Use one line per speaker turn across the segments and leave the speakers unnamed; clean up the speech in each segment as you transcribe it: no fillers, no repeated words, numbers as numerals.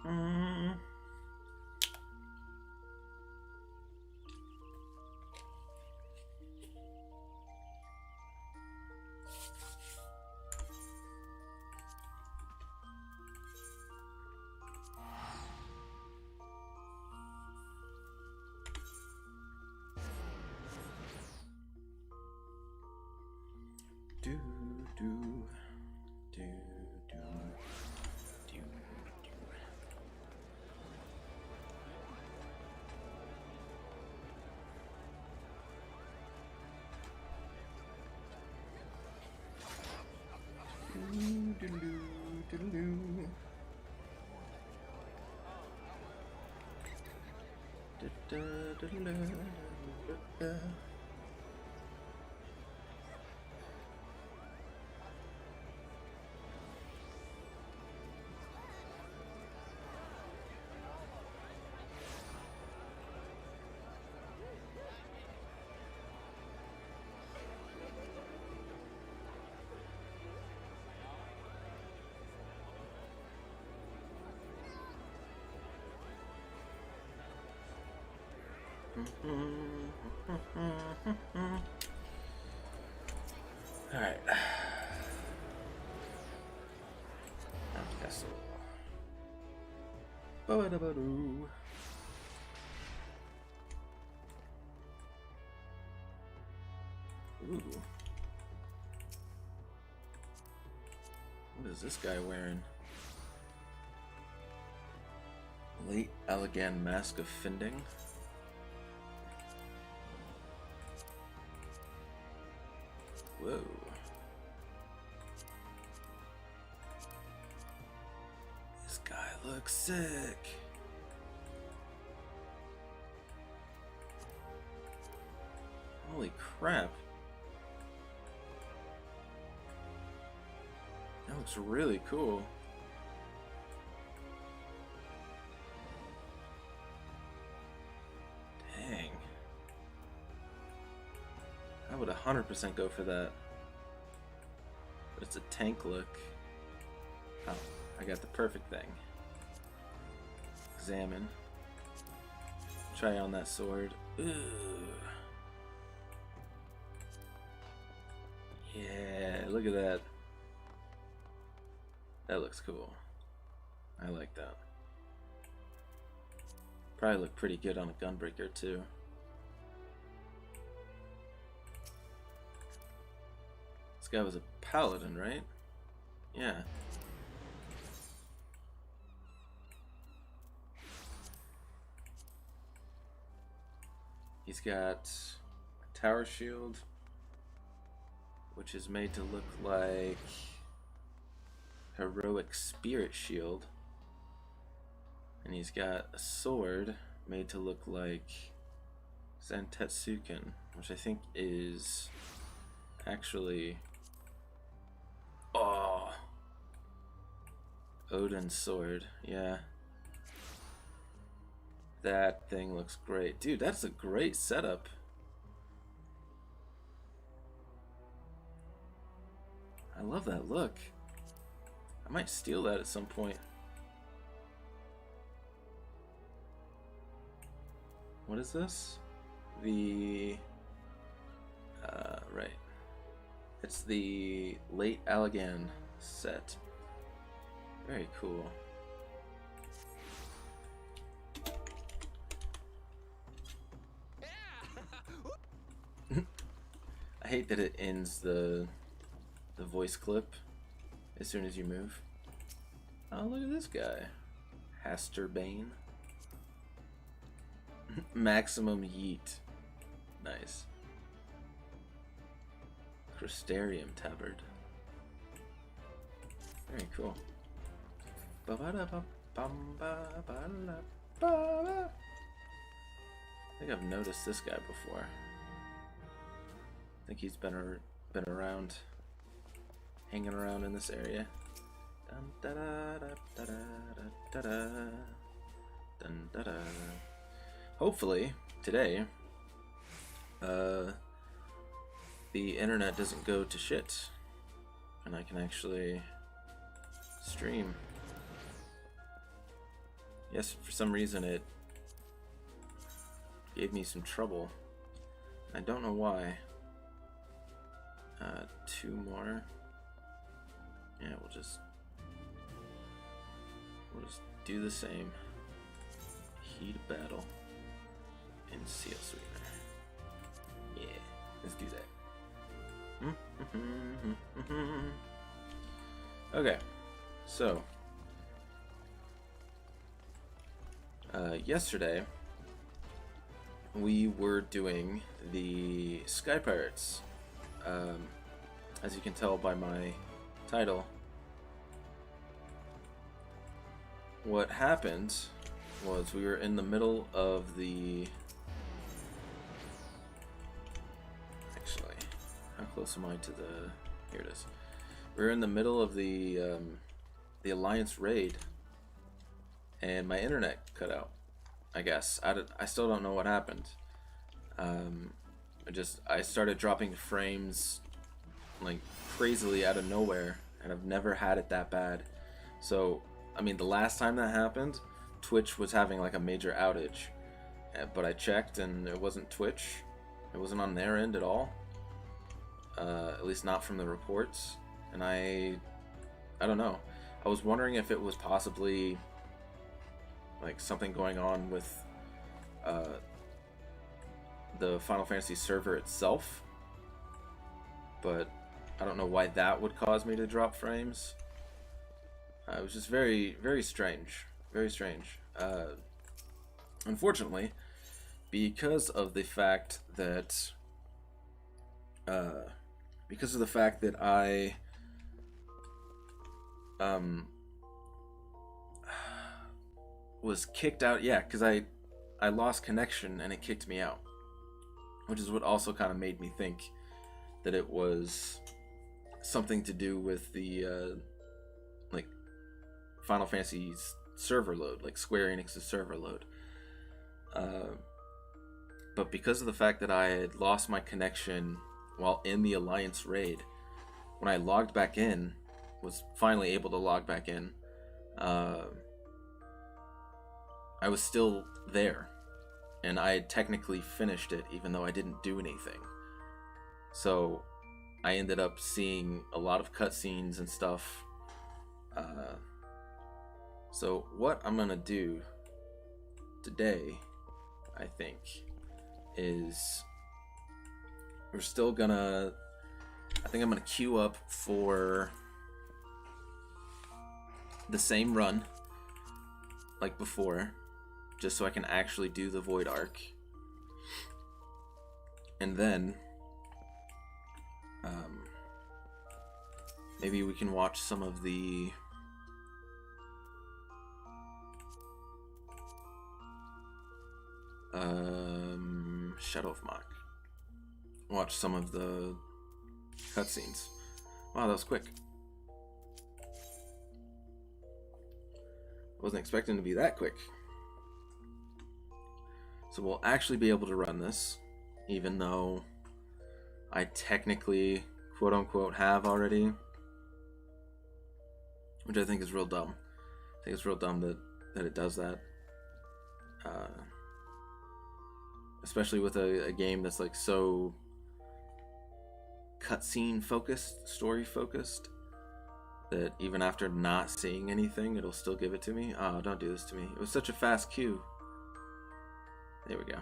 Mm. Do do do do do do. Alright. Castle. Ba-da-ba-doo. Ooh. What is this guy wearing? Late Allegan Mask of Finding. Whoa. This guy looks sick. Holy crap. That looks really cool. Dang. I would 100% go for that. But it's a tank look. Oh, I got the perfect thing. Examine. Try on that sword. Ooh. Yeah, look at that. That looks cool. I like that. Probably look pretty good on a gunbreaker too. This guy was a paladin, right? Yeah. He's got a tower shield, which is made to look like heroic spirit shield, and he's got a sword made to look like Zantetsuken, which I think is actually Odin's sword. Yeah, that thing looks great, dude. That's a great setup. I love that look. I might steal that at some point. What is this? The... right. It's the Late Allegan set. Very cool. I hate that it ends the voice clip as soon as you move. Oh, look at this guy. Hasterbane. Maximum Yeet. Nice. Crystarium Tabard. Very cool. I think I've noticed this guy before. I think he's been around, hanging around in this area. Dun, da, da, da, da, da, da, dun, da, da. Hopefully today, the internet doesn't go to shit, and I can actually stream. Yes, for some reason it gave me some trouble. I don't know why. 2 more. Yeah, we'll just do the same. Heat of battle and seal sweetener. Yeah, let's do that. Okay, so yesterday we were doing the Sky Pirates. As you can tell by my title, what happened was we were in the middle of the... Actually, how close am I to the... Here it is. We were in the middle of the Alliance raid, and my internet cut out, I guess. I still don't know what happened. I started dropping frames like crazily out of nowhere, and I've never had it that bad. So, I mean, the last time that happened, Twitch was having like a major outage, but I checked and it wasn't Twitch. It wasn't on their end at all. At least not from the reports. And I don't know. I was wondering if it was possibly like something going on with the Final Fantasy server itself, but I don't know why that would cause me to drop frames. It was just very, very strange. Very strange. Unfortunately, because of the fact that I was kicked out. Yeah, because I lost connection and it kicked me out, which is what also kind of made me think that it was something to do with the like Final Fantasy's server load, like Square Enix's server load. But because of the fact that I had lost my connection while in the Alliance raid, when I logged back in, was finally able to log back in, I was still there, and I had technically finished it even though I didn't do anything. So I ended up seeing a lot of cutscenes and stuff. So what I'm gonna do today, I think, is I think I'm gonna queue up for the same run like before, just so I can actually do the Void Arc. And then maybe we can watch some of the Shadow of Mach. Watch some of the cutscenes. Wow, that was quick. I wasn't expecting to be that quick. So we'll actually be able to run this, even though I technically, quote unquote, have already. Which I think is real dumb. I think it's real dumb that it does that. Especially with a game that's like so cutscene focused, story focused, that even after not seeing anything, it'll still give it to me. Oh, don't do this to me. It was such a fast queue. There we go.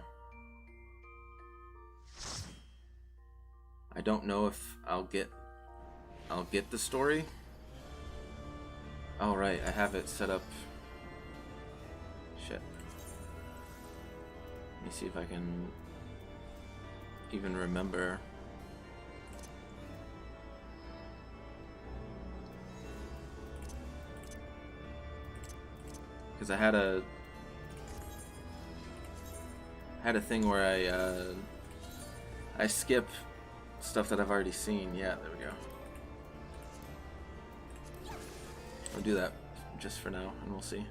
I don't know if I'll get the story. All right, I have it set up. Shit. Let me see if I can even remember. Because I had a thing where I skip stuff that I've already seen. Yeah, there we go. I'll do that just for now, and we'll see.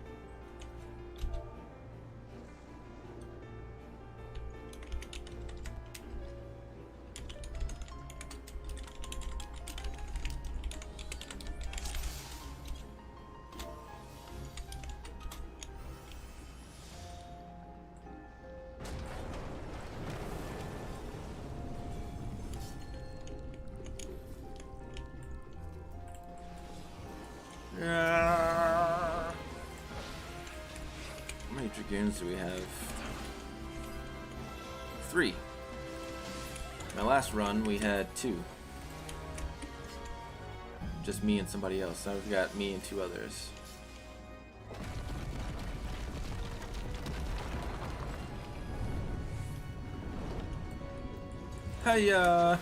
many Dragoons do we have? 3. My last run, we had 2. Just me and somebody else. Now we've got me and 2 others. Hiya!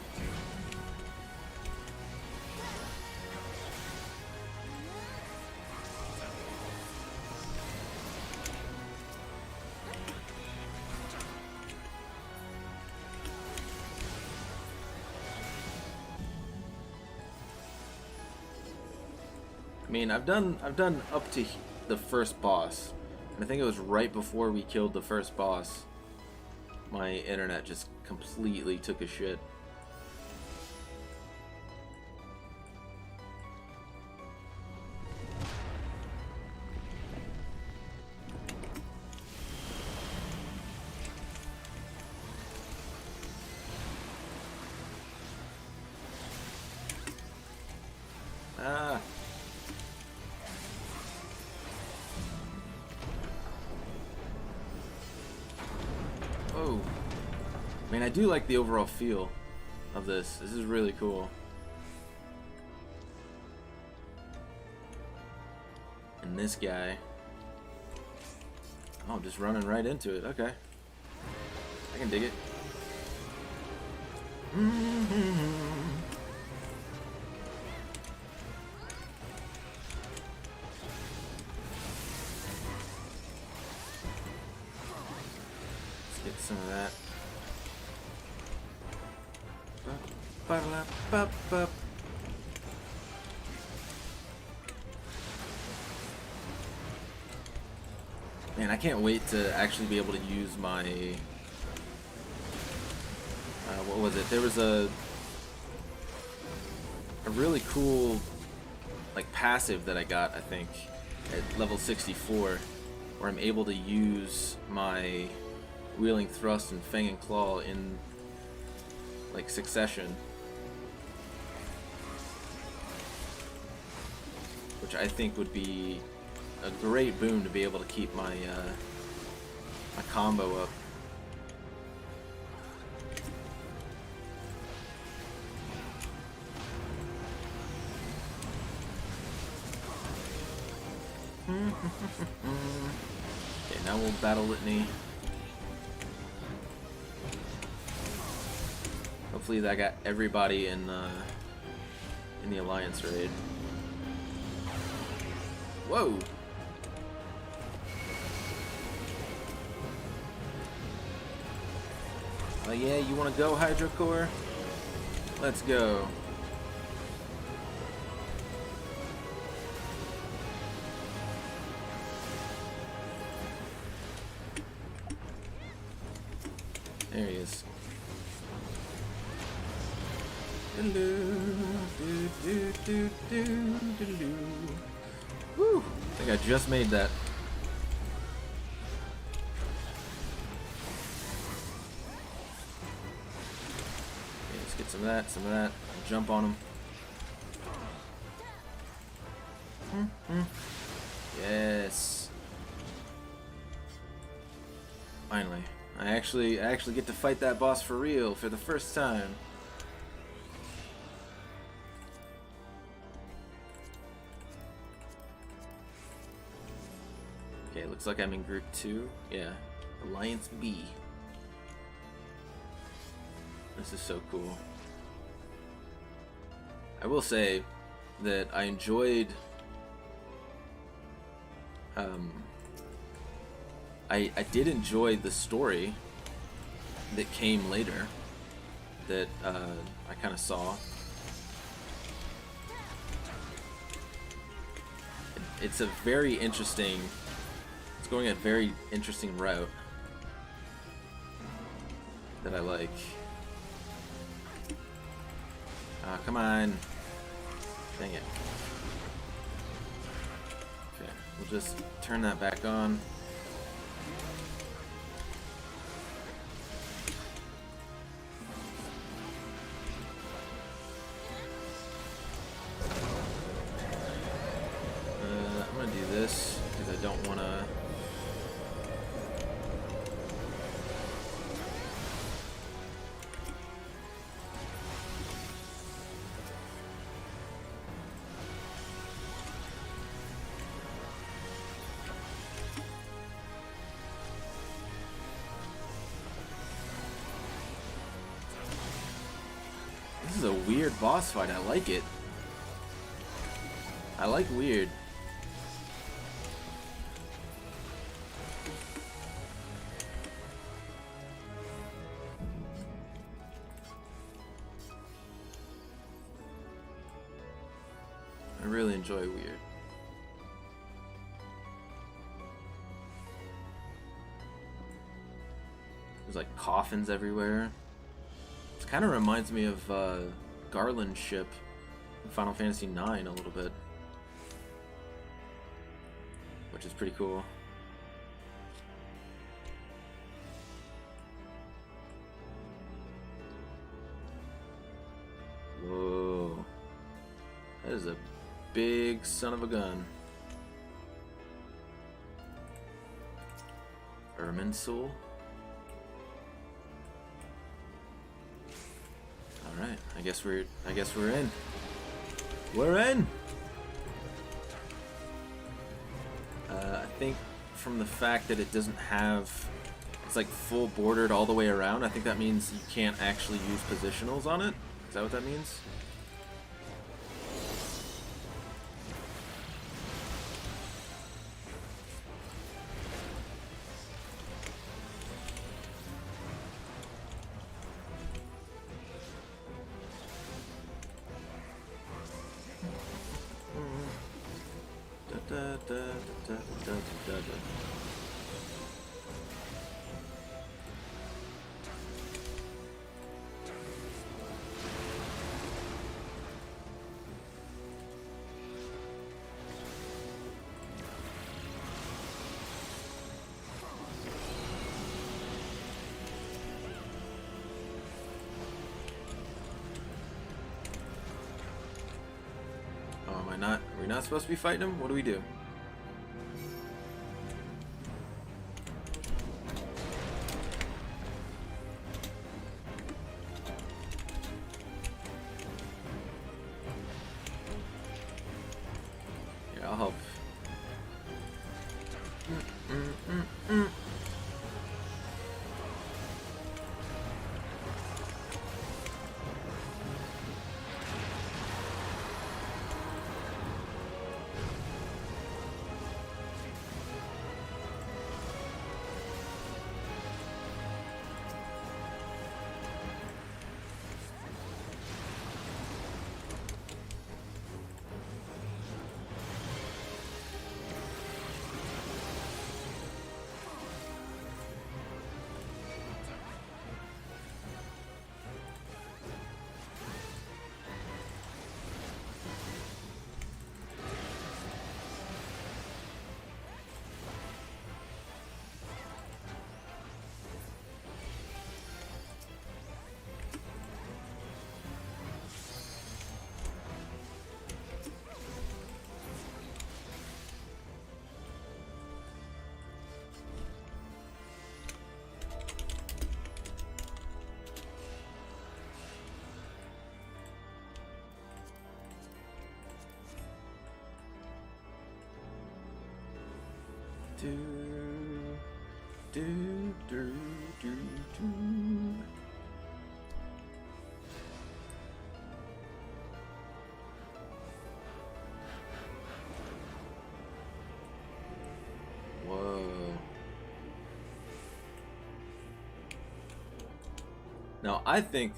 I mean, I've done up to the first boss, and I think it was right before we killed the first boss. My internet just completely took a shit. Ah. Oh. I mean, I do like the overall feel of this. This is really cool. And this guy. Oh, just running right into it. Okay. I can dig it. Let's get some of that. Man, I can't wait to actually be able to use my what was it? There was a really cool like passive that I got, I think, at level 64, where I'm able to use my Wheeling Thrust and Fang and Claw in like succession, which I think would be a great boon to be able to keep my my combo up. Okay, now we'll battle Litany. Hopefully that got everybody in the Alliance raid. Whoa! Oh yeah, you wanna go, Hydrocore? Let's go. There he is. Woo! I think I just made that. Okay, let's get some of that. Jump on him. Yes. Finally. I actually get to fight that boss for real for the first time. Okay, looks like I'm in group 2. Yeah, Alliance B. This is so cool. I will say that I enjoyed I did enjoy the story that came later that I kind of saw. It's a very interesting, it's going a very interesting route that I like. Come on. Dang it. Okay, we'll just turn that back on. I'm gonna do this because I don't want to weird boss fight. I like it. I like weird. I really enjoy weird. There's like coffins everywhere. It kind of reminds me of Garland's ship in Final Fantasy IX a little bit, which is pretty cool. Whoa. That is a big son of a gun. Irminsul. Alright, I guess we're in. We're in! I think from the fact that it doesn't have, it's like full bordered all the way around, I think that means you can't actually use positionals on it. Is that what that means? Are we not supposed to be fighting him? What do we do? Here, I'll help. Whoa. Now, I think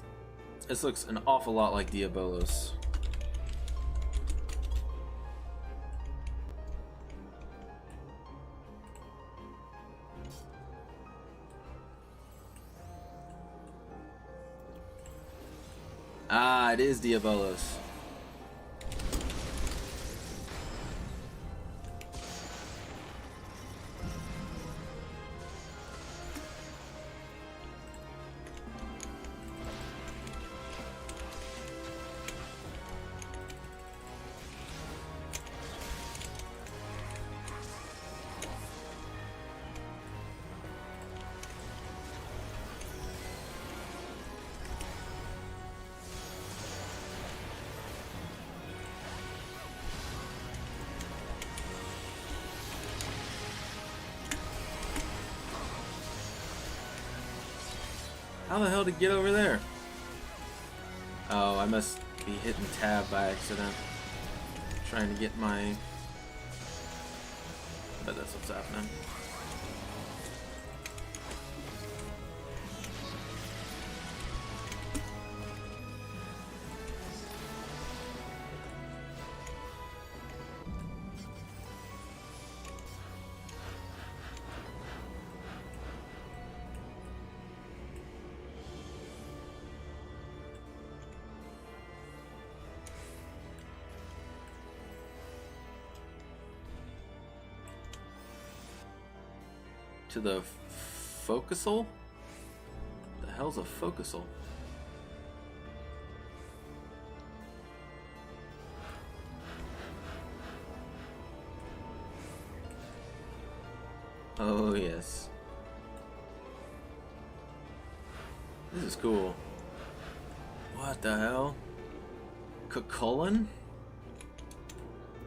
this looks an awful lot like Diabolos. Ah, it is Diabolos. How the hell did it get over there? Oh, I must be hitting tab by accident. Trying to get my... I bet that's what's happening. To the focusal? The hell's a focusal? Oh yes. This is cool. What the hell? Cucullin?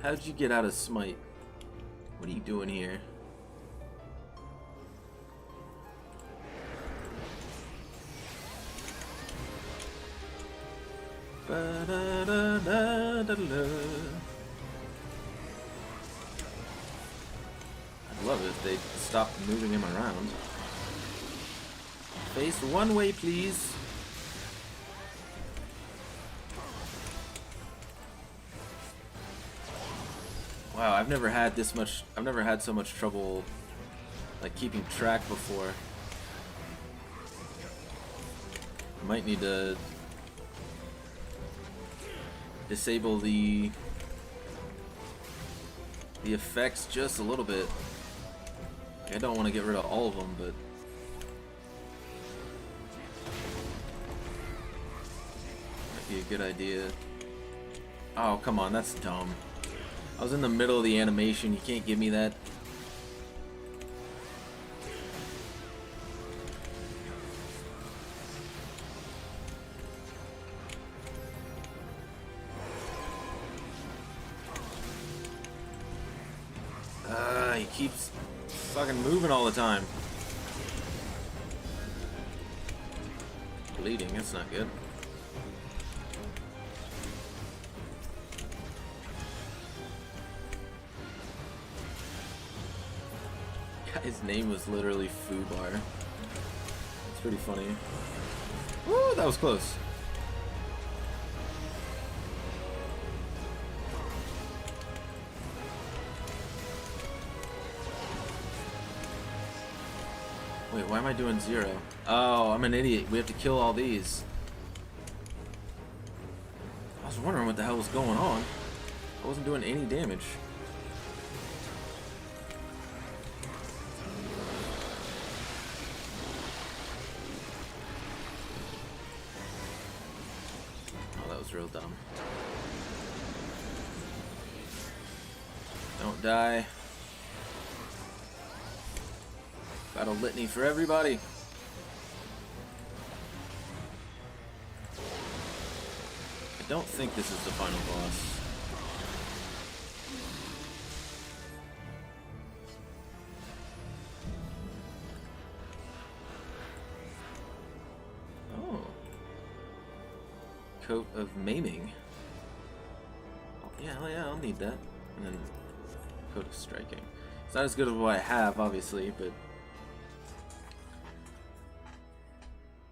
How'd you get out of Smite? What are you doing here? I'd love it if they stopped moving him around. Face one way, please. Wow, I've never had so much trouble like keeping track before. I might need to disable the effects just a little bit. I don't want to get rid of all of them, but might be a good idea. Oh, come on, that's dumb. I was in the middle of the animation, you can't give me that. He keeps fucking moving all the time. Bleeding, that's not good. His name was literally Foobar. It's pretty funny. Woo, that was close. Wait, why am I doing 0? Oh, I'm an idiot. We have to kill all these. I was wondering what the hell was going on. I wasn't doing any damage. Oh, that was real dumb. Don't die. Battle litany for everybody. I don't think this is the final boss. Oh. Coat of maiming. Yeah, I'll need that. And then coat of striking. It's not as good as what I have, obviously, but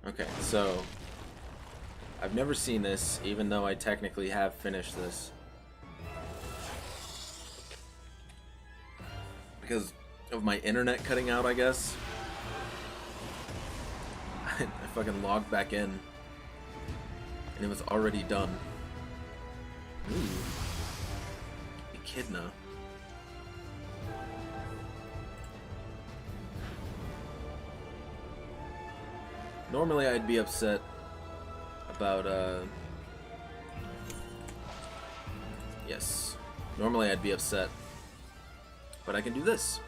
okay, so I've never seen this, even though I technically have finished this. Because of my internet cutting out, I guess. I fucking logged back in, and it was already done. Ooh. Echidna. Normally I'd be upset about, yes. Normally I'd be upset. But I can do this.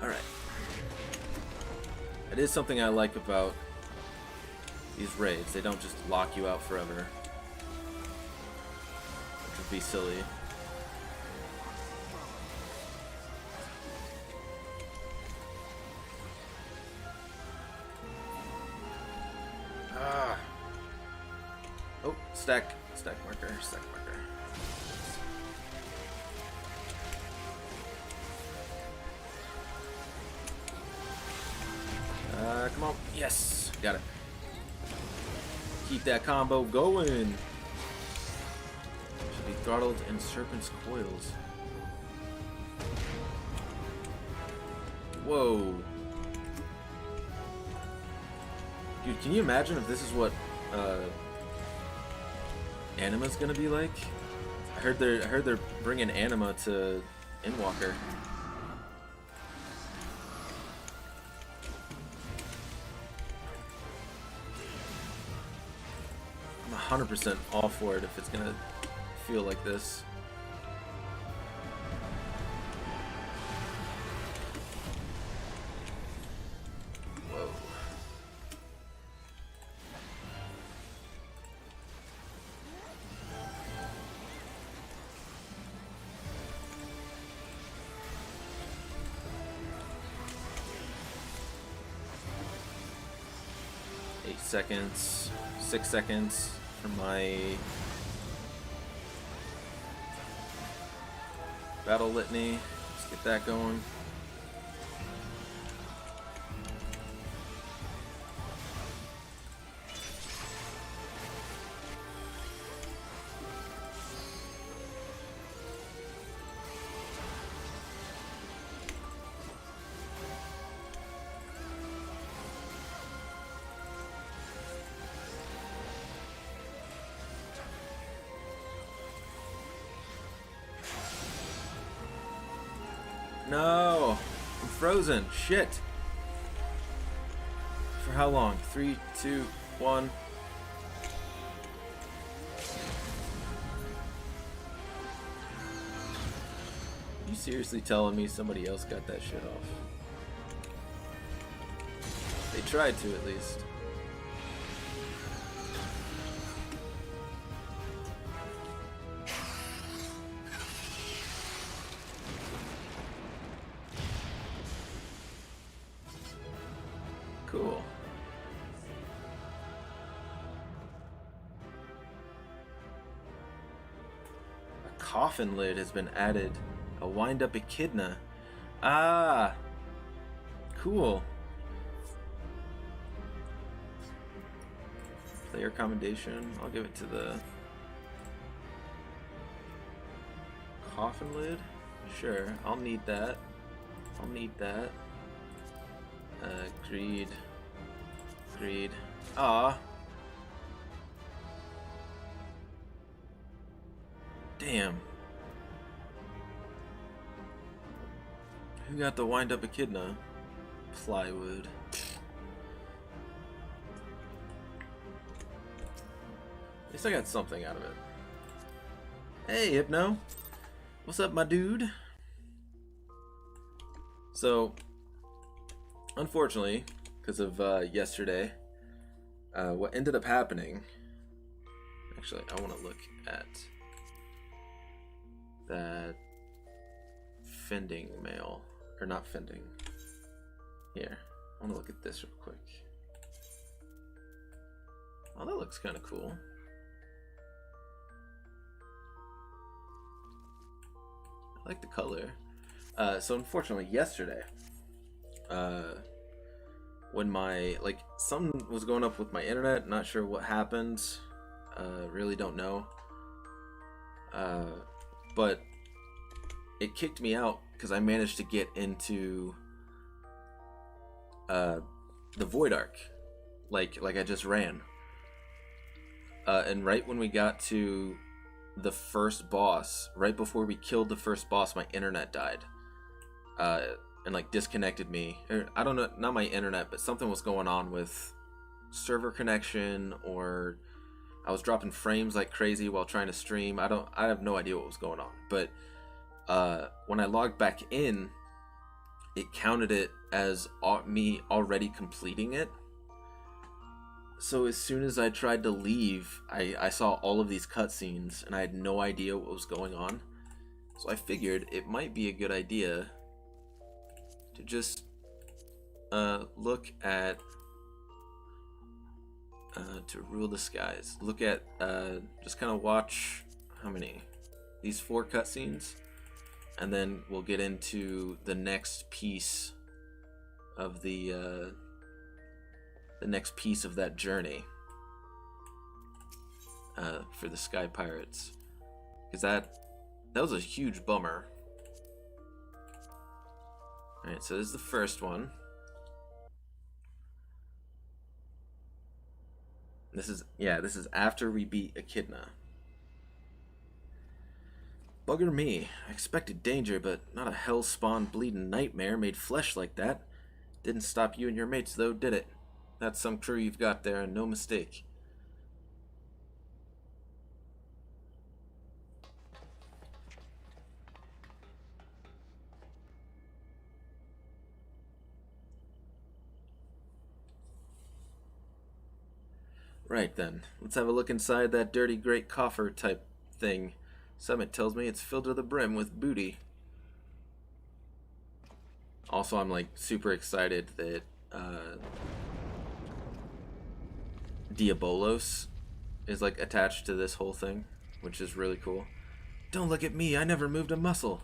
Alright. It is something I like about these raids. They don't just lock you out forever. Which would be silly. Ah. stack marker, stack marker. Come on. Yes, got it. Keep that combo going. Should be throttled in serpent's coils. Whoa. Dude, can you imagine if this is what Anima's gonna be like? I heard they're bringing Anima to Endwalker. I'm 100% all for it if it's gonna feel like this. Whoa. Eight seconds, 6 seconds. For my battle litany. Let's get that going. No, I'm frozen. Shit. For how long? 3, 2, 1. You seriously telling me somebody else got that shit off? They tried to, at least. Cool. A coffin lid has been added. A wind-up echidna. Ah! Cool. Player commendation. I'll give it to the coffin lid. Sure, I'll need that. I'll need that. Greed. Greed. Ah. Damn. Who got the wind up echidna? Plywood. At least I got something out of it. Hey, Hypno. What's up, my dude? So, unfortunately, because of yesterday, what ended up happening... Actually, I want to look at that fending mail. Or not fending. Here. I want to look at this real quick. Oh, that looks kind of cool. I like the color. So unfortunately, yesterday, when my, something was going up with my internet, not sure what happened, really don't know, but it kicked me out because I managed to get into the Void Arc, like I just ran, and right when we got to the first boss, right before we killed the first boss, my internet died, and disconnected me. I don't know, not my internet, but something was going on with server connection, or I was dropping frames like crazy while trying to stream. I have no idea what was going on, but when I logged back in, it counted it as me already completing it. So as soon as I tried to leave, I saw all of these cutscenes, and I had no idea what was going on. So I figured it might be a good idea to just look at to rule the skies. Look at, just kind of watch, how many? These 4 cutscenes, and then we'll get into the next piece of the next piece of that journey for the Sky Pirates, because that was a huge bummer. All right, so this is the first one. This is after we beat Echidna. Bugger me. I expected danger, but not a hell-spawned bleeding nightmare made flesh like that. Didn't stop you and your mates, though, did it? That's some crew you've got there, and no mistake. Right then, let's have a look inside that dirty great coffer type thing. Summit tells me it's filled to the brim with booty. Also, I'm like super excited that Diabolos is like attached to this whole thing, which is really cool. Don't look at me, I never moved a muscle.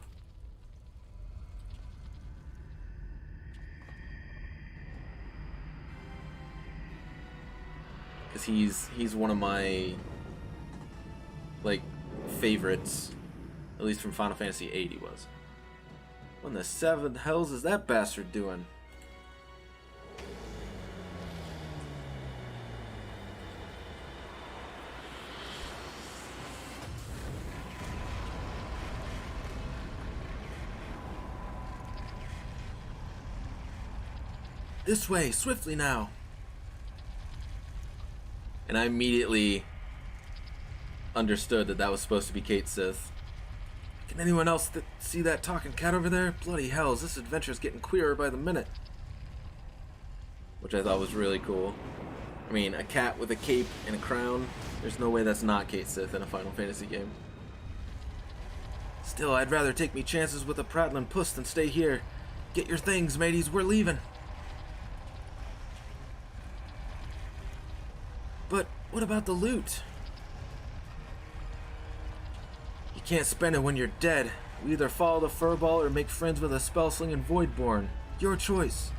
Because he's one of my like favorites, at least from Final Fantasy VIII he was. What in the 7 hells is that bastard doing? This way, swiftly now. And I immediately understood that was supposed to be Kate Sith. Can anyone else see that talking cat over there? Bloody hells, this adventure's getting queerer by the minute. Which I thought was really cool. I mean, a cat with a cape and a crown. There's no way that's not Kate Sith in a Final Fantasy game. Still, I'd rather take me chances with a prattling puss than stay here. Get your things, mateys, we're leaving. But what about the loot? You can't spend it when you're dead. We either follow the furball or make friends with a spell-slinging Voidborn. Your choice.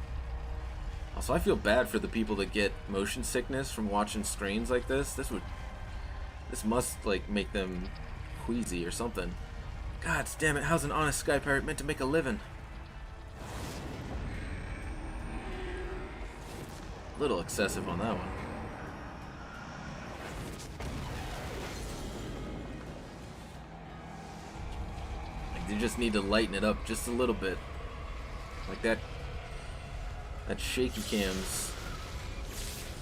Also, I feel bad for the people that get motion sickness from watching strains like this. This must like make them queasy or something. God damn it, how's an honest sky pirate meant to make a living? A little excessive on that one. You just need to lighten it up just a little bit. Like that shaky cam's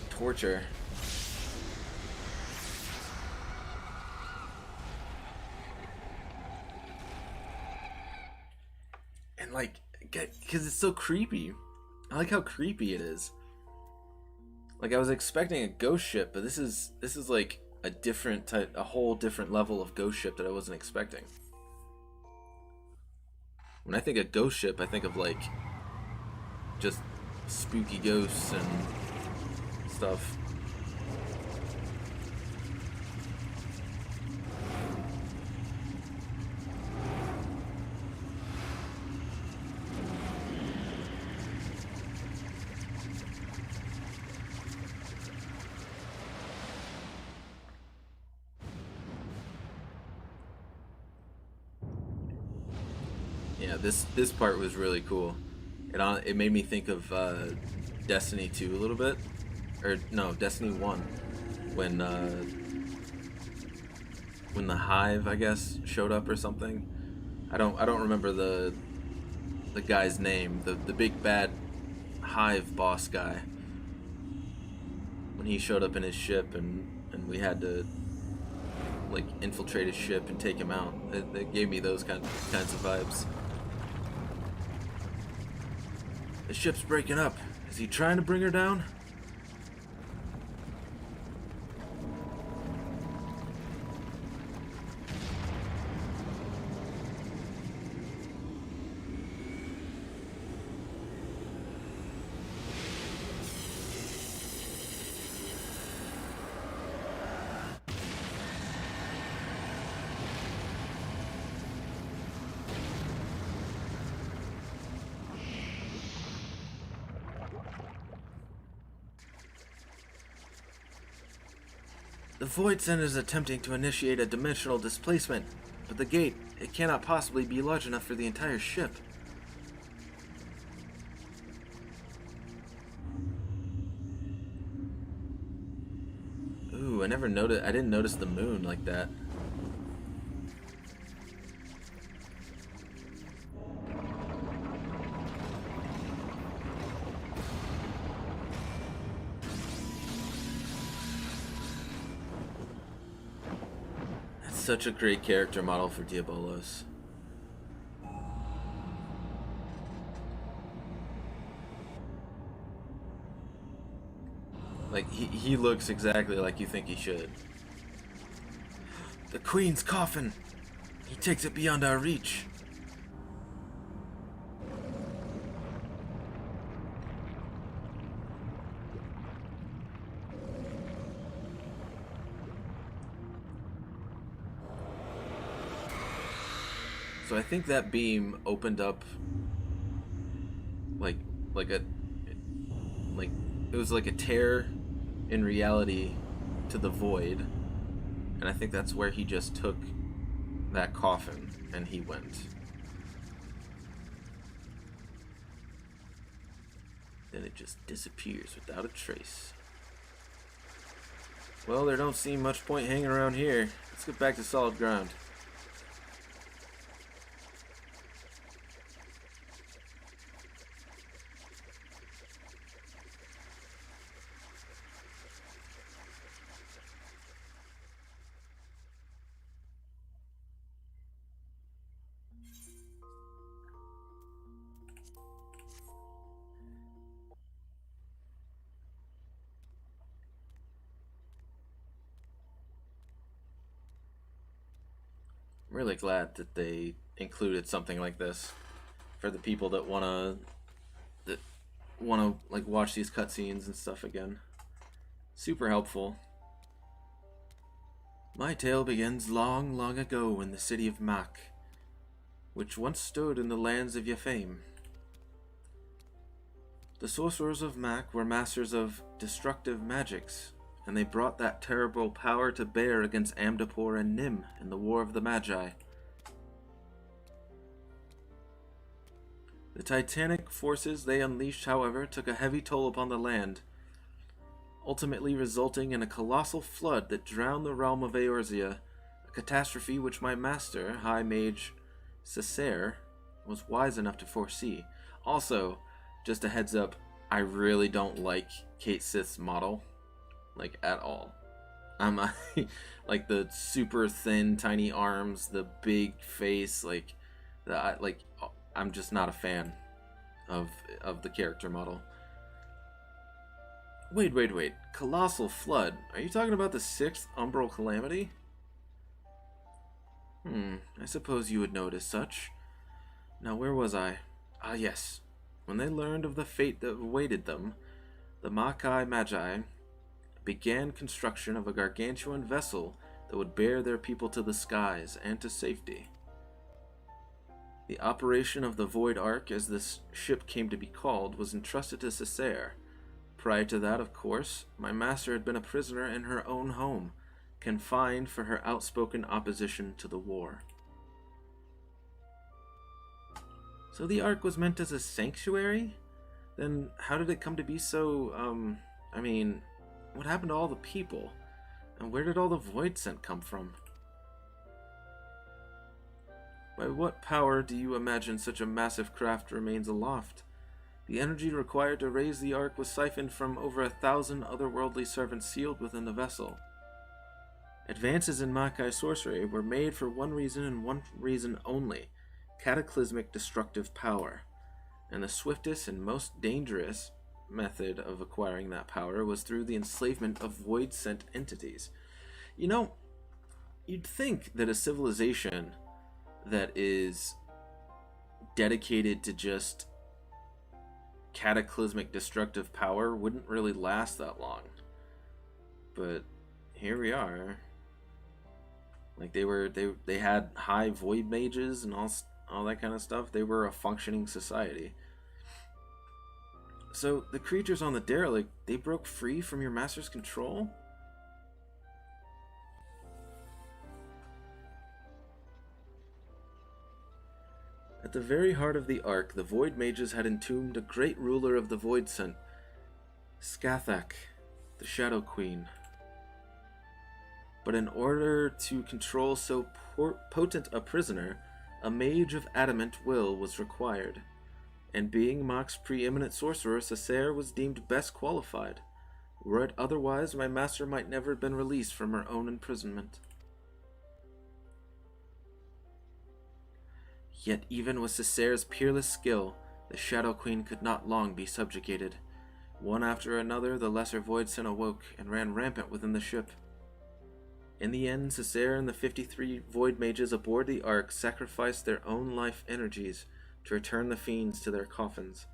torture. And like, because it's so creepy. I like how creepy it is. Like I was expecting a ghost ship, but this is like a different type, a whole different level of ghost ship that I wasn't expecting. When I think of ghost ship, I think of like just spooky ghosts and stuff. Yeah, this part was really cool. It made me think of Destiny 2 a little bit, or no, Destiny 1, when the Hive, I guess, showed up or something. I don't remember the guy's name, the big bad Hive boss guy. When he showed up in his ship and we had to like infiltrate his ship and take him out. It gave me those kinds of vibes. The ship's breaking up. Is he trying to bring her down? The Void Center is attempting to initiate a dimensional displacement, but the gate, it cannot possibly be large enough for the entire ship. Ooh, I didn't notice the moon like that. That's such a great character model for Diabolos. Like, he looks exactly like you think he should. The Queen's coffin! He takes it beyond our reach. So I think that beam opened up like a like it was like a tear in reality to the void, and I think that's where he just took that coffin and he went. Then it just disappears without a trace. Well, there don't seem much point hanging around here. Let's get back to solid ground. I'm really glad that they included something like this for the people that wanna like watch these cutscenes and stuff again. Super helpful. My tale begins long, long ago in the city of Mak, which once stood in the lands of Yafame. The sorcerers of Mak were masters of destructive magics, and they brought that terrible power to bear against Amdapor and Nim in the War of the Magi. The titanic forces they unleashed, however, took a heavy toll upon the land, ultimately resulting in a colossal flood that drowned the realm of Eorzea, a catastrophe which my master, High Mage Cessair, was wise enough to foresee. Also, just a heads up, I really don't like Kate Sith's model, like, at all. Like the super thin, tiny arms, the big face, I'm just not a fan of the character model. Wait. Colossal flood. Are you talking about the 6th Umbral Calamity? I suppose you would notice such. Now, where was I? Ah, yes. When they learned of the fate that awaited them, the Makai Magi began construction of a gargantuan vessel that would bear their people to the skies and to safety. The operation of the Void Ark, as this ship came to be called, was entrusted to Cessair. Prior to that, of course, my master had been a prisoner in her own home, confined for her outspoken opposition to the war. So the Ark was meant as a sanctuary? Then how did it come to be so, what happened to all the people? And where did all the Void Scent come from? By what power do you imagine such a massive craft remains aloft? The energy required to raise the Ark was siphoned from over 1,000 otherworldly servants sealed within the vessel. Advances in Makai sorcery were made for one reason and one reason only: cataclysmic destructive power. And the swiftest and most dangerous method of acquiring that power was through the enslavement of void-sent entities. You know, you'd think that a civilization that is dedicated to just cataclysmic destructive power wouldn't really last that long. But here we are. Like, they had high void mages and all that kind of stuff. They were a functioning society. So the creatures on the derelict, they broke free from your master's control? At the very heart of the Ark, the Void Mages had entombed a great ruler of the Void Scent, Skathak, the Shadow Queen. But in order to control so potent a prisoner, a mage of adamant will was required, and being Mok's preeminent sorcerer, Cessair was deemed best qualified. Were it otherwise, my master might never have been released from her own imprisonment. Yet even with Cessair's peerless skill, the Shadow Queen could not long be subjugated. One after another, the lesser Voidsent awoke and ran rampant within the ship. In the end, Cessair and the 53 Void Mages aboard the Ark sacrificed their own life energies to return the fiends to their coffins,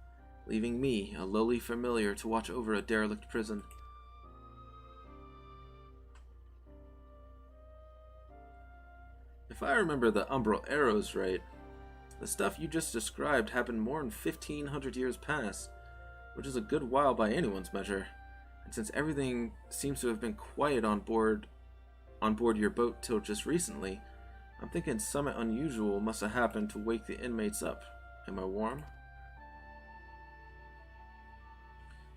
leaving me, a lowly familiar, to watch over a derelict prison. If I remember the Umbral arrows right, the stuff you just described happened more than 1,500 years past, which is a good while by anyone's measure. And since everything seems to have been quiet on board your boat till just recently, I'm thinking something unusual must have happened to wake the inmates up. Am I warm?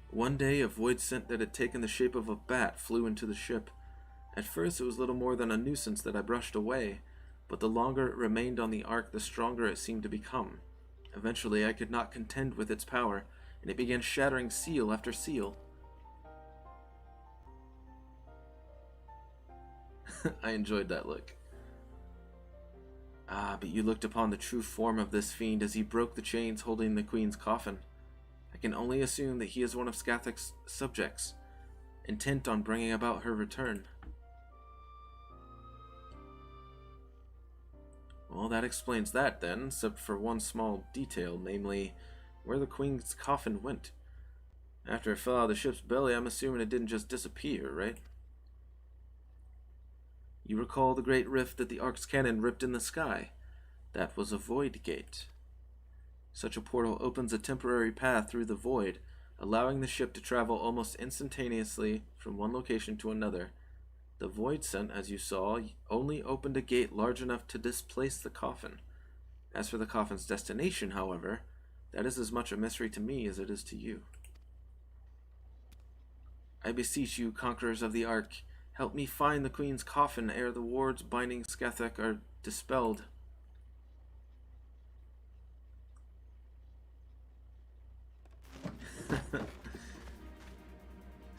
One day, a void scent that had taken the shape of a bat flew into the ship. At first, it was little more than a nuisance that I brushed away, but the longer it remained on the Ark, the stronger it seemed to become. Eventually, I could not contend with its power, and it began shattering seal after seal. I enjoyed that look. Ah, but you looked upon the true form of this fiend as he broke the chains holding the Queen's coffin. I can only assume that he is one of Skathak's subjects, intent on bringing about her return. Well, that explains that then, except for one small detail, namely, where the Queen's coffin went. After it fell out of the ship's belly, I'm assuming it didn't just disappear, right? You recall the great rift that the Ark's cannon ripped in the sky? That was a void gate. Such a portal opens a temporary path through the void, allowing the ship to travel almost instantaneously from one location to another. The void scent, as you saw, only opened a gate large enough to displace the coffin. As for the coffin's destination, however, that is as much a mystery to me as it is to you. I beseech you, conquerors of the Ark, help me find the Queen's coffin ere the wards binding Skathak are dispelled.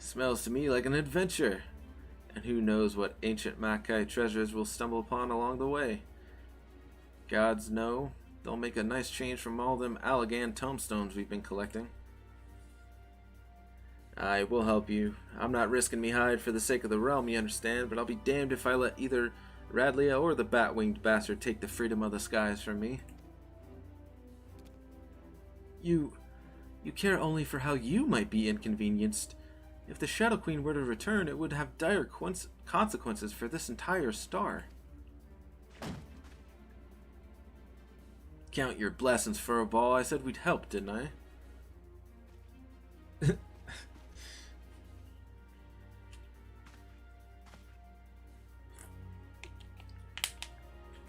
Smells to me like an adventure. And who knows what ancient Makai treasures we'll stumble upon along the way. Gods know, they'll make a nice change from all them Allagan tombstones we've been collecting. I will help you. I'm not risking me hide for the sake of the realm, you understand, but I'll be damned if I let either Radlia or the bat-winged bastard take the freedom of the skies from me. You care only for how you might be inconvenienced. If the Shadow Queen were to return, it would have dire consequences for this entire star. Count your blessings, Furball. I said we'd help, didn't I?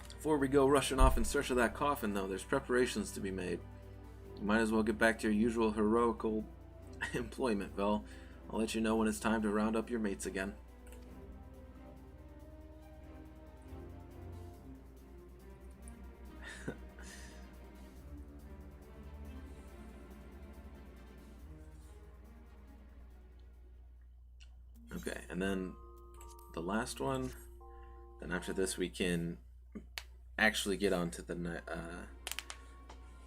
Before we go rushing off in search of that coffin, though, there's preparations to be made. You might as well get back to your usual heroical employment, Vel. I'll let you know when it's time to round up your mates again. Okay, and then the last one. Then after this, we can actually get on to the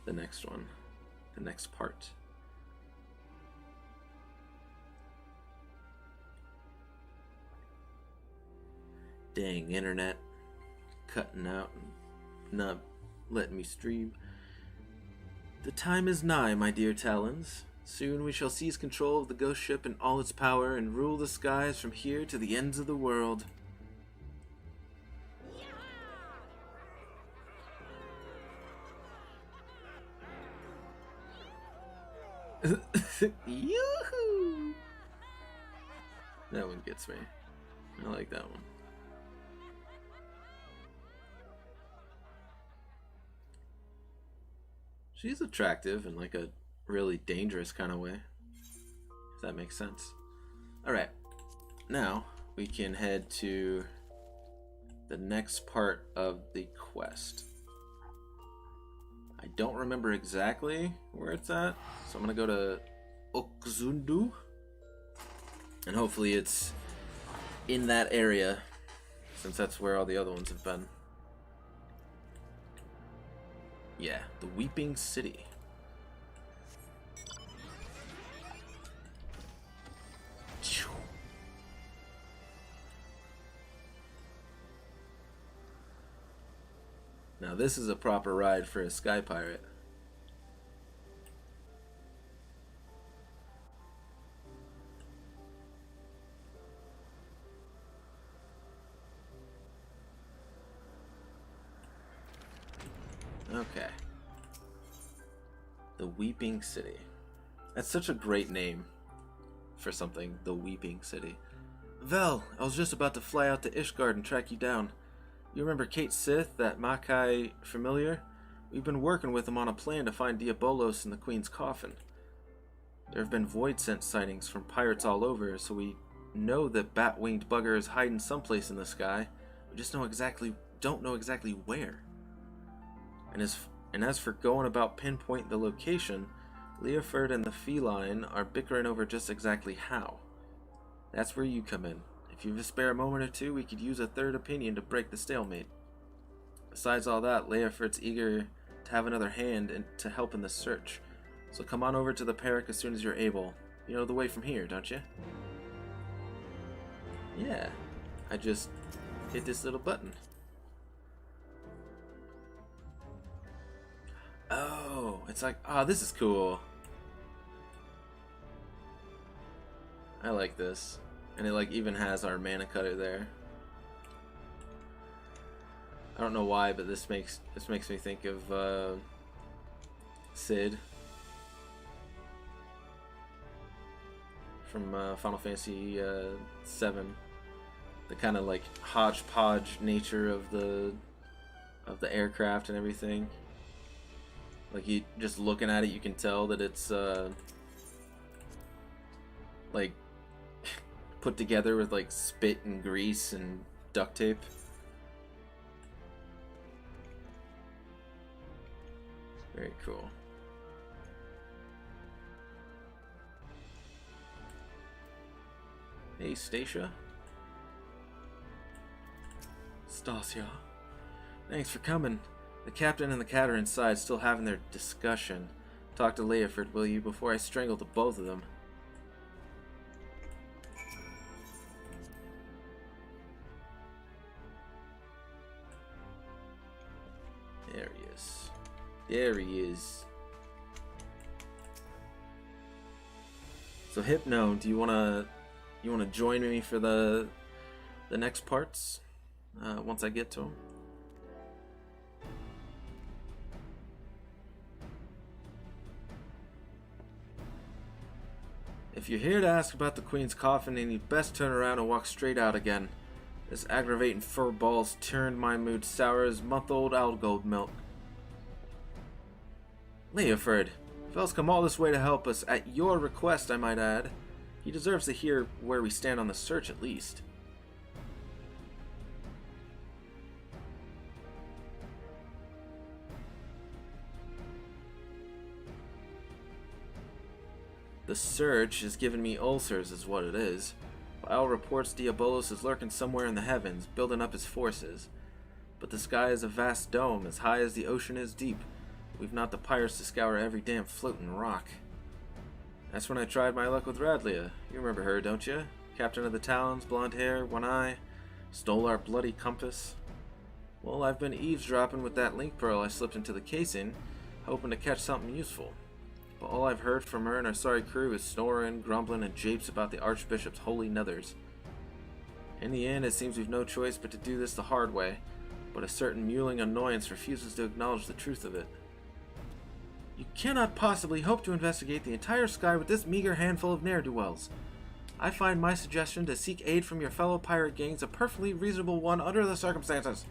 next one, the next part. Dang, internet cutting out and not letting me stream. The time is nigh, my dear Talons. Soon we shall seize control of the ghost ship and all its power and rule the skies from here to the ends of the world. Yoo-hoo! That one gets me. I like that one. She's attractive in like a really dangerous kind of way, if that makes sense. Alright, now we can head to the next part of the quest. I don't remember exactly where it's at, so I'm gonna go to Okzundu, and hopefully it's in that area, since that's where all the other ones have been. Yeah, the Weeping City. Now this is a proper ride for a sky pirate. Okay. The Weeping City. That's such a great name for something, the Weeping City. Vel, I was just about to fly out to Ishgard and track you down. You remember Kate Sith, that Makai familiar? We've been working with him on a plan to find Diabolos in the Queen's coffin. There have been void scent sightings from pirates all over, so we know that bat-winged bugger is hiding someplace in the sky. We just don't know exactly where. And as for going about pinpointing the location, Leoford and the feline are bickering over just exactly how. That's where you come in. If you have a spare moment or two, we could use a third opinion to break the stalemate. Besides all that, Leoford's eager to have another hand and to help in the search. So come on over to the Peric as soon as you're able. You know the way from here, don't you? Yeah, I just hit this little button. Oh, it's like, oh, this is cool. I like this. And it like even has our mana cutter there. I don't know why, but this makes me think of Sid from Final Fantasy VII. The kind of like hodgepodge nature of the aircraft and everything. Like, you just looking at it, you can tell that it's like put together with like spit and grease and duct tape. Very cool. Hey, Stacia. Stacia. Thanks for coming. The captain and the cat are inside, still having their discussion. Talk to Leoford, will you, before I strangle the both of them? There he is. There he is. So Hypno, do you wanna join me for the next parts? Once I get to them. If you're here to ask about the Queen's coffin, then you'd best turn around and walk straight out again. This aggravating fur ball's turned my mood sour as month-old algold milk. Leoford, Vel's come all this way to help us, at your request, I might add. He deserves to hear where we stand on the search, at least. The search has given me ulcers, is what it is. By all reports, Diabolos is lurking somewhere in the heavens, building up his forces. But the sky is a vast dome, as high as the ocean is deep. We've not the pirates to scour every damn floating rock. That's when I tried my luck with Radlia. You remember her, don't you? Captain of the Talons, blonde hair, one eye. Stole our bloody compass. Well, I've been eavesdropping with that link pearl I slipped into the casing, hoping to catch something useful. But all I've heard from her and her sorry crew is snoring, grumbling, and japes about the Archbishop's holy nethers. In the end, it seems we've no choice but to do this the hard way, but a certain mewling annoyance refuses to acknowledge the truth of it. You cannot possibly hope to investigate the entire sky with this meager handful of ne'er-do-wells. I find my suggestion to seek aid from your fellow pirate gangs a perfectly reasonable one under the circumstances.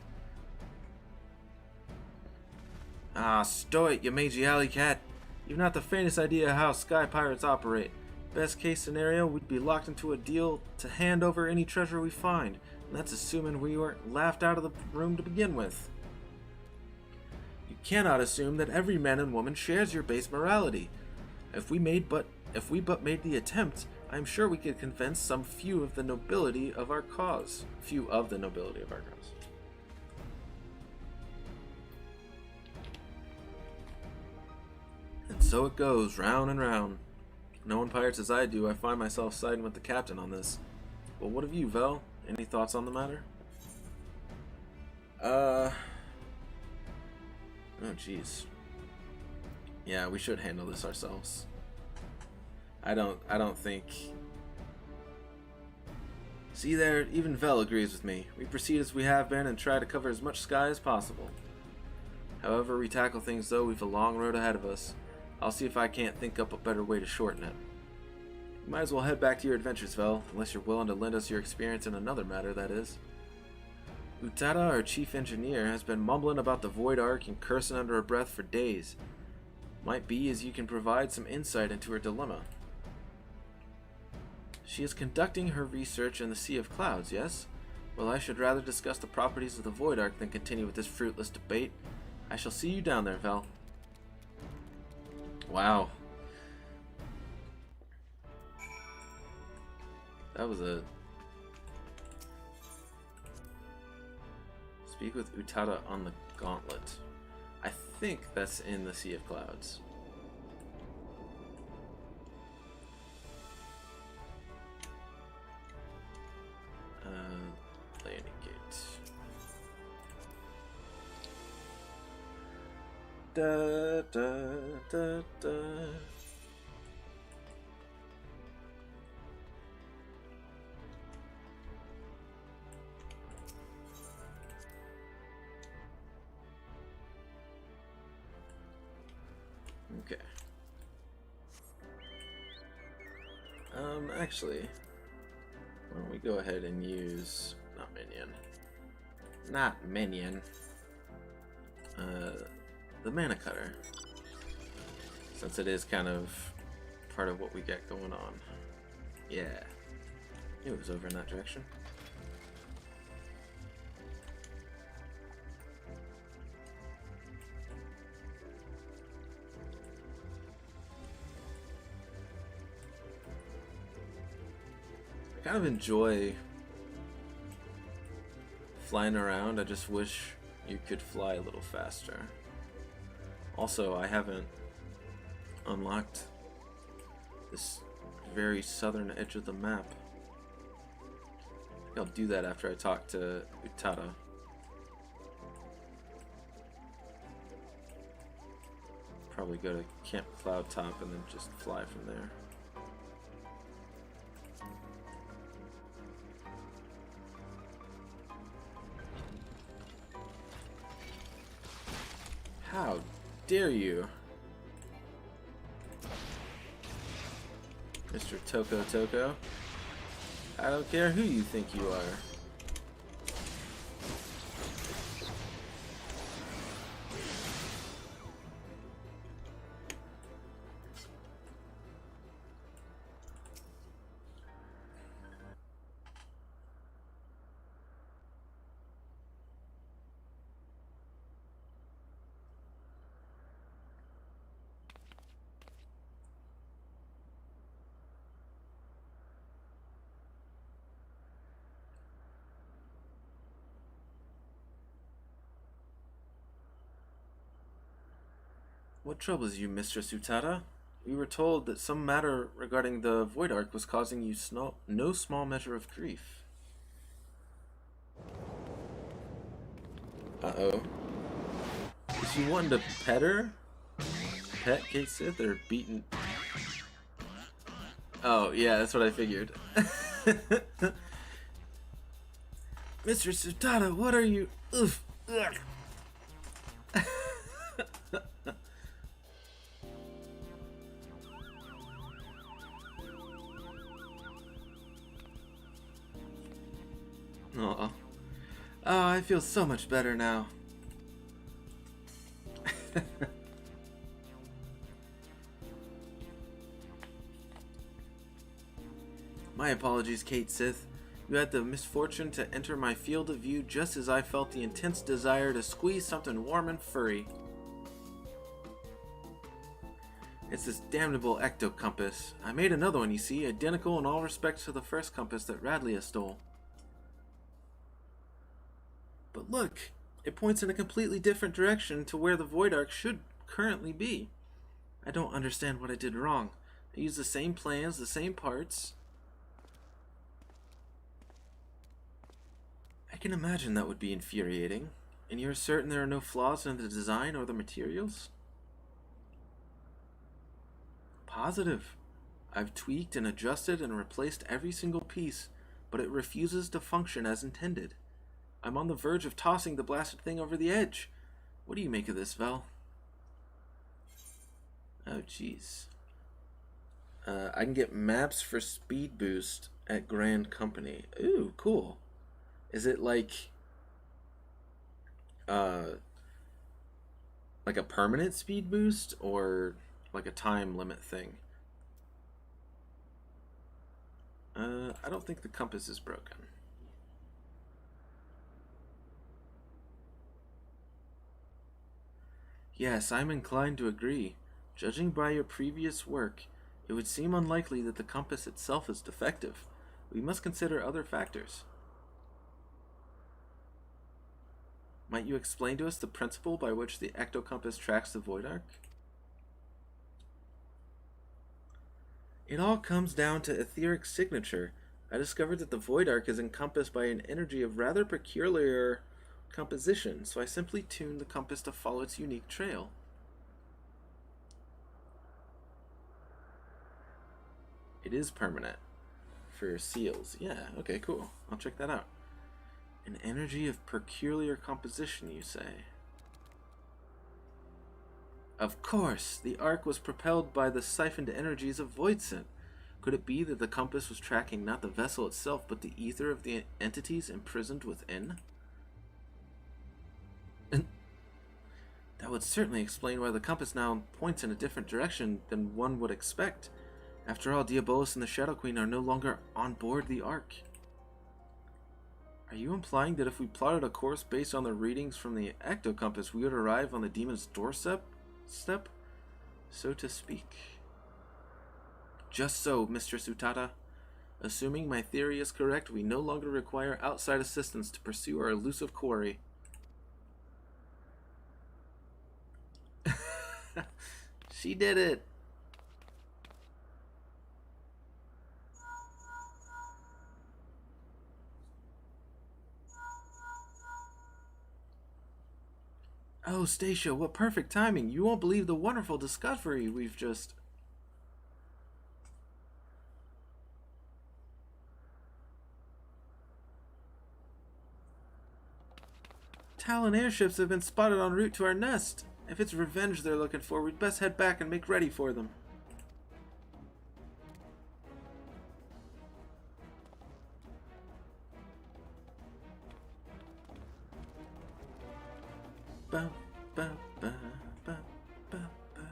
Ah, stow it, you mangy alley cat. You've not the faintest idea how sky pirates operate. Best case scenario, we'd be locked into a deal to hand over any treasure we find. And that's assuming we weren't laughed out of the room to begin with. You cannot assume that every man and woman shares your base morality. If we but made the attempt, I am sure we could convince some few of the nobility of our cause. And so it goes, round and round. Knowing pirates as I do, I find myself siding with the captain on this. But what of you, Vel? Any thoughts on the matter? Oh jeez. Yeah, we should handle this ourselves. I don't think... See there, even Vel agrees with me. We proceed as we have been and try to cover as much sky as possible. However we tackle things though, we've a long road ahead of us. I'll see if I can't think up a better way to shorten it. You might as well head back to your adventures, Vel, unless you're willing to lend us your experience in another matter, that is. Utada, our chief engineer, has been mumbling about the Void Ark and cursing under her breath for days. Might be as you can provide some insight into her dilemma. She is conducting her research in the Sea of Clouds, yes? Well, I should rather discuss the properties of the Void Ark than continue with this fruitless debate. I shall see you down there, Vel. Wow. That was a... Speak with Utada on the Gauntlet. I think that's in the Sea of Clouds. Landing gate. Da da da da. Okay. Actually, why don't we go ahead and use not minion, the mana cutter, since it is kind of part of what we get going on. Yeah, knew it was over in that direction. I kind of enjoy flying around. I just wish you could fly a little faster. Also, I haven't unlocked this very southern edge of the map. I think I'll do that after I talk to Utada. Probably go to Camp Cloud Top and then just fly from there. How dare you, Mr. Toko Toko? I don't care who you think you are. What troubles you, Mistress Utada? We were told that some matter regarding the Void Ark was causing you no small measure of grief. Uh-oh. Is she wanting to pet her? Pet Kate Sith or beaten? Oh, yeah, that's what I figured. Mistress Utada, what are you? Oof. Ugh. Aw. Oh, I feel so much better now. My apologies, Kate Sith. You had the misfortune to enter my field of view just as I felt the intense desire to squeeze something warm and furry. It's this damnable ecto-compass. I made another one, you see, identical in all respects to the first compass that Radlia stole. But look, it points in a completely different direction to where the Void Ark should currently be. I don't understand what I did wrong. I used the same plans, the same parts. I can imagine that would be infuriating. And you're certain there are no flaws in the design or the materials? Positive. I've tweaked and adjusted and replaced every single piece, but it refuses to function as intended. I'm on the verge of tossing the blasted thing over the edge. What do you make of this, Vel? Oh, jeez. I can get maps for speed boost at Grand Company. Ooh, cool. Is it like a permanent speed boost or like a time limit thing? I don't think the compass is broken. Yes, I'm inclined to agree. Judging by your previous work, it would seem unlikely that the compass itself is defective. We must consider other factors. Might you explain to us the principle by which the ectocompass tracks the Void Ark? It all comes down to etheric signature. I discovered that the Void Ark is encompassed by an energy of rather peculiar composition, so I simply tuned the compass to follow its unique trail. It is permanent for seals. Yeah, okay, cool. I'll check that out. An energy of peculiar composition, you say? Of course! The Ark was propelled by the siphoned energies of Voidsent. Could it be that the compass was tracking not the vessel itself, but the ether of the entities imprisoned within? That would certainly explain why the compass now points in a different direction than one would expect. After all, Diabolus and the Shadow Queen are no longer on board the Ark. Are you implying that if we plotted a course based on the readings from the ectocompass, we would arrive on the demon's doorstep, so to speak? Just so, Mistress Utada. Assuming my theory is correct, we no longer require outside assistance to pursue our elusive quarry. She did it! Oh, Stacia, what perfect timing. You won't believe the wonderful discovery we've just... Talon airships have been spotted en route to our nest. If it's revenge they're looking for, we'd best head back and make ready for them. Ba, ba, ba, ba, ba, ba.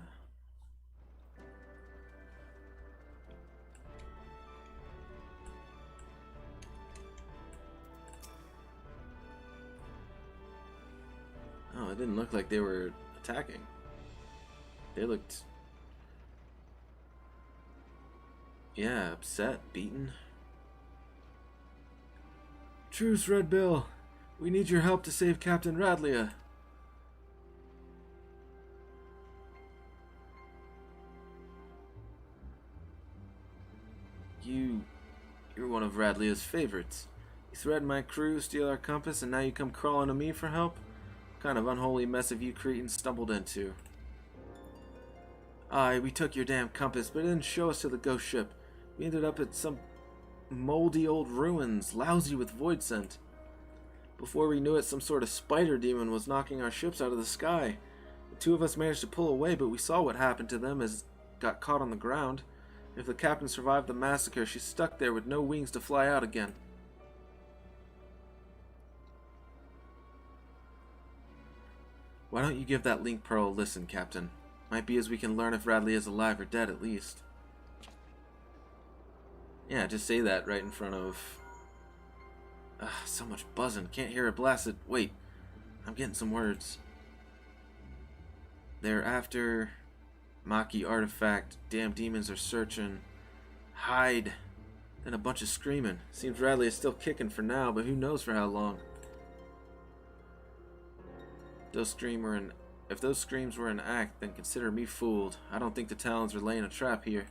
Oh, it didn't look like they were attacking. They looked... yeah, upset, beaten. Truce, Red Bill. We need your help to save Captain Radlia. You're one of Radlia's favorites. You threatened my crew, steal our compass, and now you come crawling to me for help? What kind of unholy mess have you Cretans stumbled into? Aye, we took your damn compass, but it didn't show us to the ghost ship. We ended up at some moldy old ruins, lousy with void scent. Before we knew it, some sort of spider demon was knocking our ships out of the sky. The two of us managed to pull away, but we saw what happened to them as it got caught on the ground. If the captain survived the massacre, she's stuck there with no wings to fly out again. Why don't you give that link pearl a listen, Captain? Might be as we can learn if Radley is alive or dead, at least. Yeah, just say that right in front of... so much buzzing. Can't hear it blasted. Wait, I'm getting some words. They're after Maki artifact. Damn demons are searching. Hide. Then a bunch of screaming. Seems Radley is still kicking for now, but who knows for how long. If those screams were an act, then consider me fooled. I don't think the Talons are laying a trap here.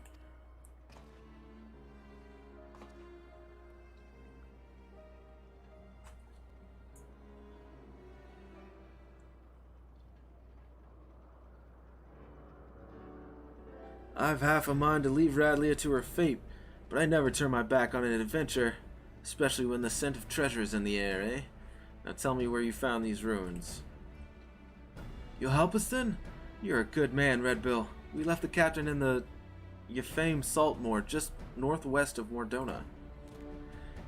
I've half a mind to leave Radlia to her fate, but I never turn my back on an adventure, especially when the scent of treasure is in the air, eh? Now tell me where you found these ruins. You'll help us then? You're a good man, Red Bill. We left the captain in the Yafame Saltmoor, just northwest of Mordona.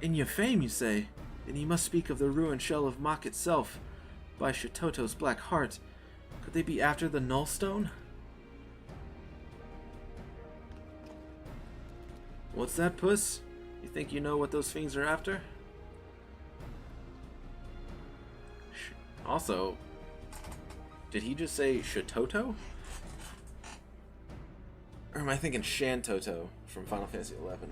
In Yafame, you say? Then you must speak of the ruined shell of Mach itself, by Shitoto's Black Heart. Could they be after the Nullstone? What's that, puss? You think you know what those fiends are after? Also, did he just say Shitoto? Or am I thinking Shantoto from Final Fantasy XI?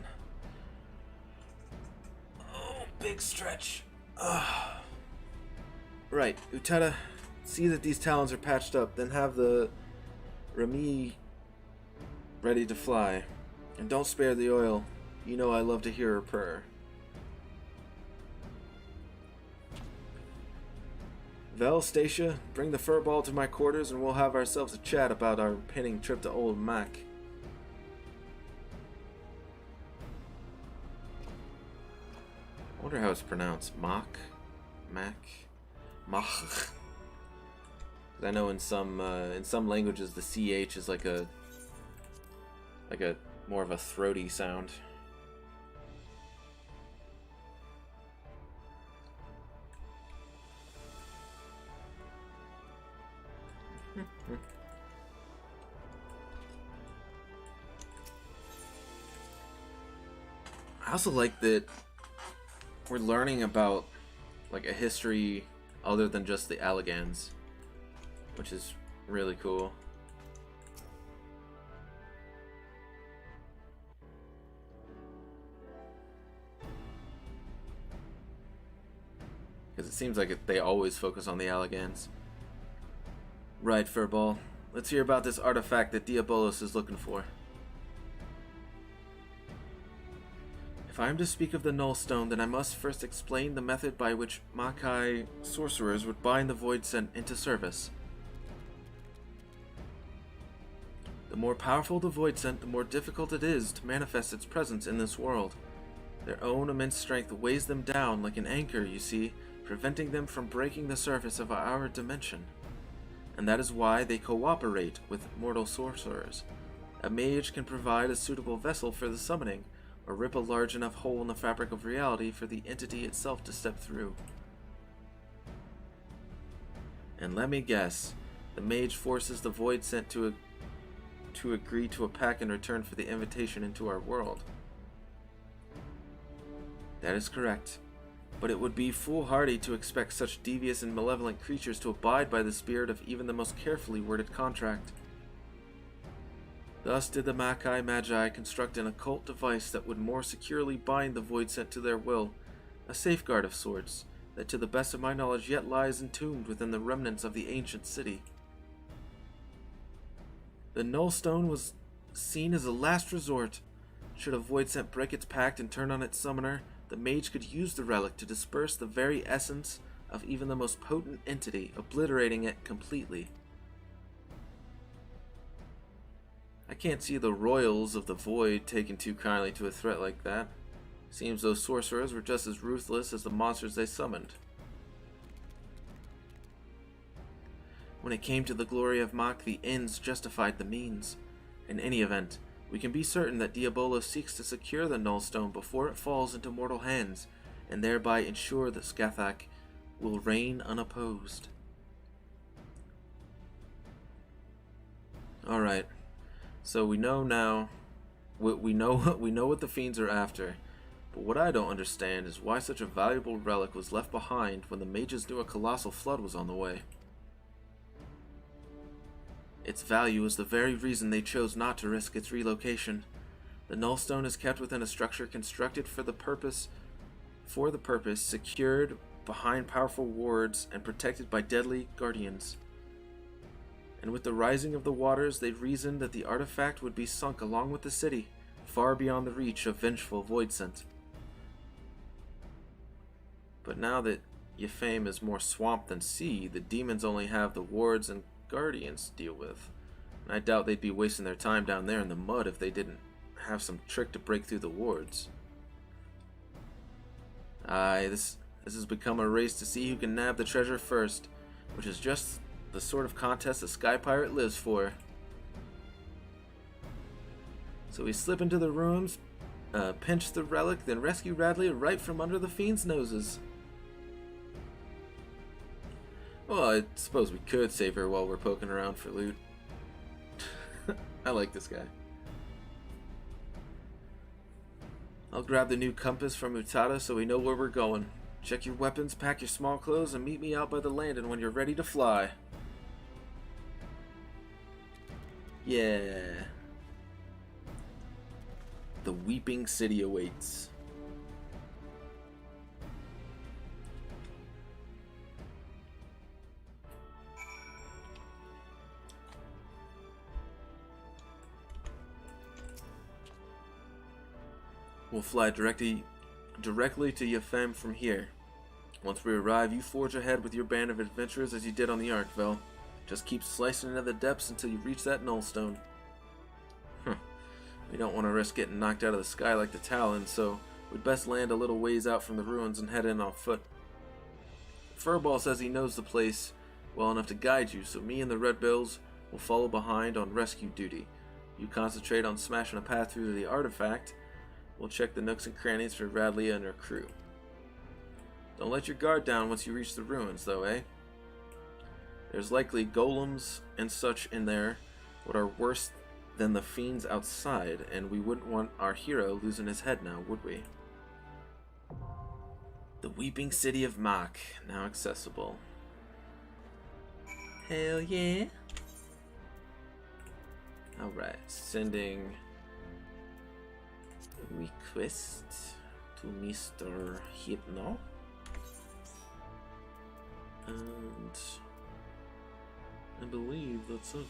Oh, big stretch. Ugh. Right, Utada, see that these talons are patched up, then have the Rami ready to fly. And don't spare the oil. You know I love to hear her purr. Vel, Stacia, bring the furball to my quarters and we'll have ourselves a chat about our pinning trip to old Mac. I wonder how it's pronounced. Mach? Mac? Mach? I know in some languages the CH is like a more of a throaty sound. I also like that we're learning about like a history other than just the Allagans, which is really cool. Because it seems like they always focus on the Allagans. Right, Furball. Let's hear about this artifact that Diabolos is looking for. If I am to speak of the Nullstone, then I must first explain the method by which Makai sorcerers would bind the Void Scent into service. The more powerful the Void Scent, the more difficult it is to manifest its presence in this world. Their own immense strength weighs them down like an anchor, you see, preventing them from breaking the surface of our dimension. And that is why they cooperate with mortal sorcerers. A mage can provide a suitable vessel for the summoning, or rip a large enough hole in the fabric of reality for the entity itself to step through. And let me guess, the mage forces the Void Scent to agree to a pact in return for the invitation into our world. That is correct. But it would be foolhardy to expect such devious and malevolent creatures to abide by the spirit of even the most carefully worded contract. Thus did the Makai Magi construct an occult device that would more securely bind the Void Scent to their will, a safeguard of sorts, that to the best of my knowledge yet lies entombed within the remnants of the ancient city. The Nullstone was seen as a last resort. Should a Void Scent break its pact and turn on its summoner, the mage could use the relic to disperse the very essence of even the most potent entity, obliterating it completely. I can't see the royals of the Void taking too kindly to a threat like that. Seems those sorcerers were just as ruthless as the monsters they summoned. When it came to the glory of Mach, the ends justified the means. In any event, we can be certain that Diabolos seeks to secure the Nullstone before it falls into mortal hands, and thereby ensure that Scathach will reign unopposed. Alright, so we know now we know we know what the fiends are after. But what I don't understand is why such a valuable relic was left behind when the mages knew a colossal flood was on the way. Its value is the very reason they chose not to risk its relocation. The Nullstone is kept within a structure constructed for the purpose, secured behind powerful wards and protected by deadly guardians. And with the rising of the waters, they reasoned that the artifact would be sunk along with the city, far beyond the reach of vengeful Voidsent. But now that Yefame is more swamp than sea, the demons only have the wards and guardians to deal with. And I doubt they'd be wasting their time down there in the mud if they didn't have some trick to break through the wards. Aye, this has become a race to see who can nab the treasure first, which is just the sort of contest a Sky Pirate lives for. So we slip into the rooms, pinch the relic, then rescue Radley right from under the fiend's noses. Well, I suppose we could save her while we're poking around for loot. I like this guy. I'll grab the new compass from Utada so we know where we're going. Check your weapons, pack your small clothes, and meet me out by the landing when you're ready to fly. Yeah. The Weeping City awaits. We'll fly directly to Yefame from here. Once we arrive, you forge ahead with your band of adventurers as you did on the Arkvel. Just keep slicing into the depths until you reach that Nullstone. We don't want to risk getting knocked out of the sky like the Talon, so we'd best land a little ways out from the ruins and head in on foot. Furball says he knows the place well enough to guide you, so me and the Red Bills will follow behind on rescue duty. You concentrate on smashing a path through to the artifact. We'll check the nooks and crannies for Radley and her crew. Don't let your guard down once you reach the ruins, though, eh? There's likely golems and such in there, what are worse than the fiends outside, and we wouldn't want our hero losing his head now, would we? The Weeping City of Mach, now accessible. Hell yeah! Alright, sending request to Mr. Hypno. And I believe that's it.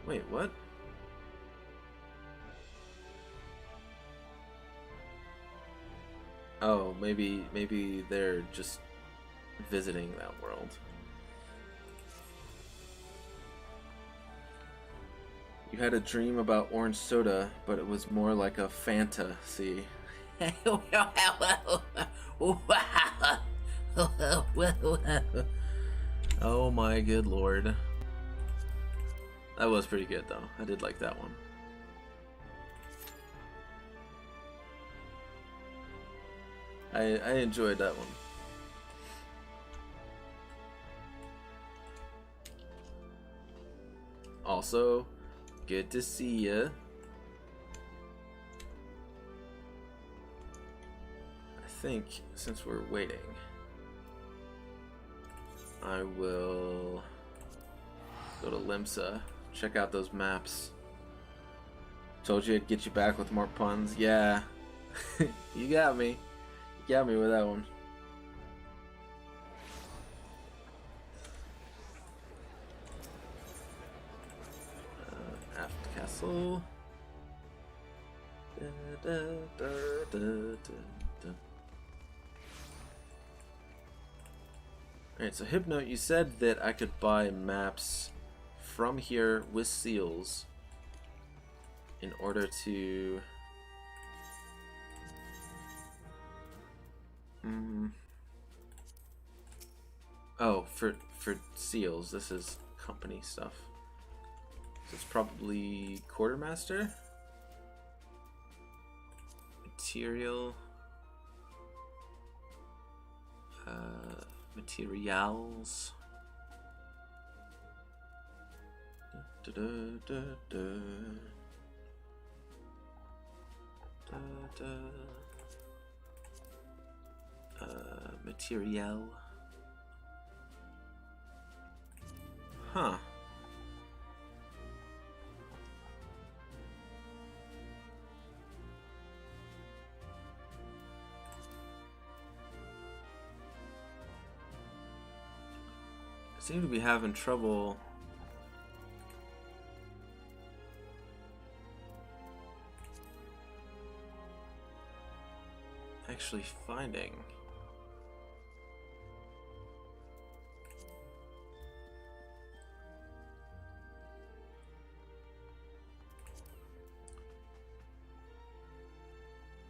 Wait, what? Oh, maybe they're just visiting that world. You had a dream about orange soda, but it was more like a fantasy. Oh my good lord. That was pretty good though. I did like that one. I enjoyed that one. Also, good to see ya. I think since we're waiting, I will go to Limsa, check out those maps. Told you I'd get you back with more puns. Yeah, you got me. You got me with that one. Aft Castle. Alright, so Hypno, you said that I could buy maps from here with seals in order to oh, for seals. This is company stuff. So it's probably Quartermaster? Material. Materials. Material. Huh. I seem to be having trouble actually finding.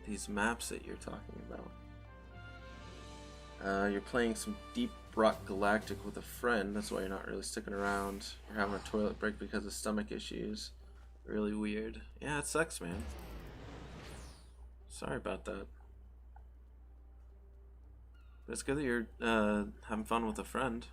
These maps that you're talking about. You're playing some Deep Rock Galactic with a friend. That's why you're not really sticking around. You're having a toilet break because of stomach issues. Really weird. Yeah, it sucks, man. Sorry about that. But it's good that you're having fun with a friend.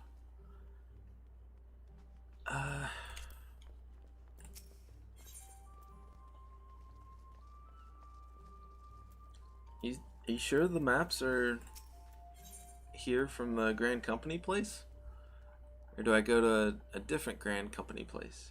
Are you sure the maps are here from the Grand Company place? Or do I go to a different Grand Company place?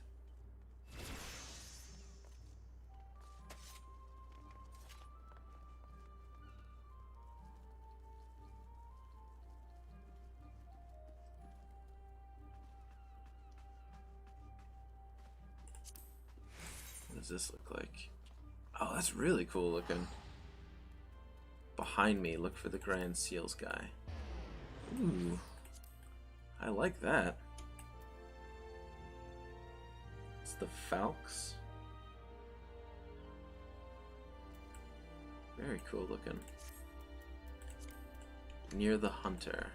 What does this look like? Oh, that's really cool looking. Behind me, look for the Grand Seals guy. Ooh. I like that. It's the Falcons. Very cool looking. Near the Hunter.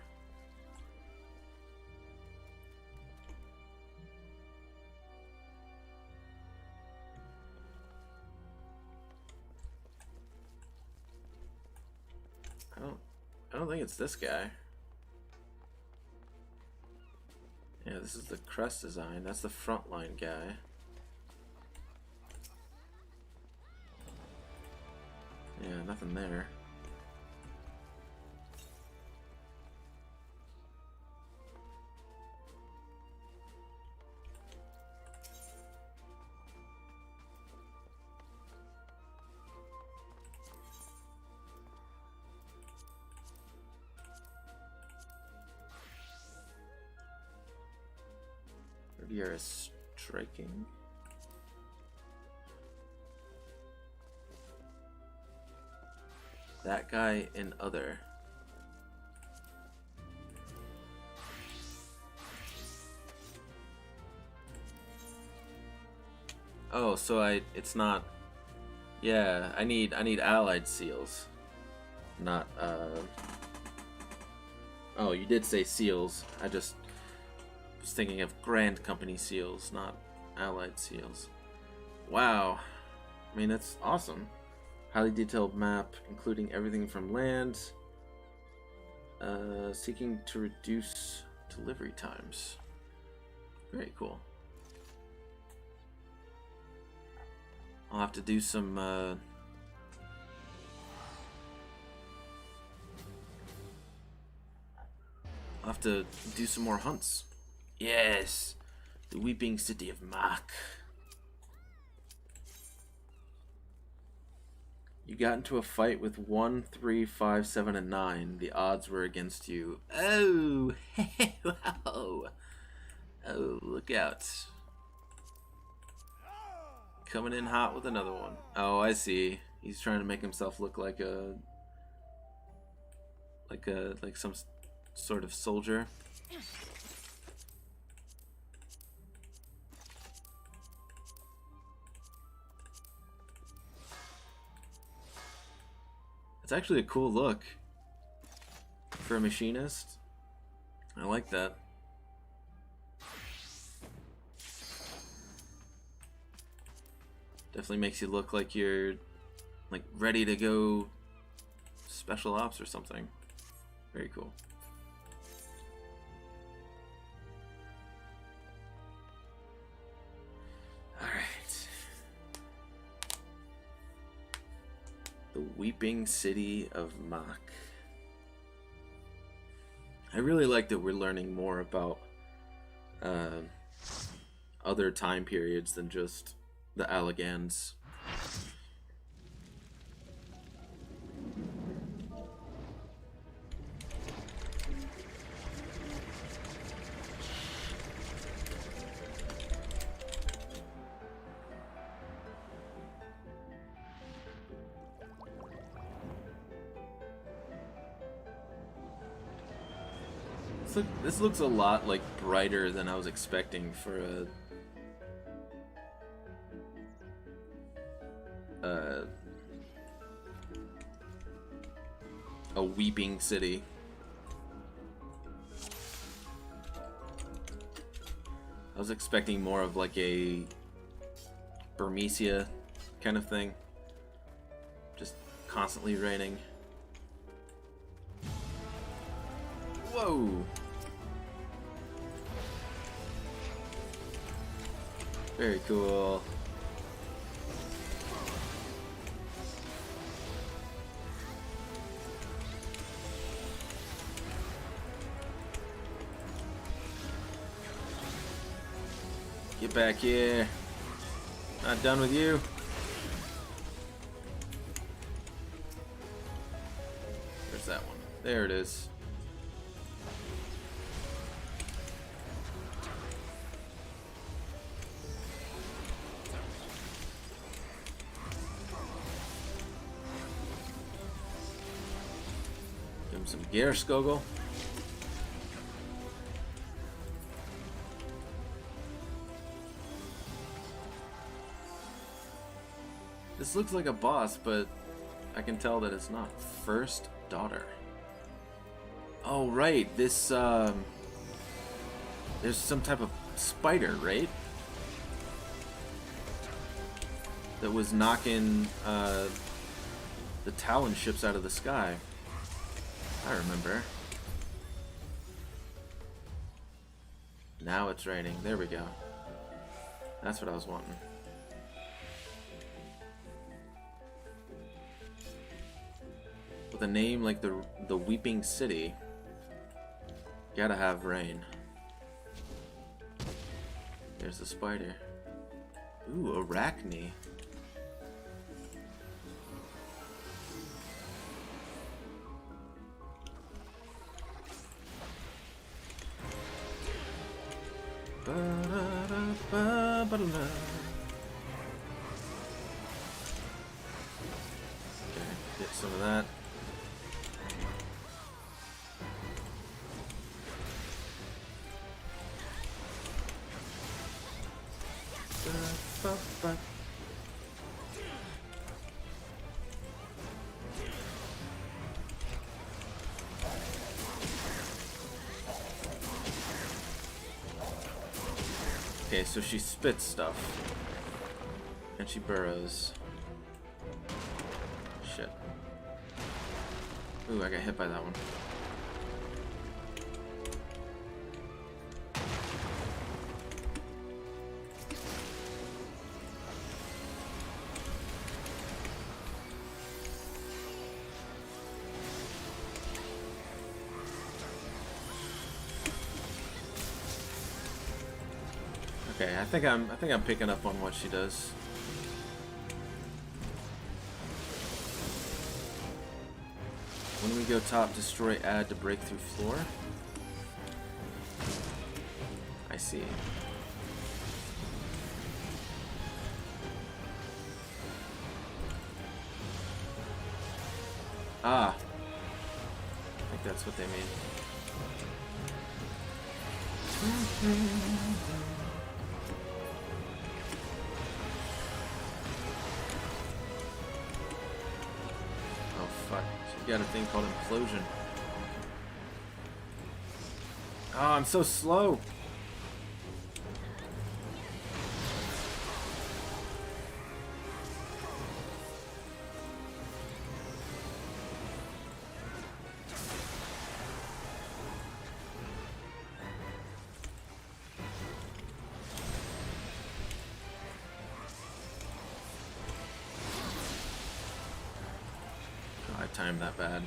I don't think it's this guy. Yeah, this is the crest design. That's the frontline guy. Yeah, nothing there. You're striking. That guy and other. Oh, so it's not. Yeah, I need allied seals. Not Oh, you did say seals. I just was thinking of Grand Company seals, not allied seals. Wow. I mean, that's awesome. Highly detailed map, including everything from land. Seeking to reduce delivery times. Very cool. I'll have to do some I'll have to do some more hunts. Yes, the weeping city of Mach. You got into a fight with 1, 3, 5, 7, and 9. The odds were against you. Oh, wow. Oh, look out. Coming in hot with another one. Oh, I see. He's trying to make himself look like some sort of soldier. It's actually a cool look for a machinist. I like that. Definitely makes you look like you're like ready to go special ops or something. Very cool. Weeping City of Mach. I really like that we're learning more about other time periods than just the Allagans. This looks a lot like brighter than I was expecting for a weeping city. I was expecting more of like a Burmecia kind of thing, just constantly raining. Whoa! Very cool. Get back here. Not done with you. Where's that one? There it is. Give him some Gerskogel. This looks like a boss, but I can tell that it's not. First daughter. Oh, right. This, there's some type of spider, right? That was knocking, the Talon ships out of the sky. I remember. Now it's raining. There we go. That's what I was wanting. With a name like the Weeping City, gotta have rain. There's the spider. Ooh, Arachne. Okay, get some of that. Okay, so she spits stuff. And she burrows. Shit. Ooh, I got hit by that one. Okay, I think I'm picking up on what she does. When we go top, destroy add to break through floor. I see. Ah. I think that's what they mean. Got a thing called implosion. Oh, I'm so slow. have timed that bad.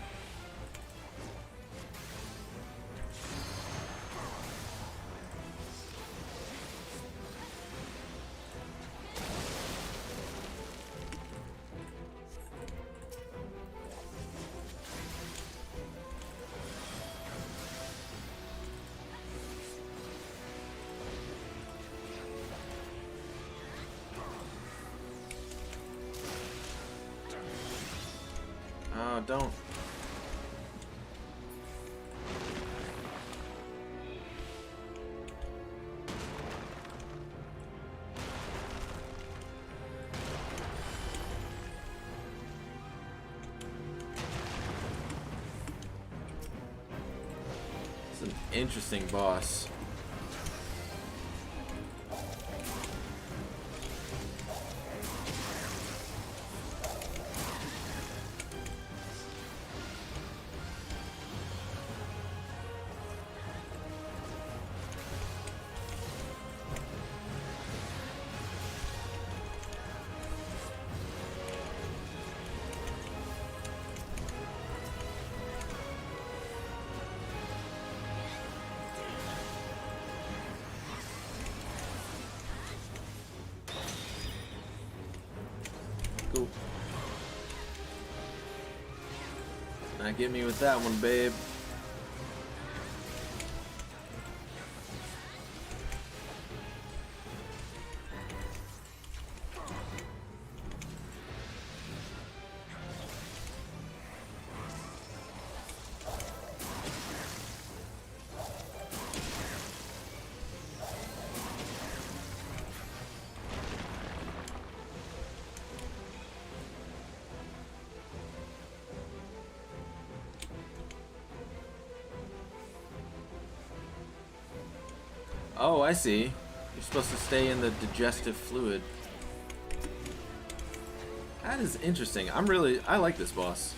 Oh, don't. It's an interesting boss. Cool. Not get me with that one, babe. Oh, I see. You're supposed to stay in the digestive fluid. That is interesting. I like this boss.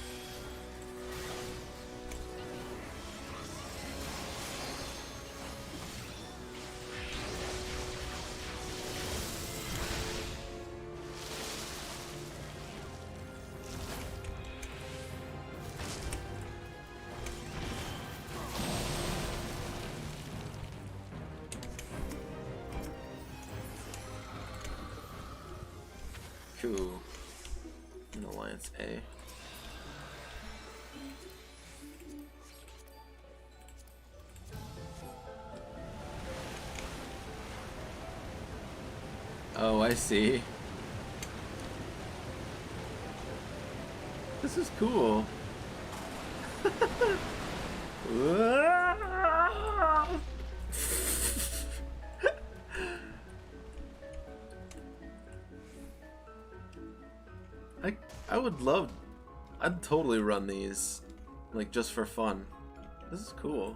Cool. In Alliance A. Oh, I see. This is cool. I'd totally run these, like, just for fun. This is cool.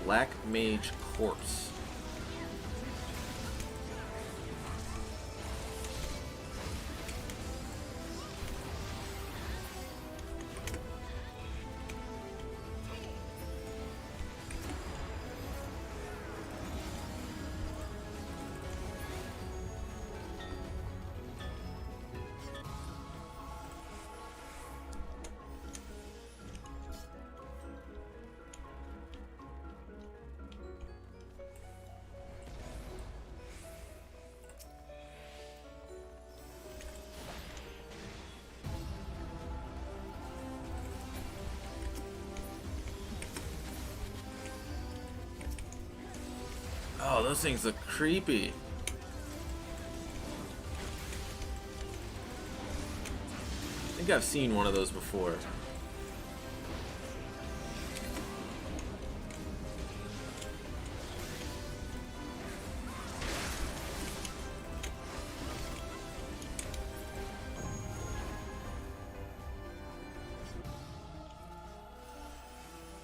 Black Mage Corpse. Oh, those things look creepy. I think I've seen one of those before.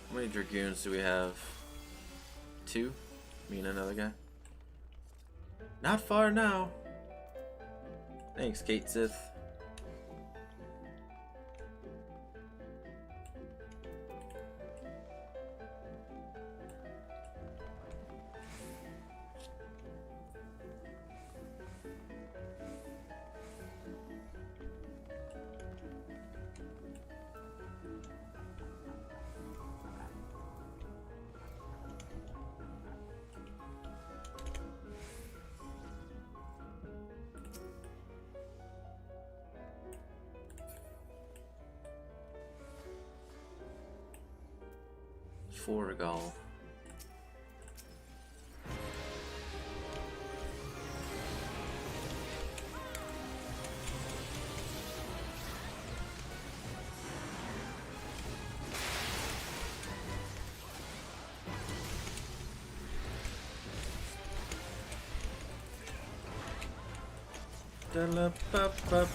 How many Dragoons do we have? 2? Me and another guy. Not far now. Thanks, Kate Sith. Forgal. Da-la-ba-ba.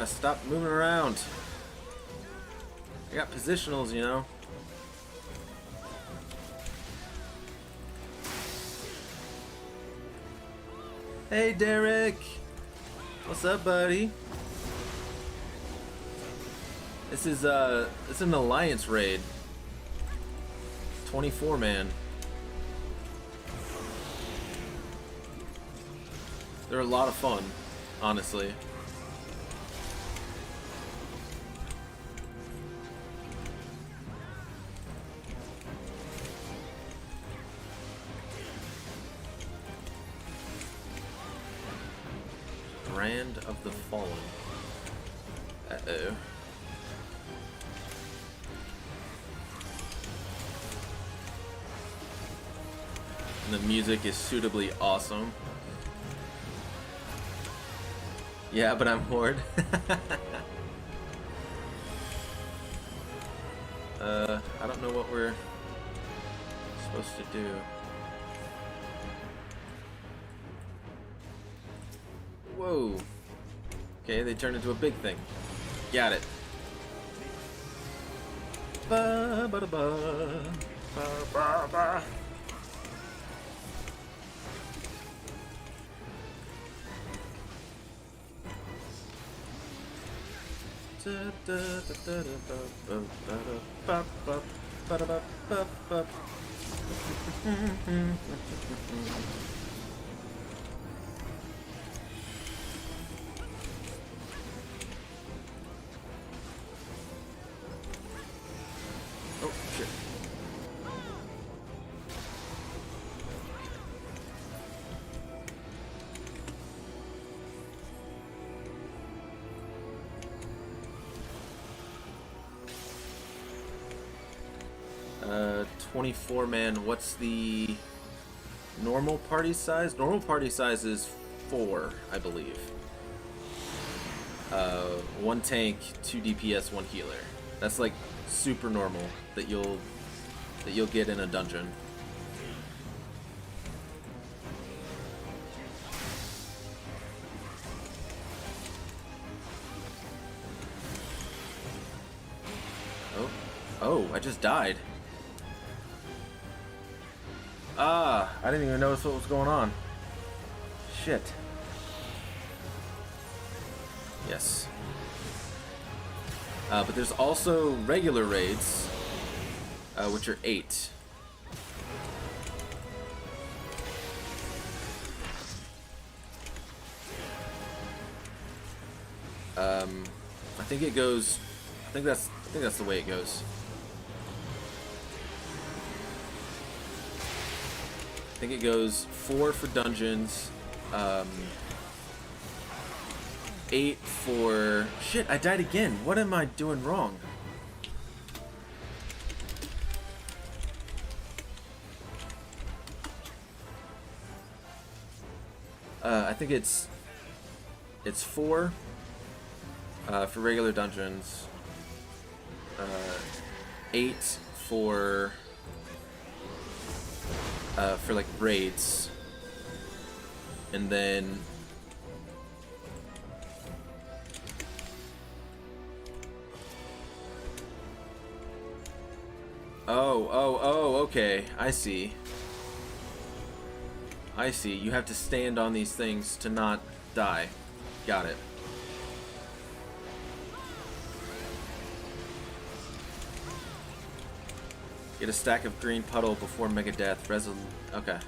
Stop moving around. I got positionals, you know. Hey, Derek. What's up, buddy? This is it's an alliance raid. 24 man. They're a lot of fun, honestly. Brand of the Fallen. Uh-oh. And the music is suitably awesome. Yeah, but I'm Horde. I don't know what we're supposed to do. Whoa. Okay, they turned into a big thing. Got it. Ba ba da ba. Ba ba ba. Da da da da da ba ba ba ba ba ba ba ba. Oh shit. Uh, 24 man. What's the normal party size? Normal party size is 4, I believe. 1 tank, 2 DPS, 1 healer. That's like super normal that you'll get in a dungeon. Oh, I just died. Ah, I didn't even notice what was going on. Shit. Yes. But there's also regular raids, which are 8. I think it goes. I think that's the way it goes. I think it goes 4 for dungeons, 8 for... Shit, I died again. What am I doing wrong? I think it's 4 for regular dungeons, 8 for like raids, and then oh, okay, I see. You have to stand on these things to not die. Got it. Get a stack of green puddle before Mega Death. Okay.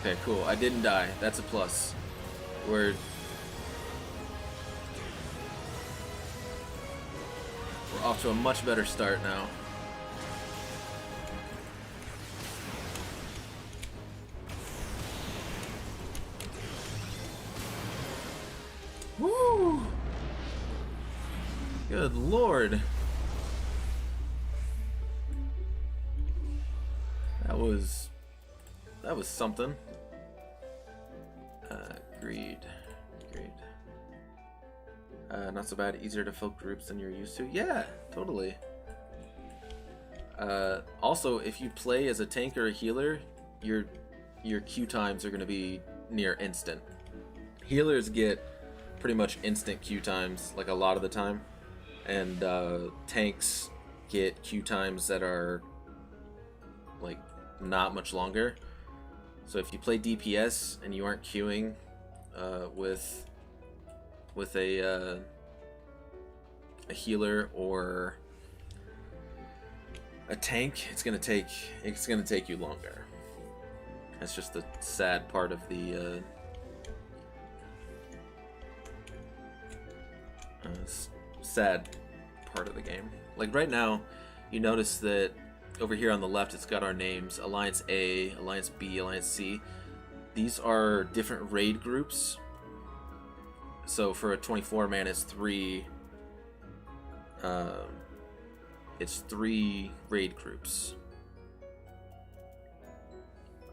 Okay, cool. I didn't die. That's a plus. We're off to a much better start now. Woo! Good lord. That was something. Greed. Not so bad. Easier to fill groups than you're used to. Yeah, totally. Also, if you play as a tank or a healer, your Q times are going to be near instant. Healers get pretty much instant Q times, like a lot of the time, and tanks get Q times that are like not much longer. So if you play DPS and you aren't queuing with a healer or a tank, it's gonna take you longer. That's just the sad part of the sad part of the game. Like right now, you notice that over here on the left, it's got our names: Alliance A, Alliance B, Alliance C. These are different raid groups. So for a 24-man, it's three raid groups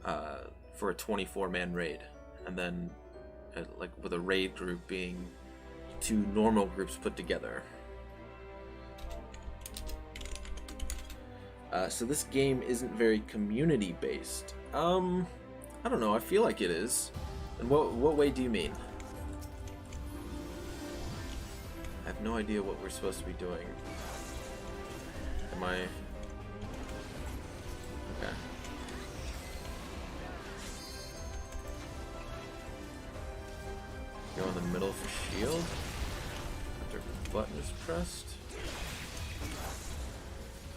for a 24-man raid, and then like with a raid group being 2 normal groups put together. So this game isn't very community based. I don't know. I feel like it is. And what way do you mean? I have no idea what we're supposed to be doing. Am I? Okay. Go in the middle for shield. After button is pressed.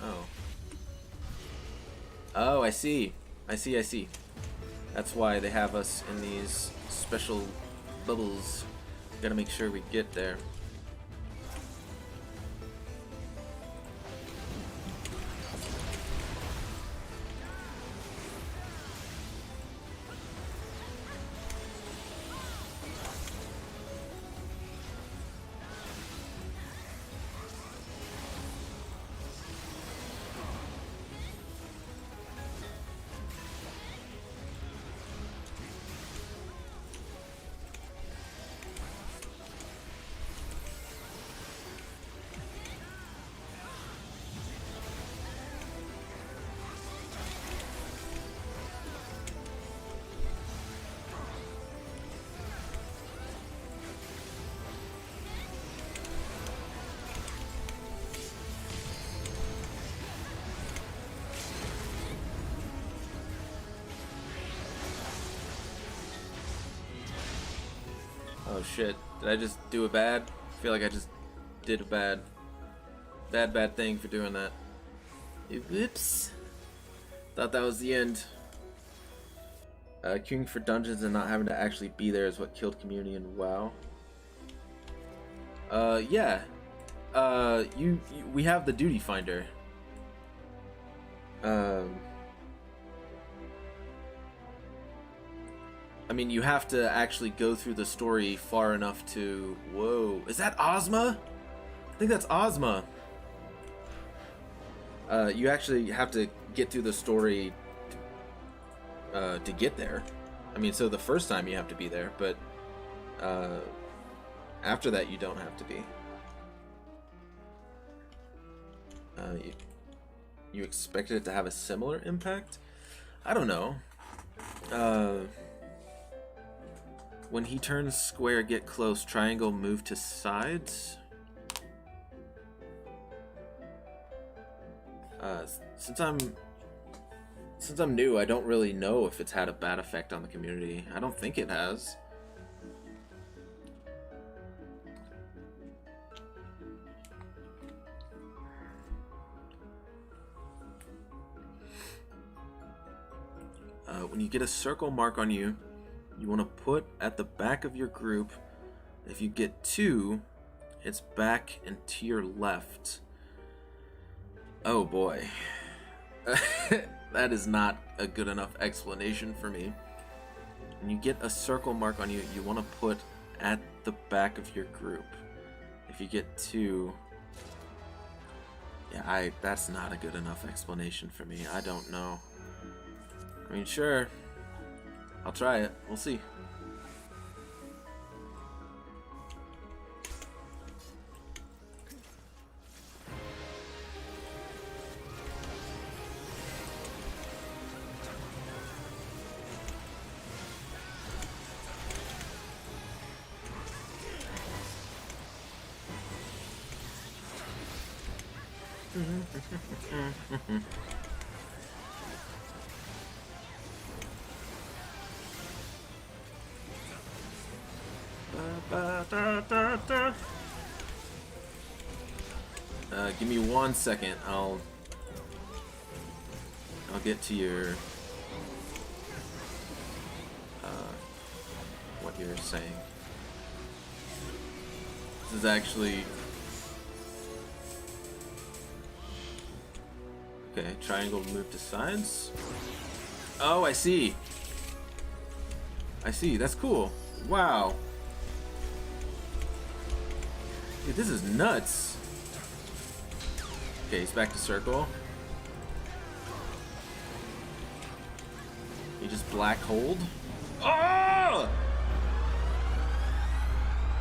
Oh. Oh, I see. I see. That's why they have us in these special bubbles. Gotta make sure we get there. Oh shit, did I just do a bad? I feel like I just did a bad thing for doing that. Oops. Thought that was the end. Queuing for dungeons and not having to actually be there is what killed community in WoW. Yeah. We have the duty finder. I mean, you have to actually go through the story far enough to... Whoa. Is that Ozma? I think that's Ozma. You actually have to get through the story to get there. I mean, so the first time you have to be there, but after that you don't have to be. You expected it to have a similar impact? I don't know. When he turns square, get close, triangle, move to sides. Since I'm new, I don't really know if it's had a bad effect on the community. I don't think it has. when you get a circle mark on you, you want to put at the back of your group. If you get 2, it's back and to your left. Oh boy. That is not a good enough explanation for me. When you get a circle mark on you, you want to put at the back of your group. If you get 2... Yeah, that's not a good enough explanation for me. I don't know. I mean, sure. I'll try it. We'll see. Give me 1 second. I'll get to your what you're saying. This is actually okay. Triangle to move to sides. Oh, I see. I see. That's cool. Wow. Dude, this is nuts. Okay, he's back to circle. He just black holed. Oh!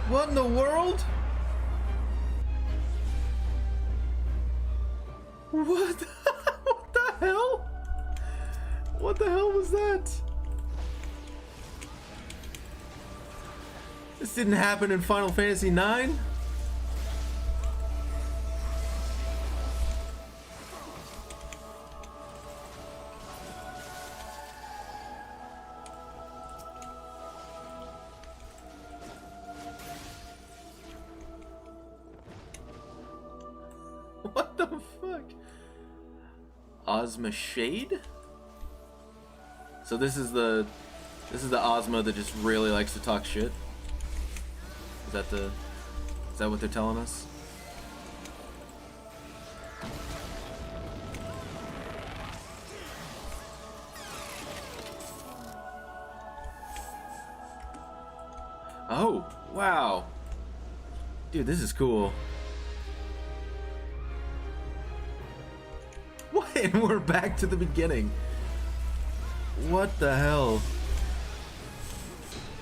What in the world? What? What the hell? What the hell was that? This didn't happen in Final Fantasy IX? What the fuck? Ozma Shade? So this is the Ozma that just really likes to talk shit? Is that what they're telling us? Oh, wow. Dude, this is cool. What? And we're back to the beginning. What the hell?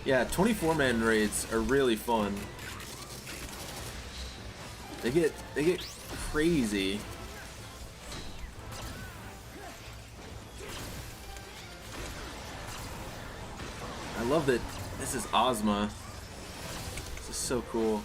Yeah, 24-man raids are really fun. They get crazy. I love that this is Ozma. This is so cool.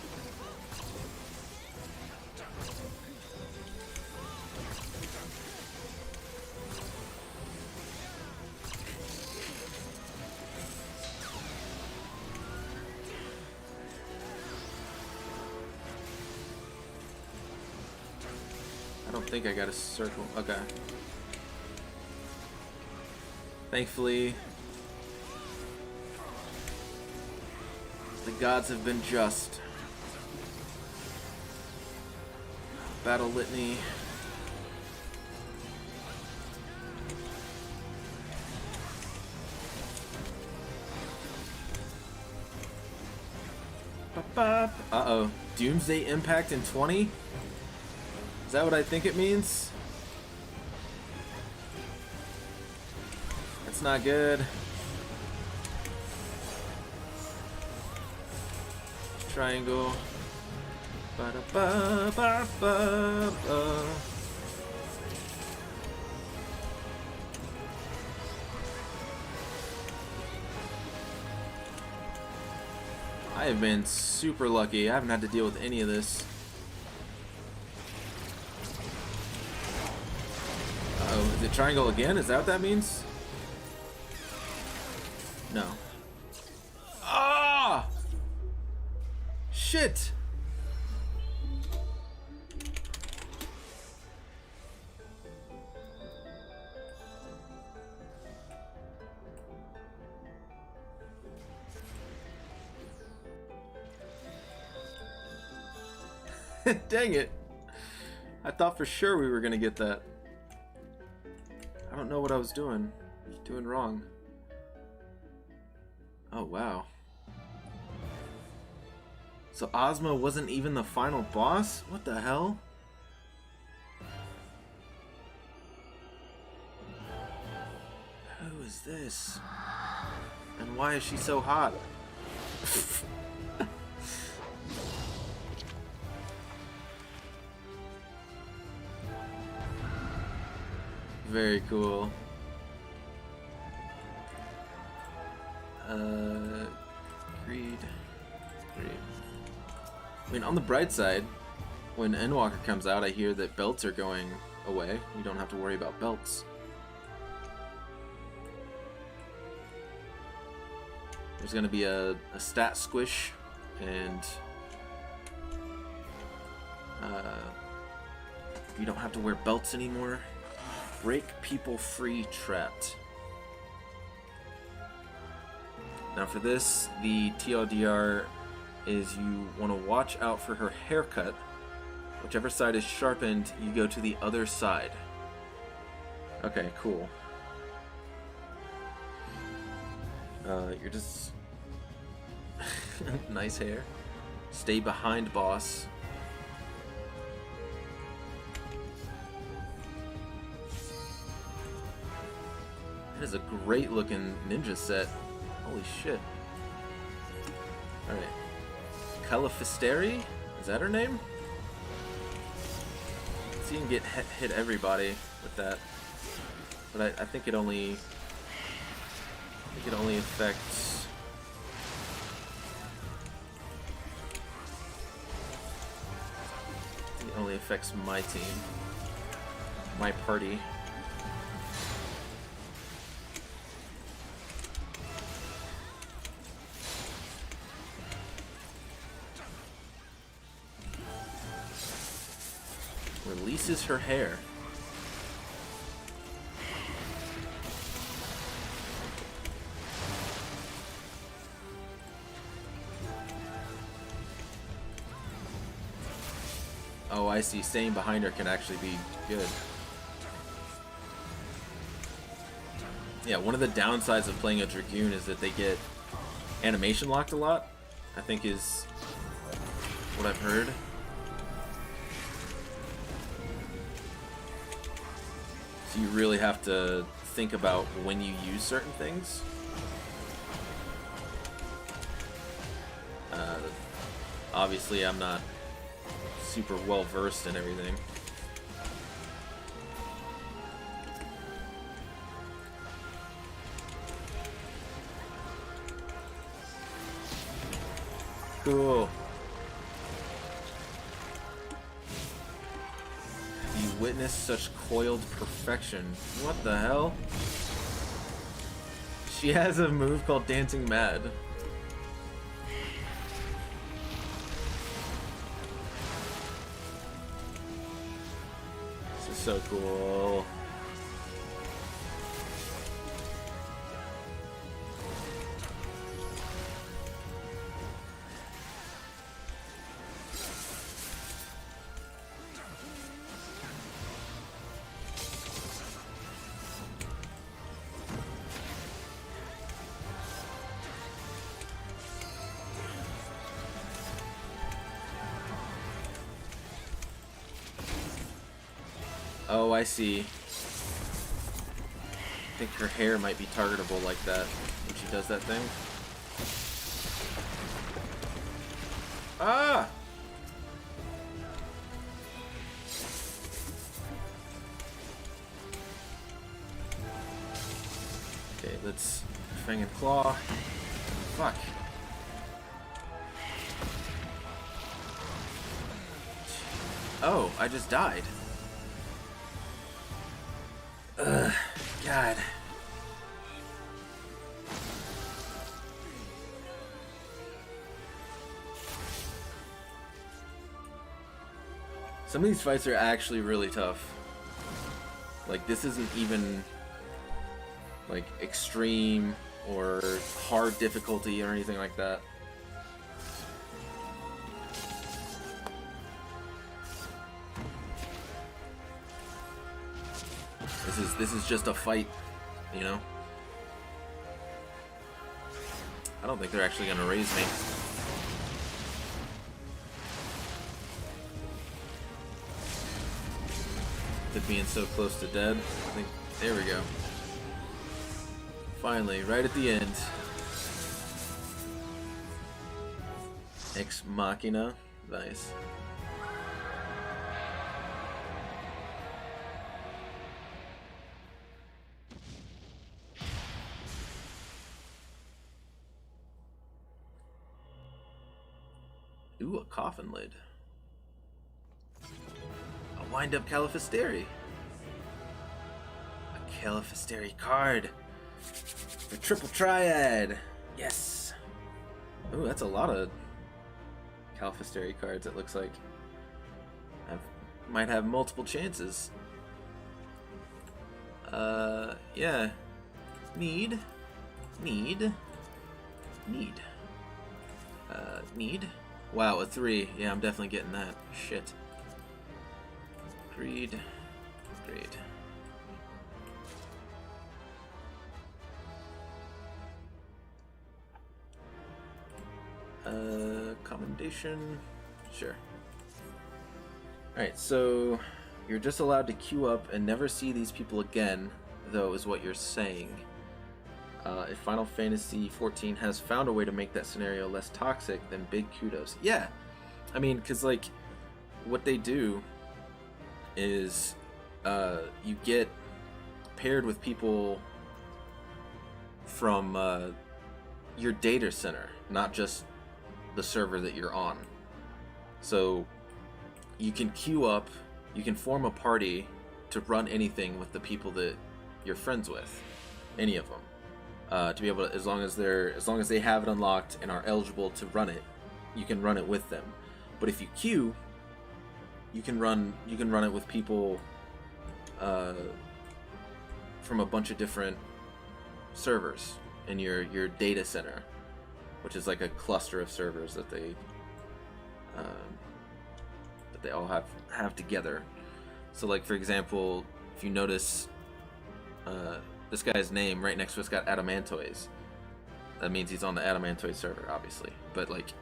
I think I got a circle. Okay. Thankfully, the gods have been just. Battle litany. Uh-oh. Doomsday Impact in 20? Is that what I think it means? That's not good. Triangle. Ba-da-ba-ba-ba-ba. I have been super lucky. I haven't had to deal with any of this. Uh-oh, is it triangle again? Is that what that means? No. Ah! Shit! Dang it. I thought for sure we were gonna get that. I don't know what I was doing. Doing wrong. Oh, wow. So Ozma wasn't even the final boss? What the hell? Who is this? And why is she so hot? Very cool. Creed. I mean, on the bright side, when Endwalker comes out, I hear that belts are going away. You don't have to worry about belts. There's going to be a stat squish, and you don't have to wear belts anymore. Break people free trapped. Now for this, the TLDR is you want to watch out for her haircut. Whichever side is sharpened, you go to the other side. Okay, cool. You're just... nice hair. Stay behind boss. That is a great looking ninja set. Holy shit. Alright. Califisteri? Is that her name? So you can get hit everybody with that. But I think it only... affects... It only affects my team. My party. Releases her hair. Oh, I see. Staying behind her can actually be good. Yeah, one of the downsides of playing a Dragoon is that they get animation locked a lot, I think is what I've heard. So you really have to think about when you use certain things. Obviously, I'm not super well versed in everything. Cool. You witness such coiled perfection. What the hell? She has a move called Dancing Mad. This is so cool. Oh, I see. I think her hair might be targetable like that when she does that thing. Ah! Okay, let's Fang and Claw. Fuck. Oh, I just died. Ugh, God. Some of these fights are actually really tough. Like, this isn't even, like, extreme or hard difficulty or anything like that. This is just a fight, you know? I don't think they're actually gonna raise me. To being so close to dead. I think there we go. Finally, right at the end. Ex Machina. Nice. Ooh, a coffin lid. A wind-up Califisteri. A Califisteri card. The triple triad. Yes. Ooh, that's a lot of Califisteri cards, it looks like. I might have multiple chances. Yeah. Need. Need. Wow, a 3. Yeah, I'm definitely getting that. Shit. Greed. Commendation. Sure. Alright, so you're just allowed to queue up and never see these people again, though, is what you're saying. If Final Fantasy XIV has found a way to make that scenario less toxic, then big kudos. Yeah, I mean, because, like, what they do is you get paired with people from your data center, not just the server that you're on. So you can queue up, you can form a party to run anything with the people that you're friends with, any of them. To be able to, as long as they have it unlocked and are eligible to run it, you can run it with them. But if you queue, you can run it with people from a bunch of different servers in your data center, which is like a cluster of servers that they all have together. So, like, for example, if you notice this guy's name right next to it's got Adamantoise. That means he's on the Adamantoise server, obviously. But, like,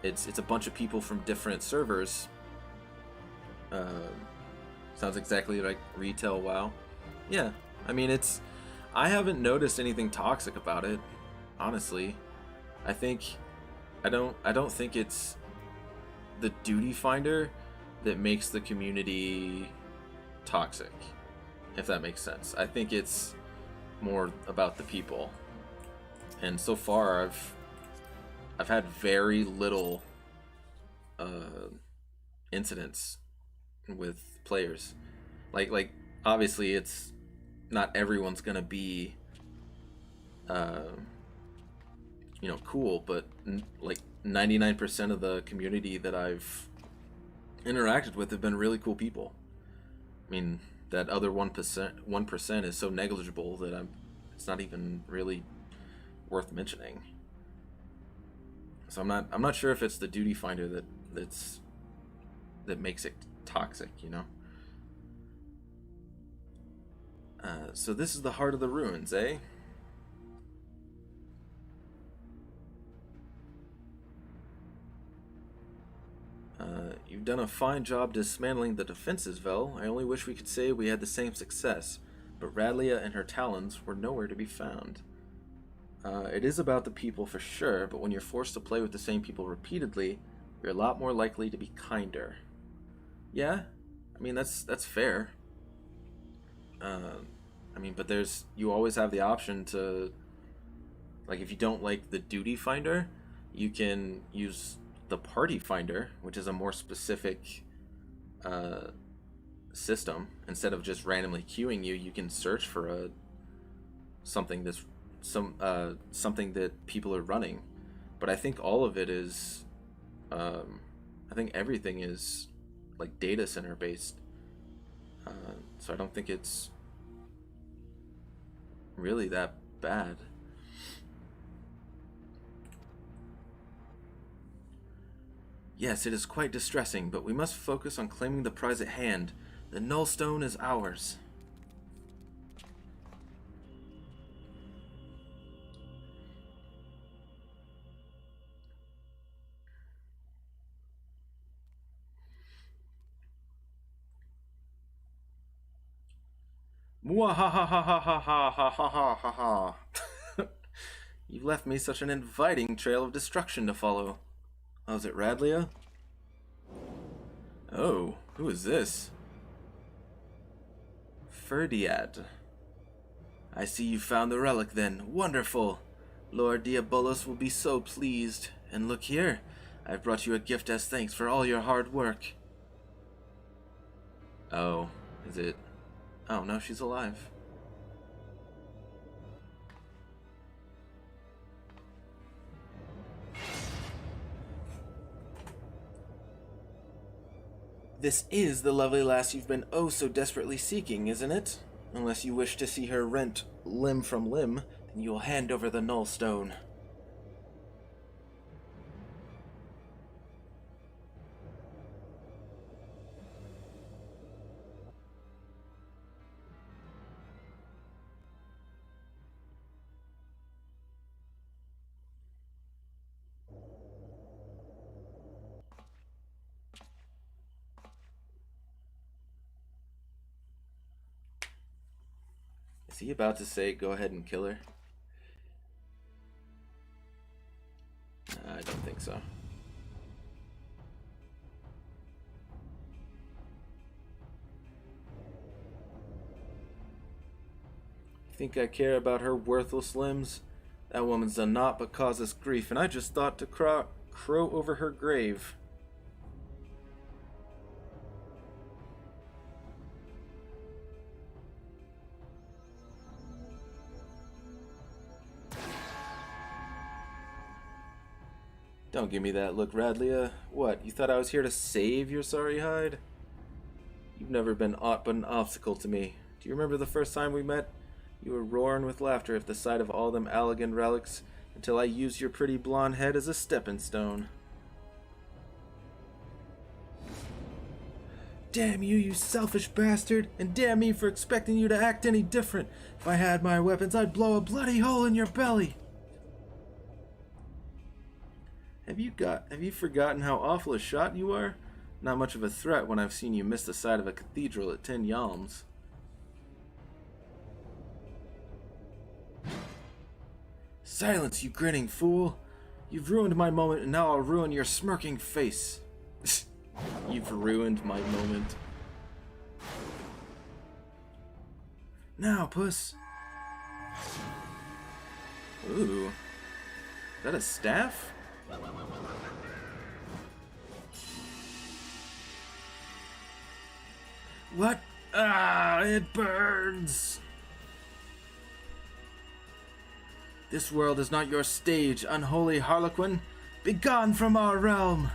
it's a bunch of people from different servers. Sounds exactly like retail WoW. Yeah, I mean, I haven't noticed anything toxic about it, honestly. I don't think it's the duty finder that makes the community toxic, if that makes sense. I think it's more about the people. And so far I've had very little incidents with players. Like obviously it's not everyone's gonna be cool, but like 99% of the community that I've interacted with have been really cool people. I mean, that other 1% is so negligible that it's not even really worth mentioning. So I'm not sure if it's the duty finder that makes it toxic, you know. So this is the heart of the ruins, eh? You've done a fine job dismantling the defenses, Vel. I only wish we could say we had the same success, but Radlia and her talons were nowhere to be found. It is about the people for sure, but when you're forced to play with the same people repeatedly, you're a lot more likely to be kinder. Yeah, I mean, that's fair. I mean, but you always have the option to, like, if you don't like the duty finder, you can use the party finder, which is a more specific system. Instead of just randomly queuing you can search for something that people are running. But I think all of it is I think everything is like data center based, so I don't think it's really that bad. Yes, it is quite distressing, but we must focus on claiming the prize at hand. The Nullstone is ours. Mwahahahahahahahaha. You left me such an inviting trail of destruction to follow. Oh, is it Radlia? Oh, who is this? Ferdiad. I see you found the relic then. Wonderful. Lord Diabolos will be so pleased. And look here. I've brought you a gift as thanks for all your hard work. Oh, is it? Oh, no, she's alive. This is the lovely lass you've been oh so desperately seeking, isn't it? Unless you wish to see her rent limb from limb, then you will hand over the null stone. Is he about to say, go ahead and kill her? I don't think so. You think I care about her worthless limbs? That woman's done naught but cause us grief, and I just thought to crow over her grave. Don't give me that look, Radlia. What, you thought I was here to save your sorry hide? You've never been aught but an obstacle to me. Do you remember the first time we met? You were roaring with laughter at the sight of all them Allegan relics, until I used your pretty blonde head as a stepping stone. Damn you, you selfish bastard, and damn me for expecting you to act any different. If I had my weapons, I'd blow a bloody hole in your belly. Have you forgotten how awful a shot you are? Not much of a threat when I've seen you miss the side of a cathedral at 10 yalms. Silence, you grinning fool! You've ruined my moment, and now I'll ruin your smirking face. You've ruined my moment. Now, puss. Ooh. Is that a staff? What? Ah, it burns! This world is not your stage, unholy harlequin. Begone from our realm!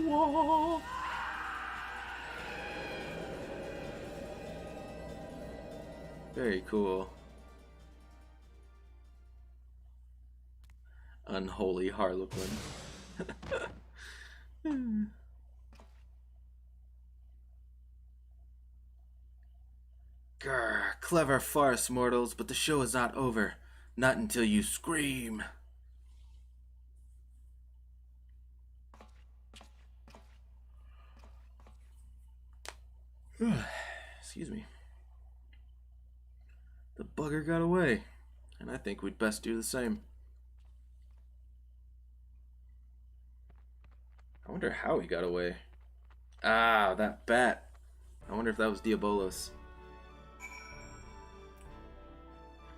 Whoa! Very cool. Unholy harlequin. Grr, clever farce, mortals, but the show is not over. Not until you scream. Excuse me. The bugger got away, and I think we'd best do the same. I wonder how he got away. Ah, that bat. I wonder if that was Diabolos.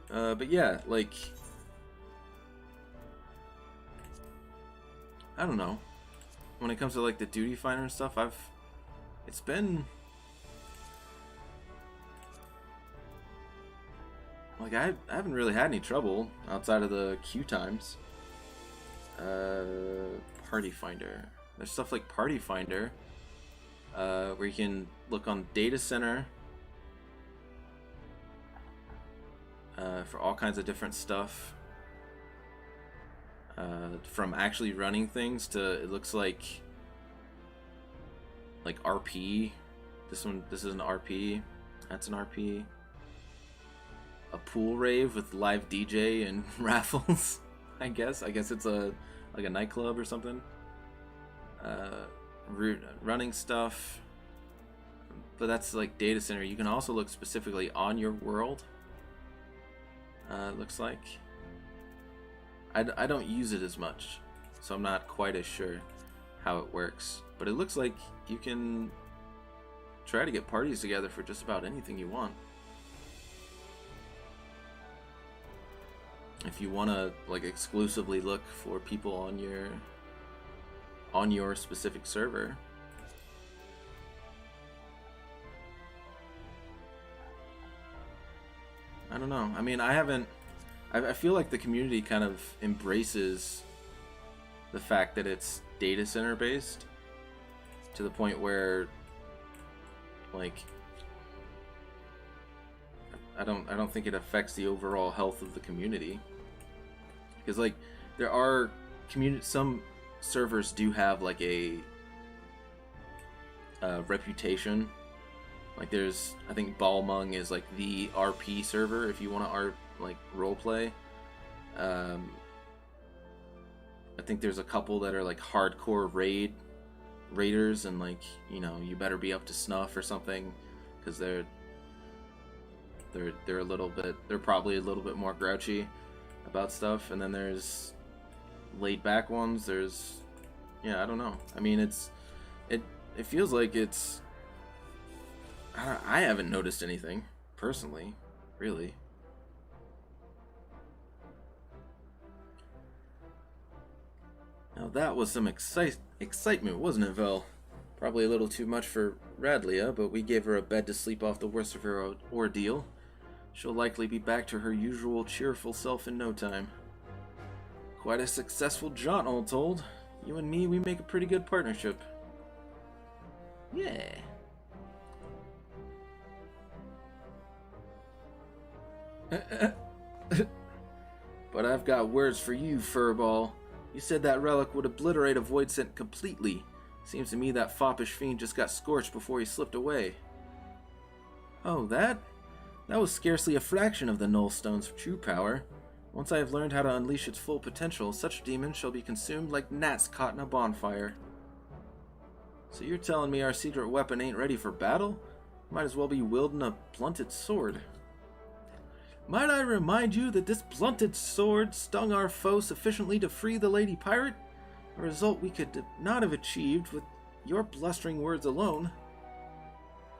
But yeah, like, I don't know. When it comes to like the duty finder and stuff, it's been like I haven't really had any trouble outside of the queue times. Party finder. There's stuff like party finder, where you can look on data center. For all kinds of different stuff, from actually running things to it looks like RP. This is an RP. That's an RP. A pool rave with live DJ and raffles. I guess it's like a nightclub or something. running stuff, but that's like data center. You can also look specifically on your world. It looks like. I don't use it as much, so I'm not quite as sure how it works. But it looks like you can try to get parties together for just about anything you want. If you want to like exclusively look for people on your specific server. I don't know. I mean, I feel like the community kind of embraces the fact that it's data center based to the point where, like, I don't think it affects the overall health of the community. Because, like, there are some servers do have like a reputation. Like, there's, I think Balmung is like the RP server if you want to like roleplay. I think there's a couple that are like hardcore raiders, and like, you know, you better be up to snuff or something, because they're a little bit, they're probably a little bit more grouchy about stuff. And then there's laid back ones. There's, yeah, I don't know. I mean, it feels like it's, I haven't noticed anything personally, really. Now that was some excitement, wasn't it, Vel? Probably a little too much for Radlia, but we gave her a bed to sleep off the worst of her ordeal. She'll likely be back to her usual cheerful self in no time. Quite a successful jaunt, all told. You and me, we make a pretty good partnership. Yeah. But I've got words for you, Furball. You said that relic would obliterate a void scent completely. Seems to me that foppish fiend just got scorched before he slipped away. Oh, that? That was scarcely a fraction of the Null Stone's true power. Once I have learned how to unleash its full potential, such demons shall be consumed like gnats caught in a bonfire. So you're telling me our secret weapon ain't ready for battle? Might as well be wielding a blunted sword. Might I remind you that this blunted sword stung our foe sufficiently to free the Lady Pirate? A result we could not have achieved with your blustering words alone.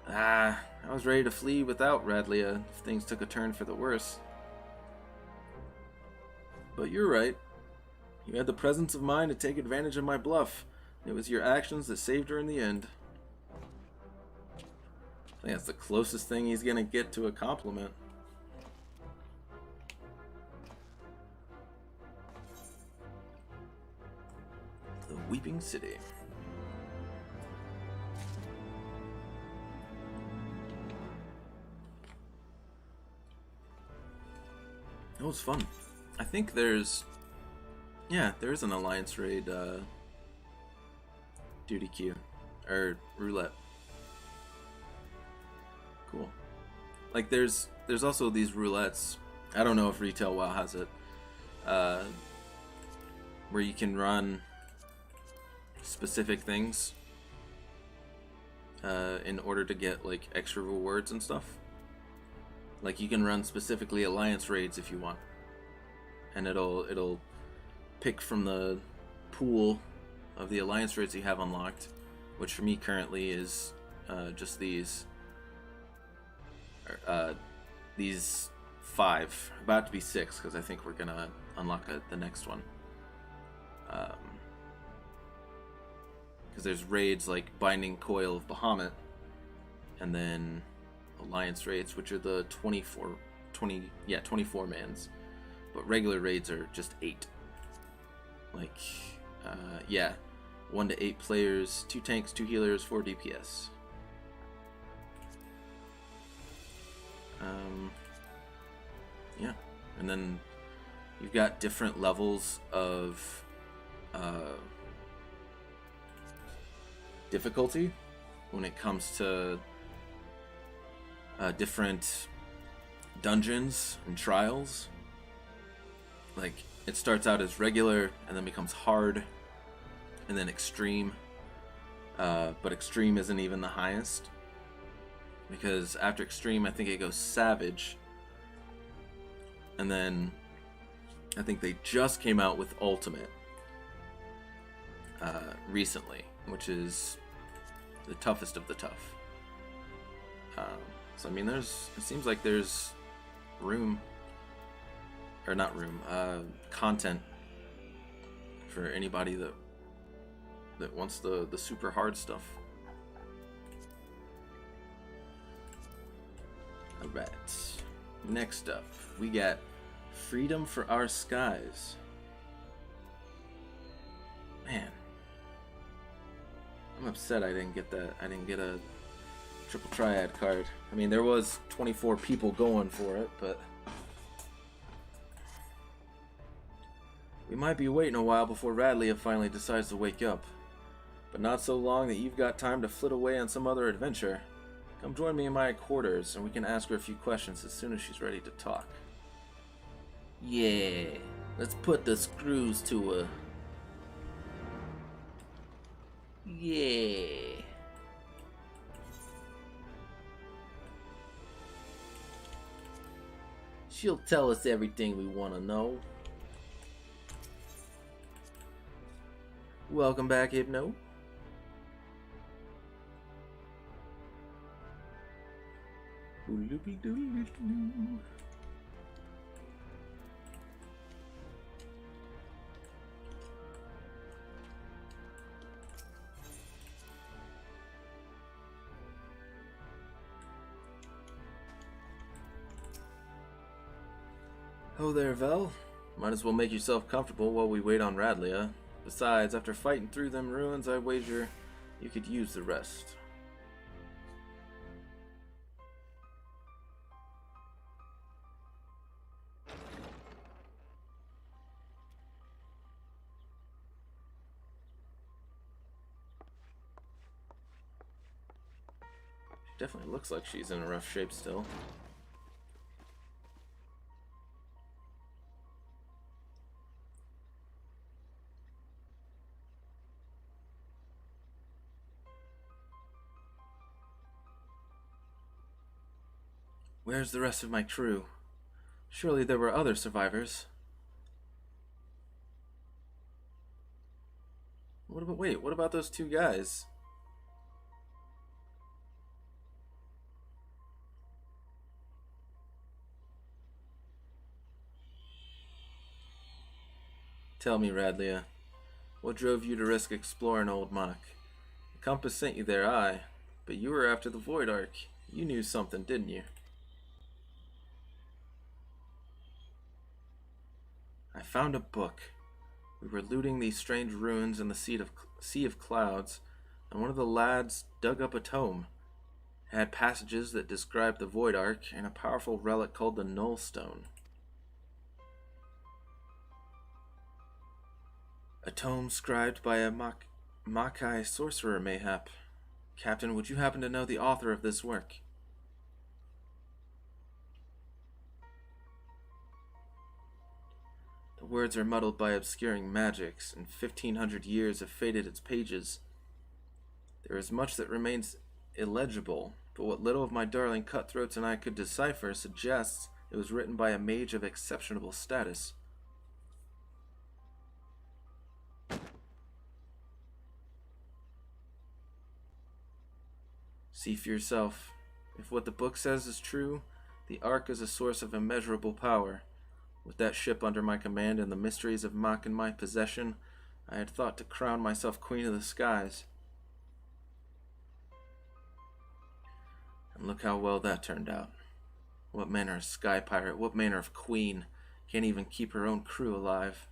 I was ready to flee without Radlia if things took a turn for the worse. But you're right. You had the presence of mind to take advantage of my bluff. It was your actions that saved her in the end. I think that's the closest thing he's gonna get to a compliment. The Weeping City. It was fun. I think there's an Alliance raid duty queue or roulette. Cool. Like there's also these roulettes. I don't know if Retail WoW has it, where you can run specific things in order to get like extra rewards and stuff. Like you can run specifically Alliance raids if you want, and it'll pick from the pool of the Alliance raids you have unlocked, which for me currently is just these 5, about to be 6, because I think we're gonna unlock the next one. Because there's raids like Binding Coil of Bahamut, and then Alliance raids, which are the 24 mans, but regular raids are just 8. Like, 1 to 8 players, 2 tanks, 2 healers, 4 DPS. And then you've got different levels of difficulty when it comes to different dungeons and trials. Like, it starts out as regular and then becomes hard and then extreme, but Extreme isn't even the highest. Because after Extreme, I think it goes Savage. And then I think they just came out with Ultimate recently, which is the toughest of the tough. So I mean, it seems like there's room, or not room, content for anybody that wants the super hard stuff. Alright, next up we got Freedom for Our Skies. Man, I'm upset I didn't get that. I didn't get a triple triad card. I mean, there was 24 people going for it, but we might be waiting a while before Radlia finally decides to wake up. But not so long that you've got time to flit away on some other adventure. Come join me in my quarters, and we can ask her a few questions as soon as she's ready to talk. Yeah, let's put the screws to her. Yeah. She'll tell us everything we want to know. Welcome back, Hypno. Oh there, Vel. Might as well make yourself comfortable while we wait on Radlia. Besides, after fighting through them ruins, I wager you could use the rest. She definitely looks like she's in a rough shape still. Where's the rest of my crew? Surely there were other survivors. What about those two guys? Tell me, Radlia, what drove you to risk exploring Old Mach? The compass sent you there, aye, but you were after the Void Ark. You knew something, didn't you? I found a book. We were looting these strange ruins in the Sea of Clouds, and one of the lads dug up a tome. It had passages that described the Void Ark and a powerful relic called the Null Stone. A tome scribed by a Makai sorcerer, mayhap. Captain, would you happen to know the author of this work? The words are muddled by obscuring magics, and 1,500 years have faded its pages. There is much that remains illegible, but what little of my darling cutthroats and I could decipher suggests it was written by a mage of exceptional status. See for yourself. If what the book says is true, the Ark is a source of immeasurable power. With that ship under my command and the mysteries of Mach in my possession, I had thought to crown myself Queen of the Skies. And look how well that turned out. What manner of sky pirate, what manner of queen can't even keep her own crew alive?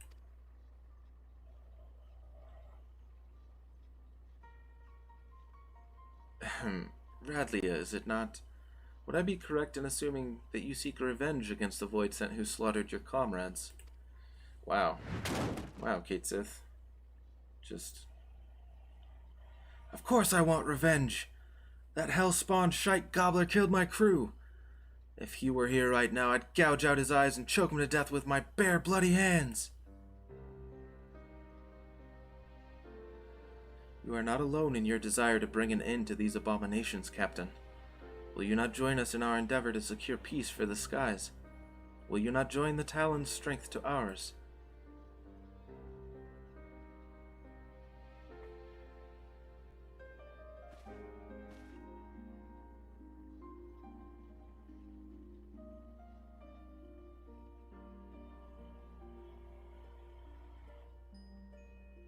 Radlia, is it not? Would I be correct in assuming that you seek revenge against the Void Sent who slaughtered your comrades? Wow. Wow, Kate Sith. Just... Of course I want revenge! That hell-spawned shite gobbler killed my crew! If he were here right now, I'd gouge out his eyes and choke him to death with my bare bloody hands! You are not alone in your desire to bring an end to these abominations, Captain. Will you not join us in our endeavor to secure peace for the skies? Will you not join the Talon's strength to ours?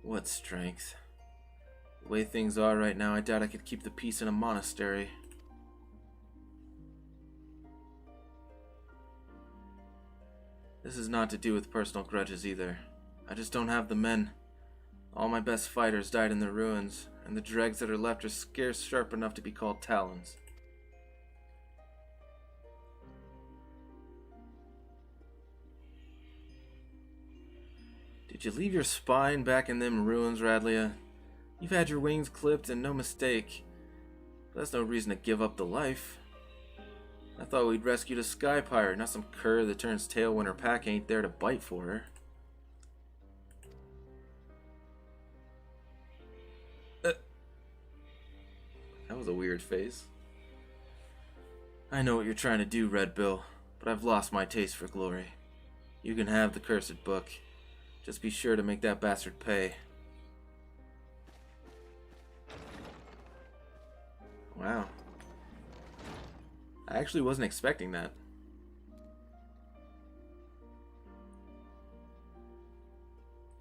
What strength? The way things are right now, I doubt I could keep the peace in a monastery. This is not to do with personal grudges either. I just don't have the men. All my best fighters died in the ruins, and the dregs that are left are scarce sharp enough to be called talons. Did you leave your spine back in them ruins, Radlia? You've had your wings clipped and no mistake. But that's no reason to give up the life. I thought we'd rescued a sky pirate, not some cur that turns tail when her pack ain't there to bite for her. That was a weird face. I know what you're trying to do, Red Bill, but I've lost my taste for glory. You can have the cursed book. Just be sure to make that bastard pay. Wow. I actually wasn't expecting that.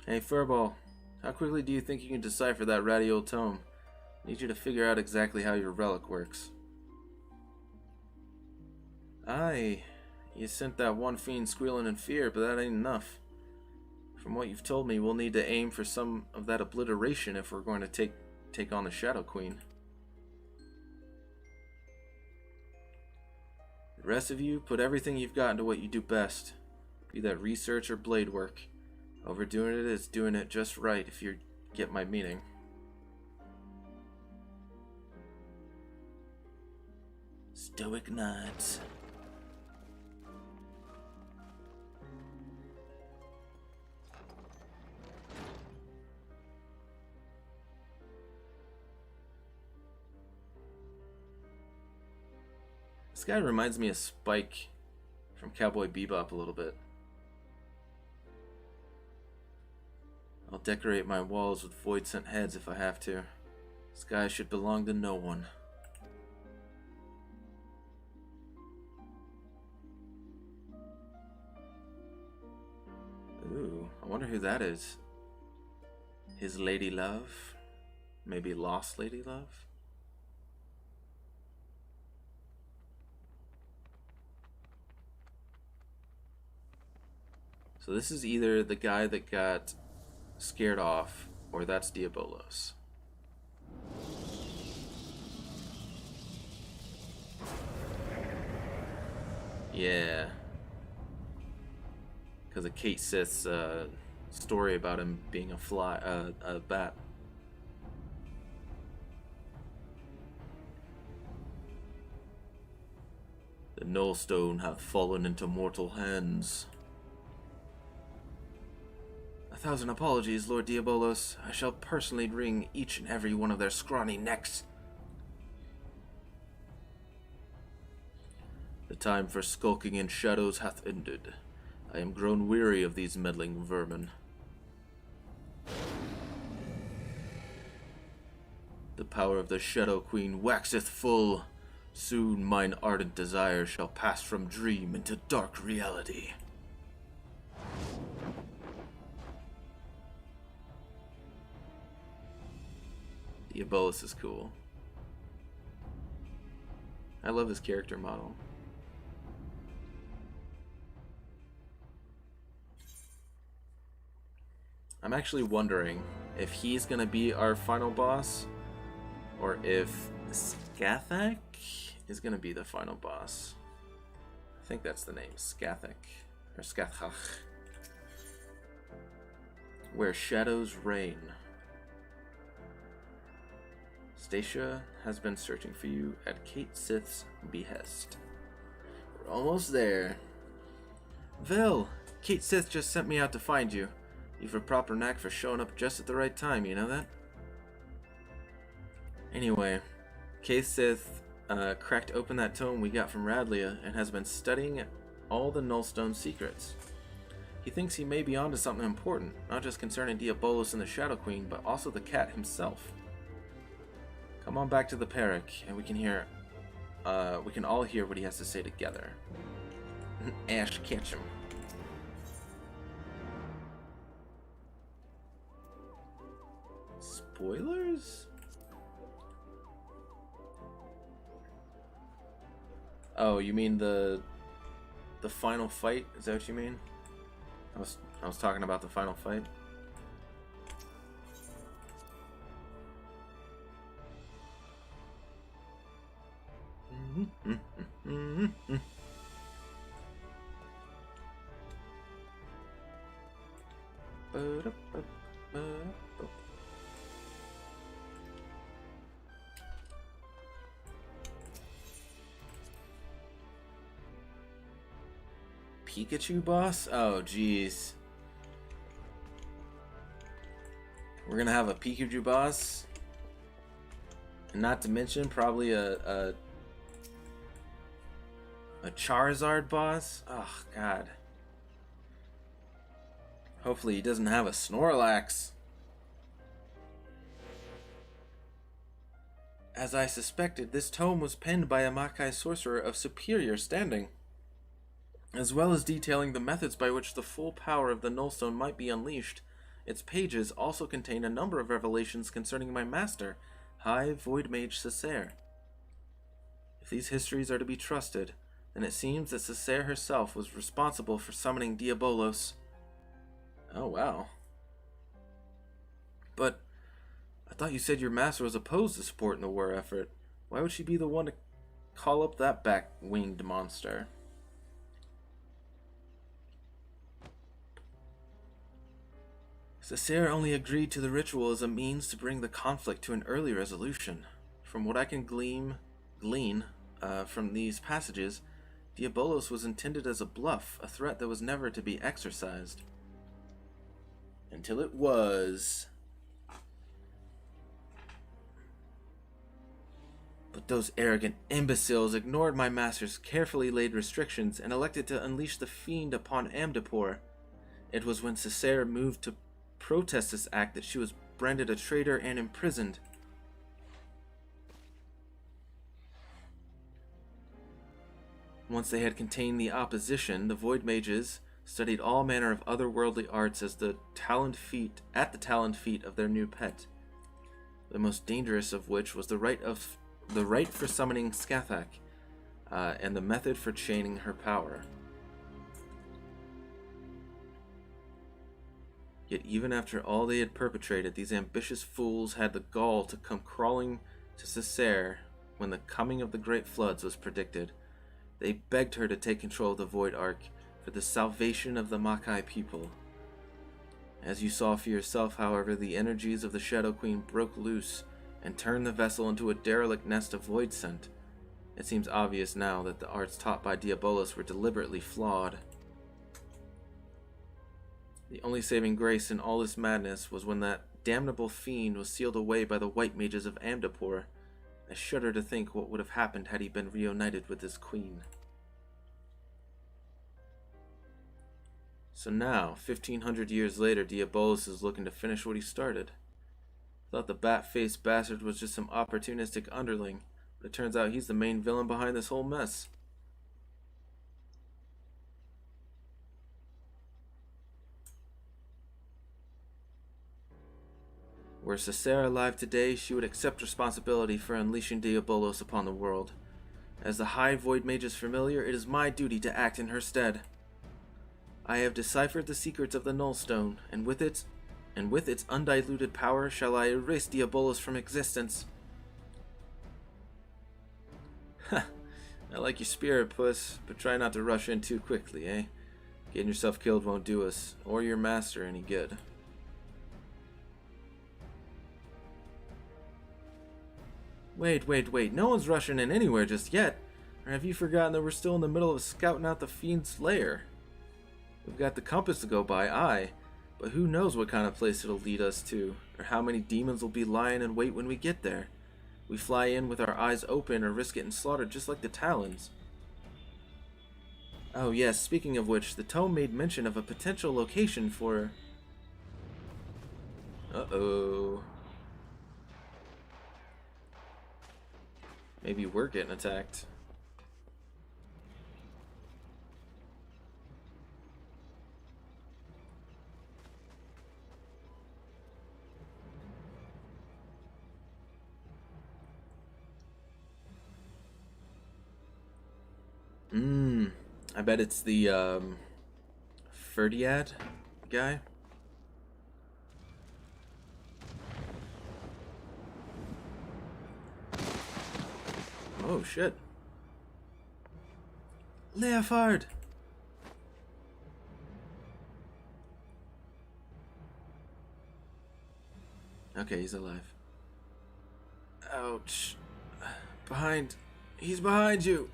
Hey, Furball. How quickly do you think you can decipher that ratty old tome? I need you to figure out exactly how your relic works. Aye. You sent that one fiend squealing in fear, but that ain't enough. From what you've told me, we'll need to aim for some of that obliteration if we're going to take on the Shadow Queen. The rest of you, put everything you've got into what you do best. Be that research or blade work. Overdoing it is doing it just right, if you get my meaning. Stoic nods. This guy reminds me of Spike from Cowboy Bebop a little bit. I'll decorate my walls with void sent heads if I have to. This guy should belong to no one. Ooh, I wonder who that is. His lady love? Maybe lost lady love? So this is either the guy that got scared off, or that's Diabolos. Yeah. Because of Kate Sith's story about him being a bat. The Nullstone hath fallen into mortal hands. 1,000 apologies, Lord Diabolos. I shall personally wring each and every one of their scrawny necks. The time for skulking in shadows hath ended. I am grown weary of these meddling vermin. The power of the Shadow Queen waxeth full. Soon mine ardent desire shall pass from dream into dark reality. Diabolos is cool. I love his character model. I'm actually wondering if he's gonna be our final boss, or if Skathak is gonna be the final boss. I think that's the name, Skathak, or Skathach. Where shadows reign. Stacia has been searching for you at Kate Sith's behest. We're almost there. Vel, Kate Sith just sent me out to find you. You've a proper knack for showing up just at the right time, you know that? Anyway, Kasith cracked open that tome we got from Radlia and has been studying all the Nullstone secrets. He thinks he may be onto something important, not just concerning Diabolos and the Shadow Queen, but also the cat himself. Come on back to the Peric, and we can all hear what he has to say together. Ash Ketchum. Spoilers? Oh, you mean the final fight? Is that what you mean? I was talking about the final fight. Pikachu boss? Oh, jeez. We're gonna have a Pikachu boss, and not to mention probably a Charizard boss. Oh God. Hopefully he doesn't have a Snorlax. As I suspected, this tome was penned by a Makai sorcerer of superior standing, as well as detailing the methods by which the full power of the Nullstone might be unleashed. Its pages also contain a number of revelations concerning my master, High Void Mage Cessair. If these histories are to be trusted, then it seems that Cessair herself was responsible for summoning Diabolos. Oh, wow. But I thought you said your master was opposed to supporting the war effort. Why would she be the one to call up that back-winged monster? Cessair only agreed to the ritual as a means to bring the conflict to an early resolution. From what I can glean from these passages, Diabolos was intended as a bluff, a threat that was never to be exercised. Until it was. But those arrogant imbeciles ignored my master's carefully laid restrictions and elected to unleash the fiend upon Amdapor. It was when Cessair moved to protest this act that she was branded a traitor and imprisoned. Once they had contained the opposition, the Void Mages studied all manner of otherworldly arts at the taloned feet of their new pet. The most dangerous of which was the rite for summoning Scathach, and the method for chaining her power. Yet even after all they had perpetrated, these ambitious fools had the gall to come crawling to Cessair when the coming of the great floods was predicted. They begged her to take control of the Void Ark for the salvation of the Makai people. As you saw for yourself, however, the energies of the Shadow Queen broke loose and turned the vessel into a derelict nest of void scent. It seems obvious now that the arts taught by Diabolos were deliberately flawed. The only saving grace in all this madness was when that damnable fiend was sealed away by the white mages of Amdapor. I shudder to think what would have happened had he been reunited with his queen. So now, 1500 years later, Diabolos is looking to finish what he started. Thought the bat-faced bastard was just some opportunistic underling, but it turns out he's the main villain behind this whole mess. Were Cessair alive today, she would accept responsibility for unleashing Diabolos upon the world. As the High Void Mage's familiar, it is my duty to act in her stead. I have deciphered the secrets of the Nullstone, and with its undiluted power shall I erase Diabolos from existence. Ha! I like your spirit, puss, but try not to rush in too quickly, eh? Getting yourself killed won't do us, or your master, any good. Wait, no one's rushing in anywhere just yet. Or have you forgotten that we're still in the middle of scouting out the fiend's lair? We've got the compass to go by, aye, but who knows what kind of place it'll lead us to, or how many demons will be lying in wait when we get there. We fly in with our eyes open or risk getting slaughtered just like the Talons. Oh yes, speaking of which, the tome made mention of a potential location for... Uh-oh. Maybe we're getting attacked. I bet it's the, Ferdiad guy. Oh, shit. Leofard! Okay, he's alive. Ouch. Behind. He's behind you!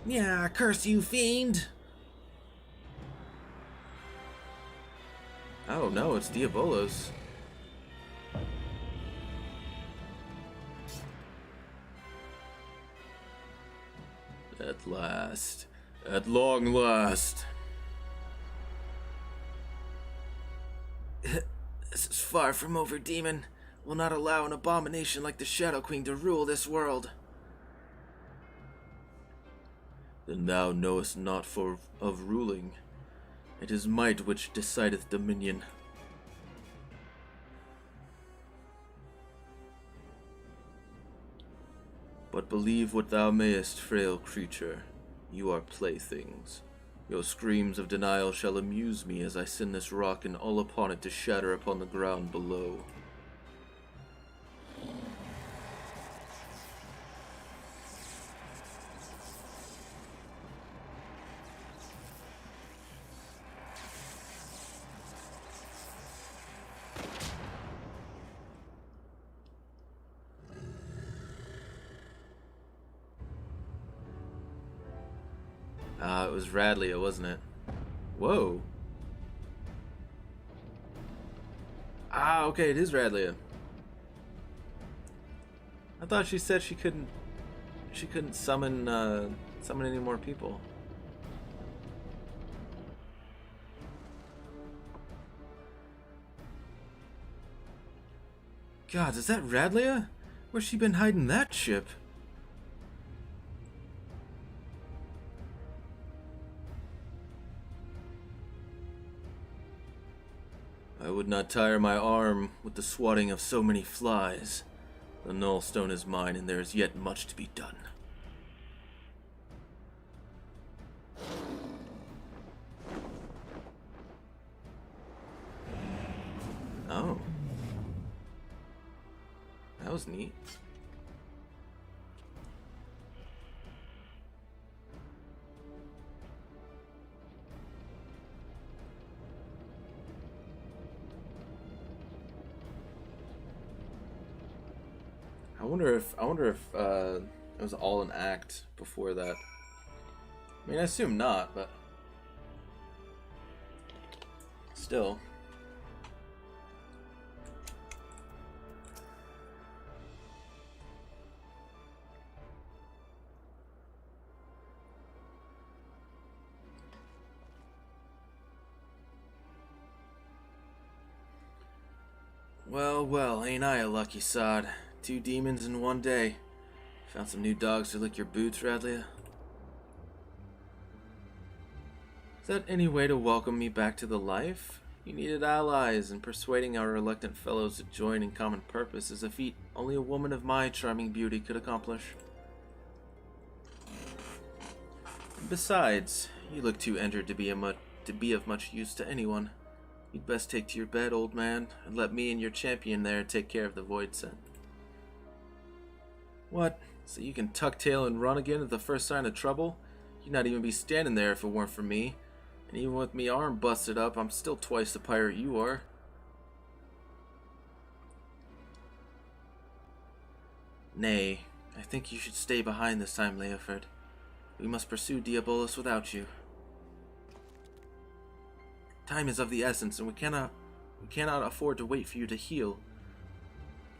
Yeah, curse you, fiend! Oh no, it's Diabolos. At last. At long last. This is far from over, demon. Will not allow an abomination like the Shadow Queen to rule this world. Then thou knowest not of ruling. It is might which decideth dominion. But believe what thou mayest, frail creature. You are playthings. Your screams of denial shall amuse me as I send this rock and all upon it to shatter upon the ground below. It was Radlia, wasn't it? Whoa. Okay, it is Radlia. I thought she said she couldn't summon summon any more people. God, is that Radlia? Where's she been hiding that ship? I would not tire my arm with the swatting of so many flies. The Nullstone is mine, and there is yet much to be done. Oh. That was neat. I wonder if it was all an act before that. I mean, I assume not, but still. Well, well, ain't I a lucky sod? 2 demons in one day. Found some new dogs to lick your boots, Radlia? Is that any way to welcome me back to the life? You needed allies, and persuading our reluctant fellows to join in common purpose is a feat only a woman of my charming beauty could accomplish. Besides, you look too injured to be of much use to anyone. You'd best take to your bed, old man, and let me and your champion there take care of the void scent. What? So you can tuck tail and run again at the first sign of trouble? You'd not even be standing there if it weren't for me. And even with me arm busted up, I'm still twice the pirate you are. Nay, I think you should stay behind this time, Leofard. We must pursue Diabolos without you. Time is of the essence, and we cannot afford to wait for you to heal.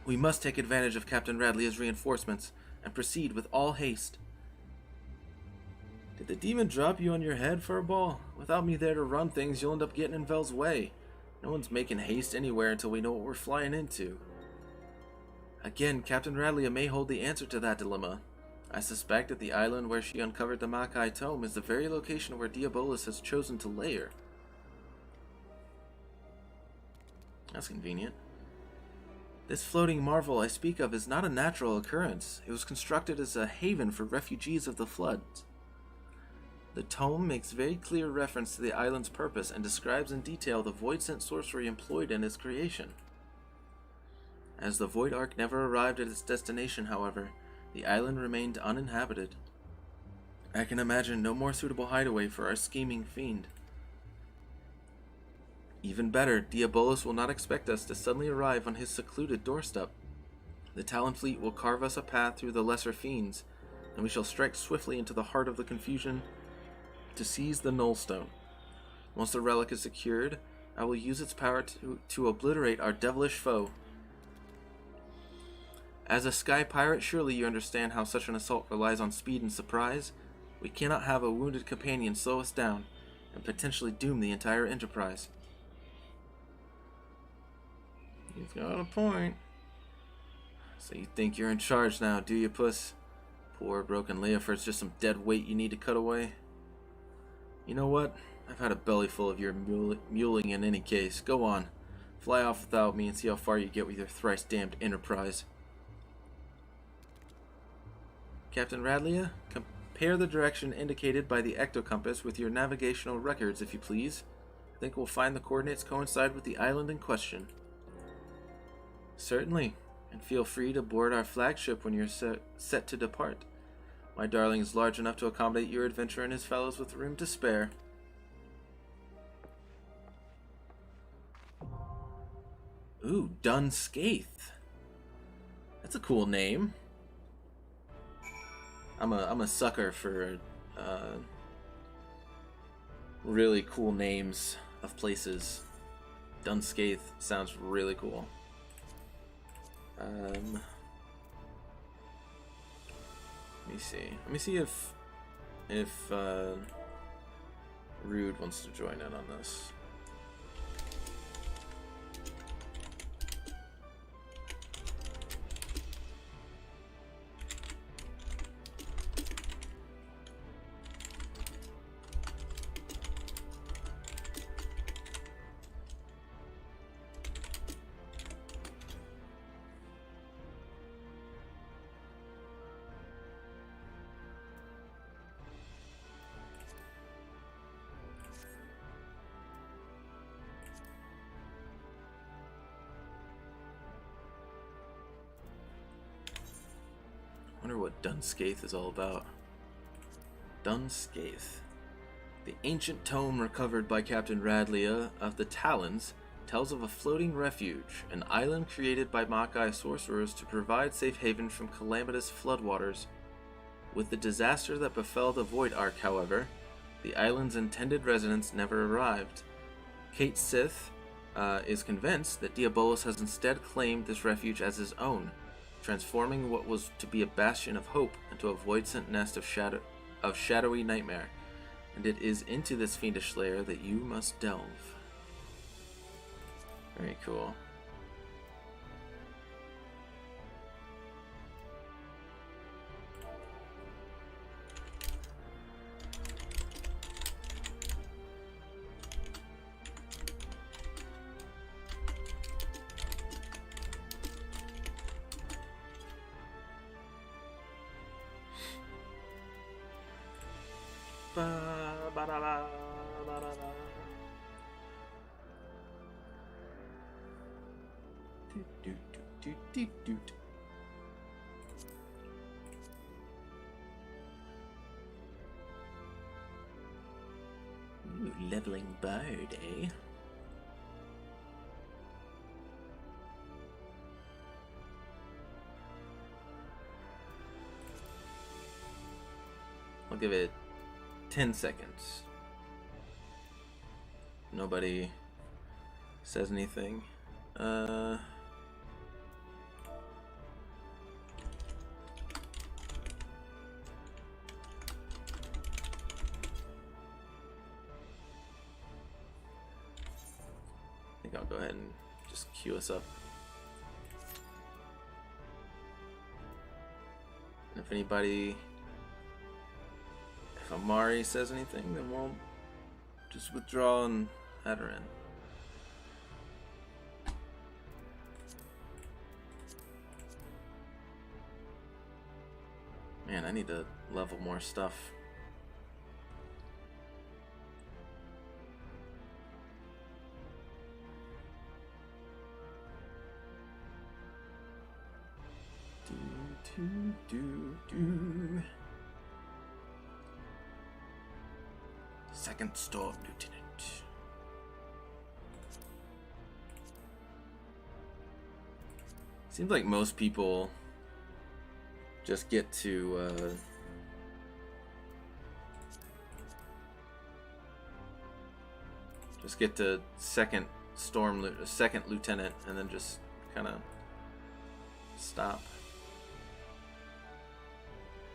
We must take advantage of Captain Radlia's reinforcements and proceed with all haste. Did the demon drop you on your head, Furball? Without me there to run things, you'll end up getting in Vel's way. No one's making haste anywhere until we know what we're flying into. Again, Captain Radlia may hold the answer to that dilemma. I suspect that the island where she uncovered the Makai Tome is the very location where Diabolus has chosen to lair. That's convenient. This floating marvel I speak of is not a natural occurrence. It was constructed as a haven for refugees of the floods. The tome makes very clear reference to the island's purpose and describes in detail the void-sent sorcery employed in its creation. As the Void Ark never arrived at its destination, however, the island remained uninhabited. I can imagine no more suitable hideaway for our scheming fiend. Even better, Diabolus will not expect us to suddenly arrive on his secluded doorstep. The Talon fleet will carve us a path through the lesser fiends, and we shall strike swiftly into the heart of the confusion to seize the Nullstone. Once the relic is secured, I will use its power to obliterate our devilish foe. As a sky pirate, surely you understand how such an assault relies on speed and surprise. We cannot have a wounded companion slow us down and potentially doom the entire enterprise. He's got a point. So you think you're in charge now, do you, puss? Poor broken Leoford's just some dead weight you need to cut away. You know what? I've had a belly full of your muling in any case. Go on. Fly off without me and see how far you get with your thrice-damned enterprise. Captain Radlia, compare the direction indicated by the ectocompass with your navigational records, if you please. I think we'll find the coordinates coincide with the island in question. Certainly, and feel free to board our flagship when you're set to depart. My darling is large enough to accommodate your adventurer and his fellows with room to spare. Ooh, Dun Skaith. That's a cool name. I'm a sucker for really cool names of places. Dun Skaith sounds really cool. Let me see. Let me see if Rude wants to join in on this. I wonder what Dun Skaith is all about. Dun Skaith. The ancient tome recovered by Captain Radlia of the Talons tells of a floating refuge, an island created by Makai sorcerers to provide safe haven from calamitous floodwaters. With the disaster that befell the Void Ark, however, the island's intended residents never arrived. Kate Sith is convinced that Diabolus has instead claimed this refuge as his own, transforming what was to be a bastion of hope into a void-sent nest of shadowy nightmare. And it is into this fiendish lair that you must delve. Very cool. Ooh, leveling bard, eh? I'll give it 10 seconds. Nobody says anything. I'll go ahead and just queue us up. And if anybody, if Amari says anything, then we'll just withdraw and add her in. Man, I need to level more stuff. Do. Second Storm Lieutenant. Seems like most people just get to second lieutenant and then just kind of stop.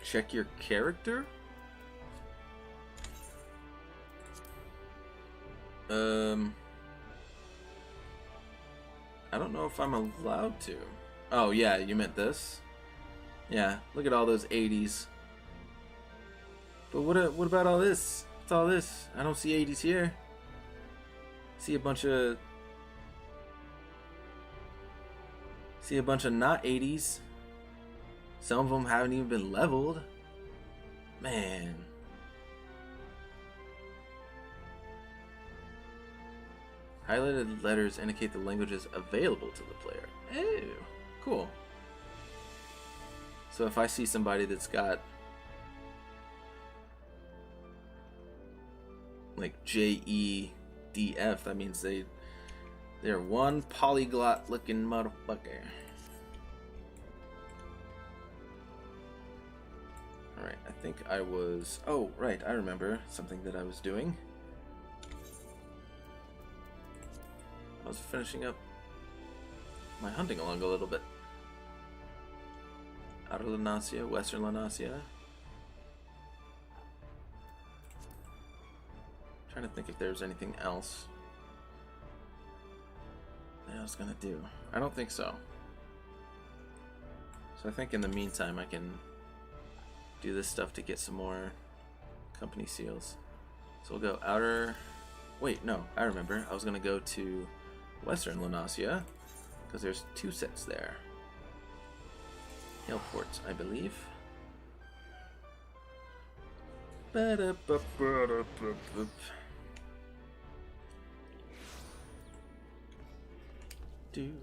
Check your character? I don't know if I'm allowed to. Oh yeah, you meant this? Yeah, look at all those 80s. But what about all this? What's all this? I don't see 80s here. See a bunch of not 80s. Some of them haven't even been leveled. Man. Highlighted letters indicate the languages available to the player. Oh, cool. So if I see somebody that's got like JEDF, that means they're one polyglot looking motherfucker. Alright, I think I was... Oh, right, I remember something that I was doing. I was finishing up my hunting along a little bit. Outer Lanasia, Western Lanasia. Trying to think if there's anything else that I was gonna do. I don't think so. So I think in the meantime I can do this stuff to get some more company seals. So we'll go outer... Wait, no, I remember. I was gonna go to Western Lanasia because there's 2 sets there. Hillport, I believe. Do.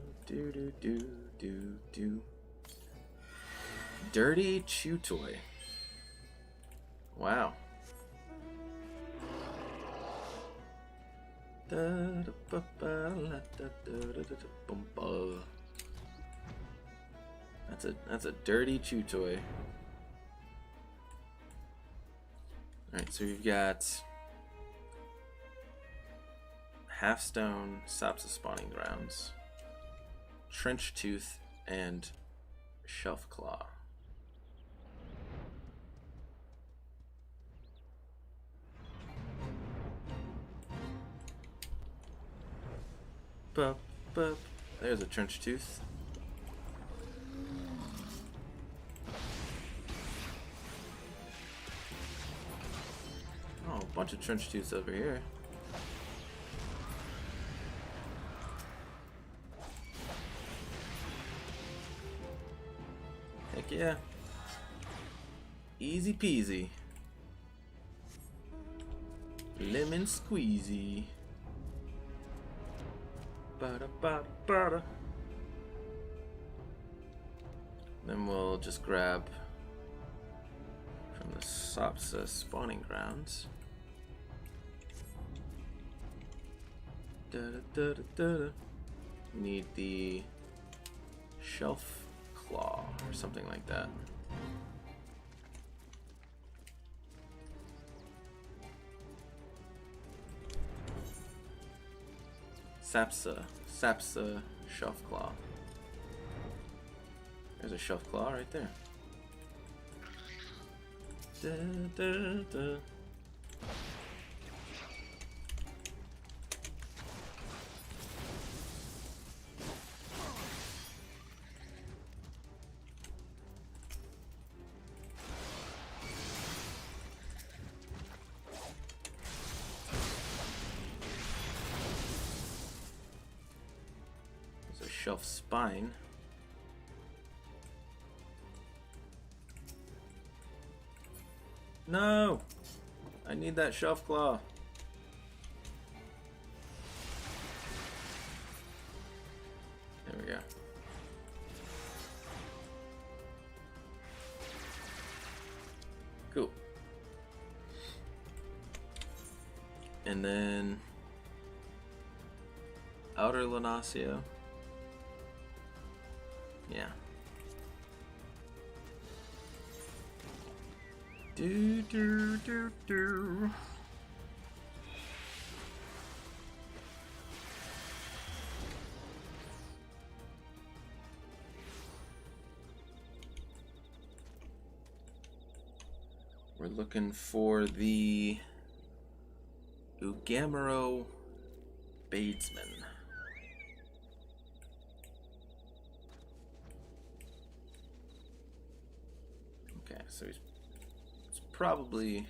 Dirty chew toy. Wow. That's a dirty chew toy. Alright, so we've got Halfstone, Sapsa Spawning Grounds, Trench Tooth, and Shelf Claw. There's a Trench Tooth. Oh, a bunch of Trench Tooths over here. Heck yeah. Easy peasy. Lemon squeezy. Ba-da-ba-ba-da. Then we'll just grab from the Sapsa Spawning Grounds. Da-da-da-da-da. We need the Shelf Claw or something like that. Sapsa Shelf Claw. There's a Shelf Claw right there. Da-da-da. shelf spine. No! I need that shelf claw. There we go. Cool. And then outer Lanacio. Yeah. Do do do do. We're looking for the Ugamero Badesman. Okay, so it's probably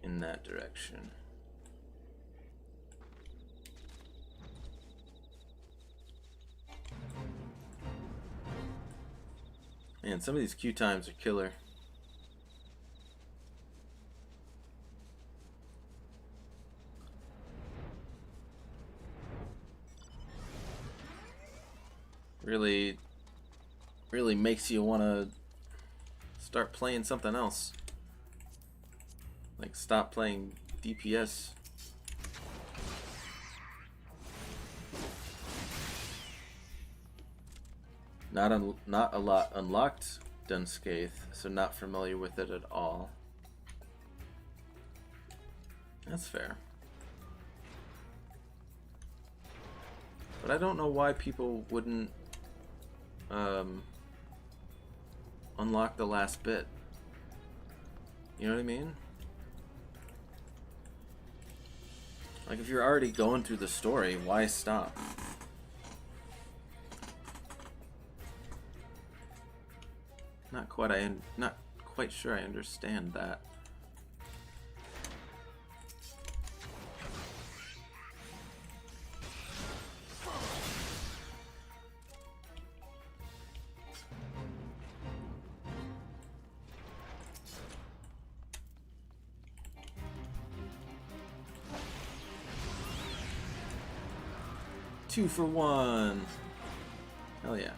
in that direction. Man, some of these queue times are killer. Really makes you want to start playing something else. Like stop playing DPS. Not a lot unlocked Dunscaith, so not familiar with it at all. That's fair. But I don't know why people wouldn't unlock the last bit. You know what I mean? Like if you're already going through the story, why stop? Not quite sure I understand that. Two for one. Hell yeah.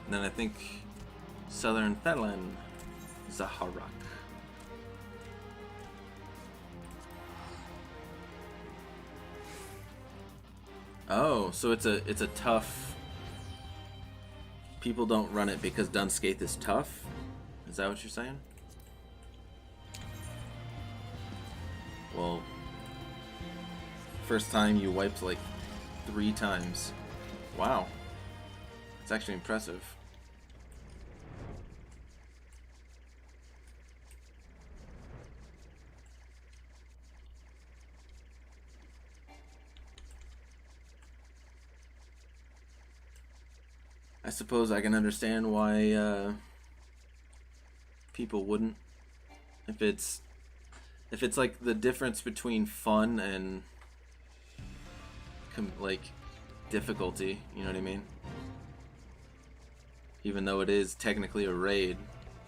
And then I think Southern Thailand, Zaharak. Oh, so it's a tough. People don't run it because Dunscaith is tough? Is that what you're saying? Well, first time you wiped like 3 times. Wow. It's actually impressive. I suppose I can understand why people wouldn't. If it's like the difference between fun and like difficulty, you know what I mean? Even though it is technically a raid,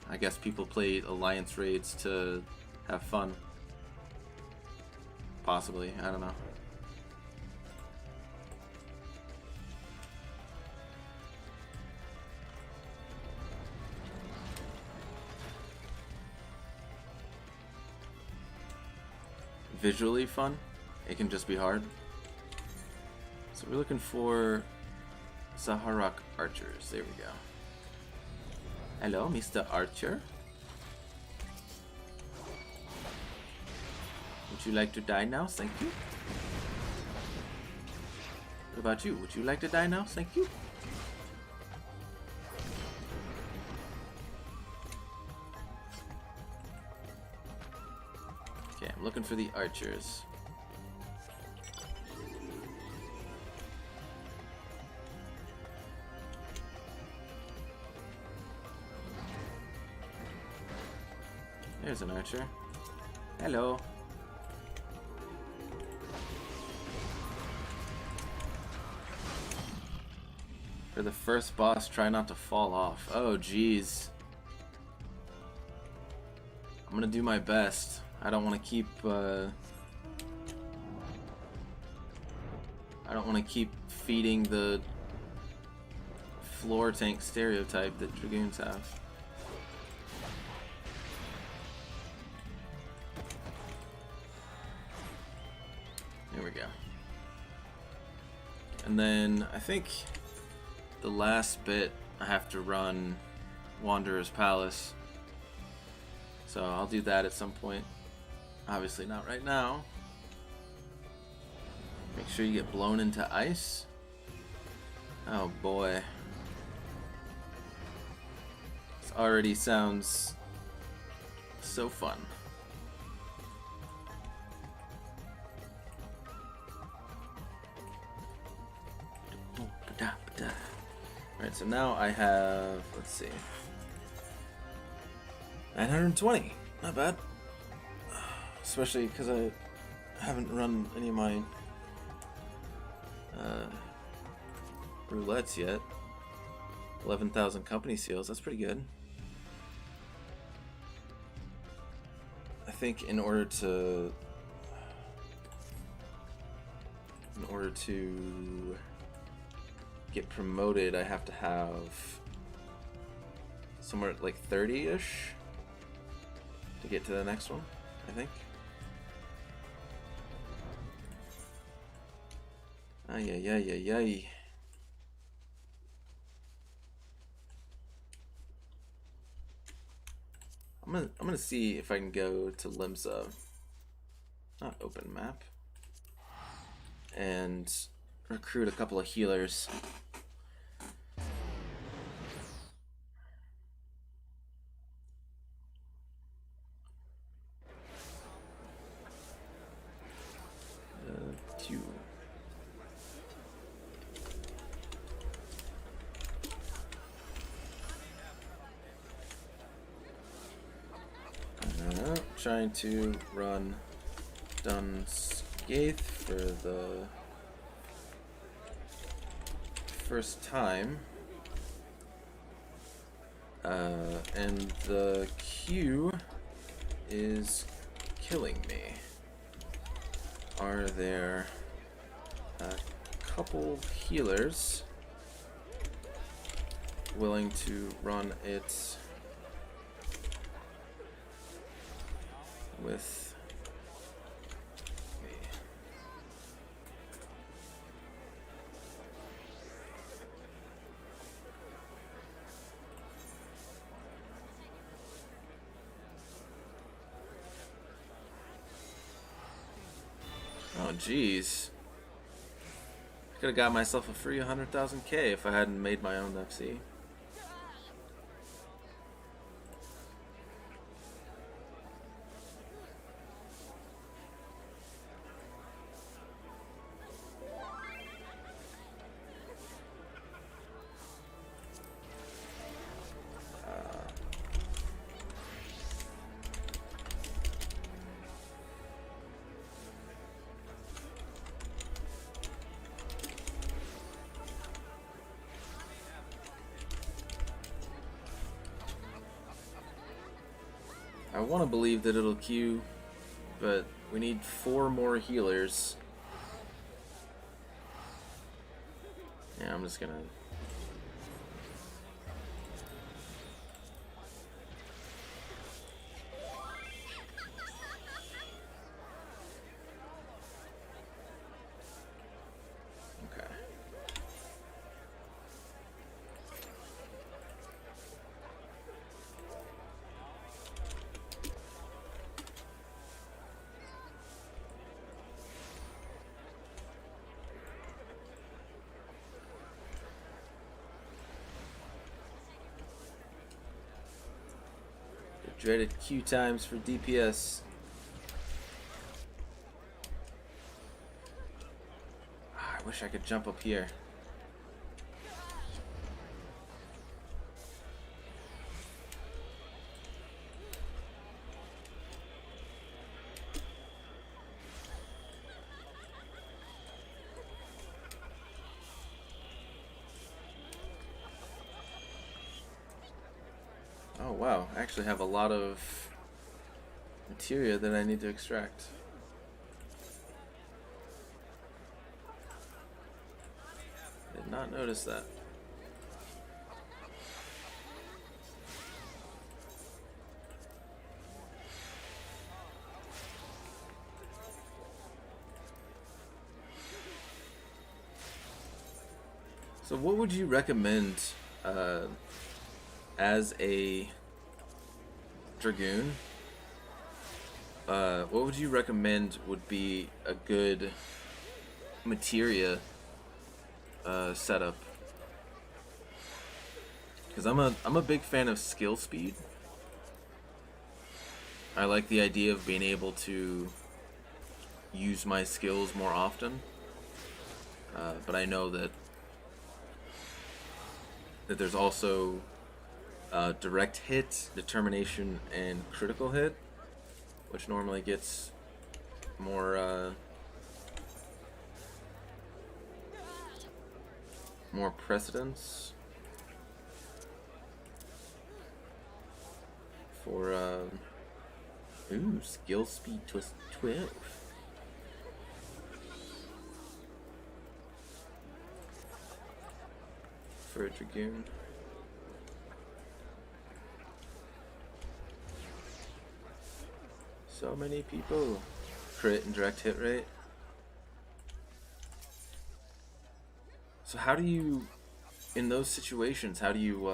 I guess people play alliance raids to have fun. Possibly, I don't know. Visually fun, it can just be hard. So we're looking for Zaharak archers. There we go. Hello, Mr. Archer. Would you like to die now? Thank you. What about you? Would you like to die now? Thank you. Okay, I'm looking for the archers. There's an archer. Hello. For the first boss, try not to fall off. Oh, jeez. I'm gonna do my best. I don't want to keep, I don't want to keep feeding the floor tank stereotype that Dragoons have. There we go. And then I think the last bit I have to run Wanderer's Palace. So I'll do that at some point. Obviously not right now. Make sure you get blown into ice. Oh boy. This already sounds so fun. Alright, so now I have, let's see, 920. Not bad. Especially because I haven't run any of my roulettes yet. 11,000 company seals, that's pretty good. I think in order to get promoted, I have to have somewhere like 30-ish to get to the next one, I think. Ay, ay, ay, ay, ay. I'm gonna see if I can go to Limsa, not open map, and recruit a couple of healers. Two. Trying to run Dunscaith for the first time, and the queue is killing me. Are there a couple healers willing to run it with me? Oh jeez. I could have got myself a free 100,000 K if I hadn't made my own FC. I want to believe that it'll queue, but we need 4 more healers. Yeah, I'm just gonna... Okay. Dreaded queue times for DPS. I wish I could jump up here. wow, I actually have a lot of materia that I need to extract. Did not notice that. So what would you recommend as a Dragoon? What would you recommend would be a good materia setup? Because I'm a big fan of skill speed. I like the idea of being able to use my skills more often. But I know that there's also direct hit, determination, and critical hit, which normally gets more more precedence for ooh, skill speed twist 12. For a Dragoon. So many people. Crit and direct hit rate. So how do you, in those situations, how do you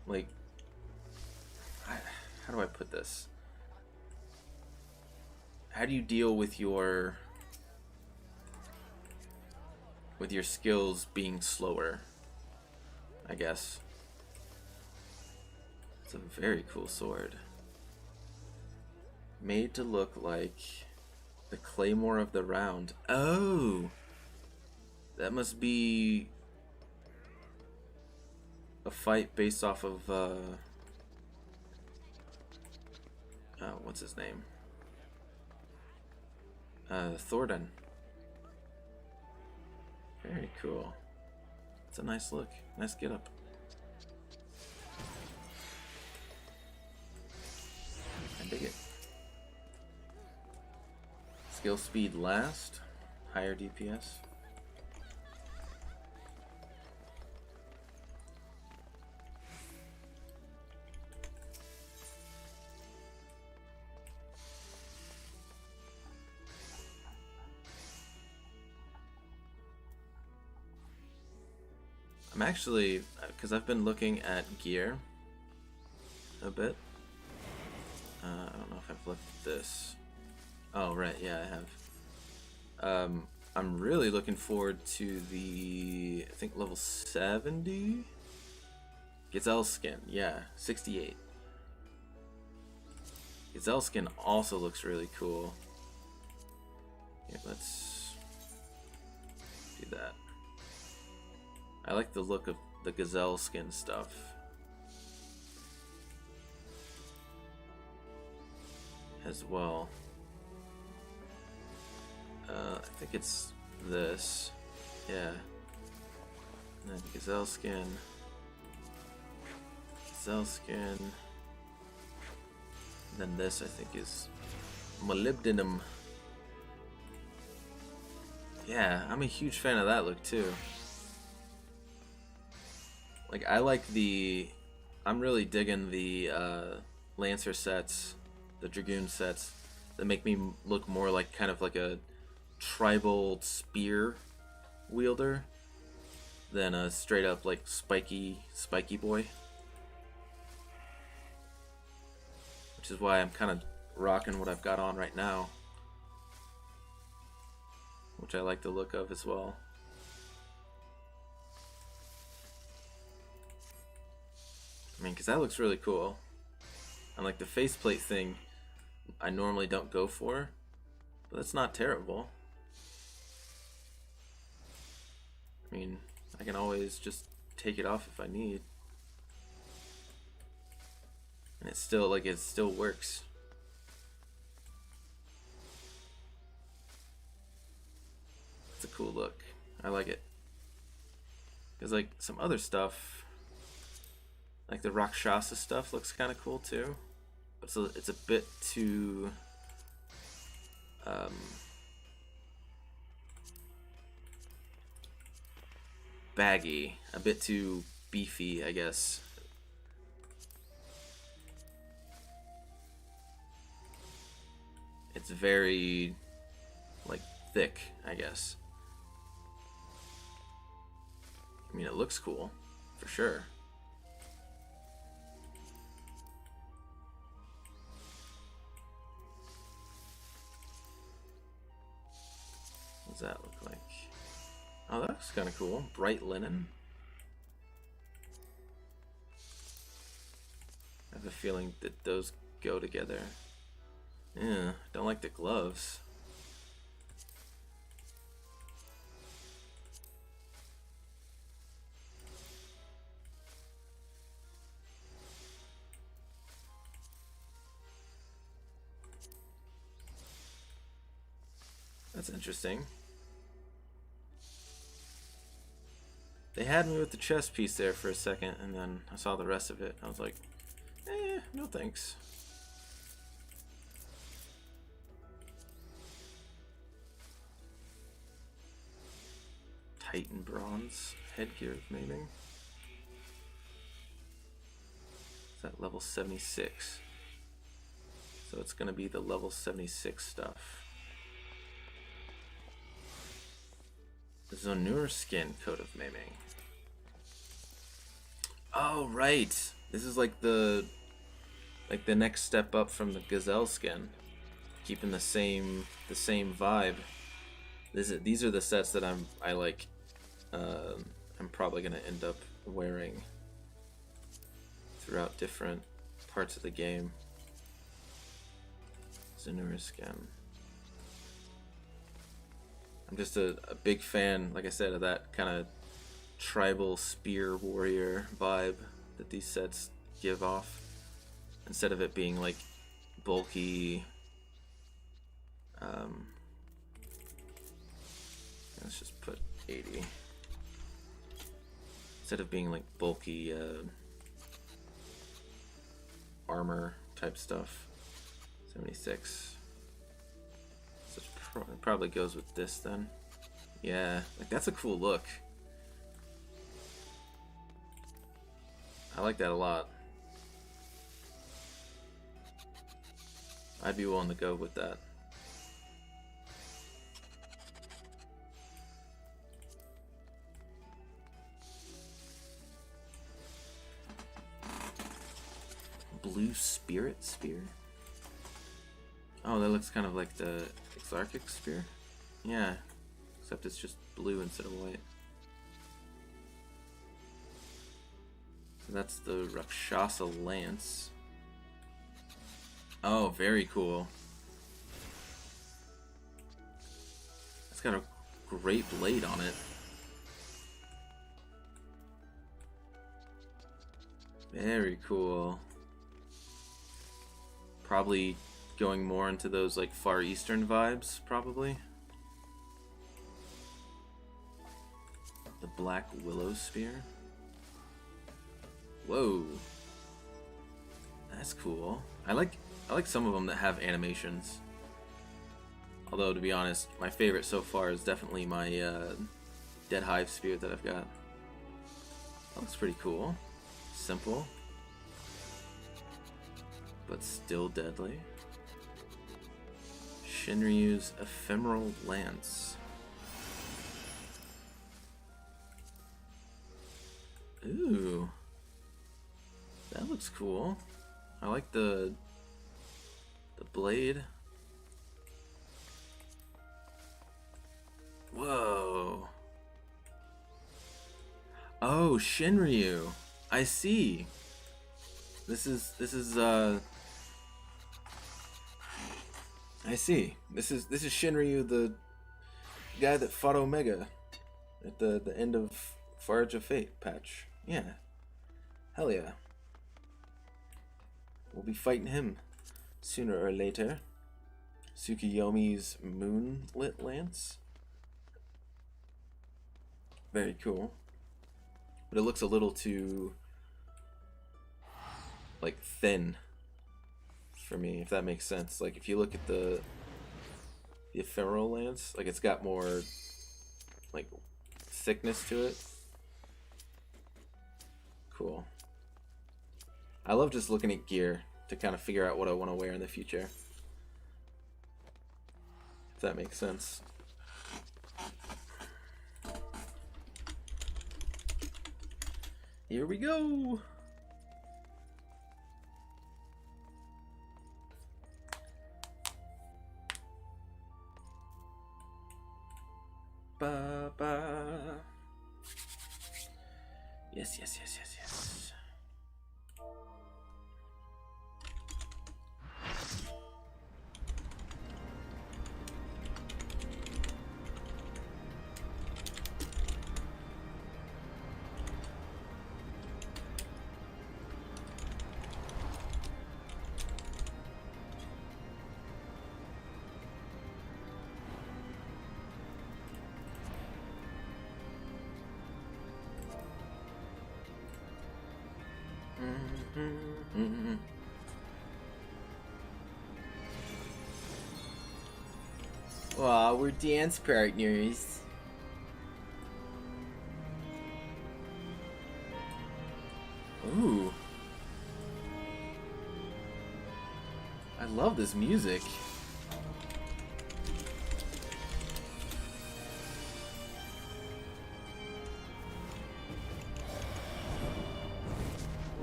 like, how do I put this? How do you deal with your skills being slower? I guess. It's a very cool sword. Made to look like the claymore of the round. Oh! That must be a fight based off of what's his name? Thornton. Very cool. It's a nice look. Nice get up. I dig it. Skill speed last. Higher DPS. I'm actually, because I've been looking at gear a bit. I don't know if I've looked at this. Oh, right, yeah, I have. I'm really looking forward to the, I think, level 70? Gazelle skin, yeah, 68. Gazelle skin also looks really cool. Here, let's do that. I like the look of the Gazelle skin stuff. As well. I think it's this. Yeah. And then Gazelle skin. Gazelle skin. And then this, I think, is molybdenum. Yeah, I'm a huge fan of that look too. Like, I like the... I'm really digging the Lancer sets, the Dragoon sets, that make me look more like kind of like a tribal spear wielder than a straight up like spiky boy. Which is why I'm kind of rocking what I've got on right now. Which I like the look of as well. I mean, because that looks really cool. And like the faceplate thing, I normally don't go for, but that's not terrible. I mean, I can always just take it off if I need. And it's still, like, it still works. look. I like it. Because like some other stuff, like the Rakshasa stuff looks kind of cool too. But it's a bit too baggy, a bit too beefy, I guess. It's very like thick, I guess. I mean, it looks cool for sure. What does that look like? Oh, that looks kind of cool. Bright linen. I have a feeling that those go together. Yeah, don't like the gloves. That's interesting. They had me with the chest piece there for a second, and then I saw the rest of it. I was like, no thanks. Titan bronze headgear maybe. Is that level 76? So it's gonna be the level 76 stuff. The Zonur skin, coat of maiming. Oh right, this is like the next step up from the gazelle skin, keeping the same vibe. These are the sets that I like. I'm probably gonna end up wearing throughout different parts of the game. Zonur skin. I'm just a big fan, like I said, of that kind of tribal spear warrior vibe that these sets give off. Instead of it being like bulky, let's just put 80. Instead of being like bulky armor type stuff, 76. So it probably goes with this then. Yeah, like that's a cool look. I like that a lot. I'd be willing to go with that. Blue Spirit Spear? Oh, that looks kind of like the Exarchic Spear. Yeah, except it's just blue instead of white. So that's the Rakshasa Lance. Oh, very cool. It's got a great blade on it. Very cool. Probably going more into those like Far Eastern vibes, probably. The Black Willow Spear. Whoa. That's cool. I like some of them that have animations. Although, to be honest, my favorite so far is definitely my Dead Hive Spear that I've got. That looks pretty cool. Simple. But still deadly. Shinryu's Ephemeral Lance. Ooh. That looks cool. I like the blade. Whoa. Oh, Shinryu. I see. This is I see. This is Shinryu, the guy that fought Omega at the end of Forge of Fate patch. Yeah. Hell yeah. We'll be fighting him sooner or later. Tsukiyomi's Moonlit Lance. Very cool. But it looks a little too, like, thin for me, if that makes sense. Like, if you look at the ephemeral lance, like, it's got more, like, thickness to it. Cool. I love just looking at gear to kind of figure out what I want to wear in the future. If that makes sense. Here we go! Ba ba. Yes, yes, yes, yes, yes. Wow, we're dance partners. Ooh. I love this music.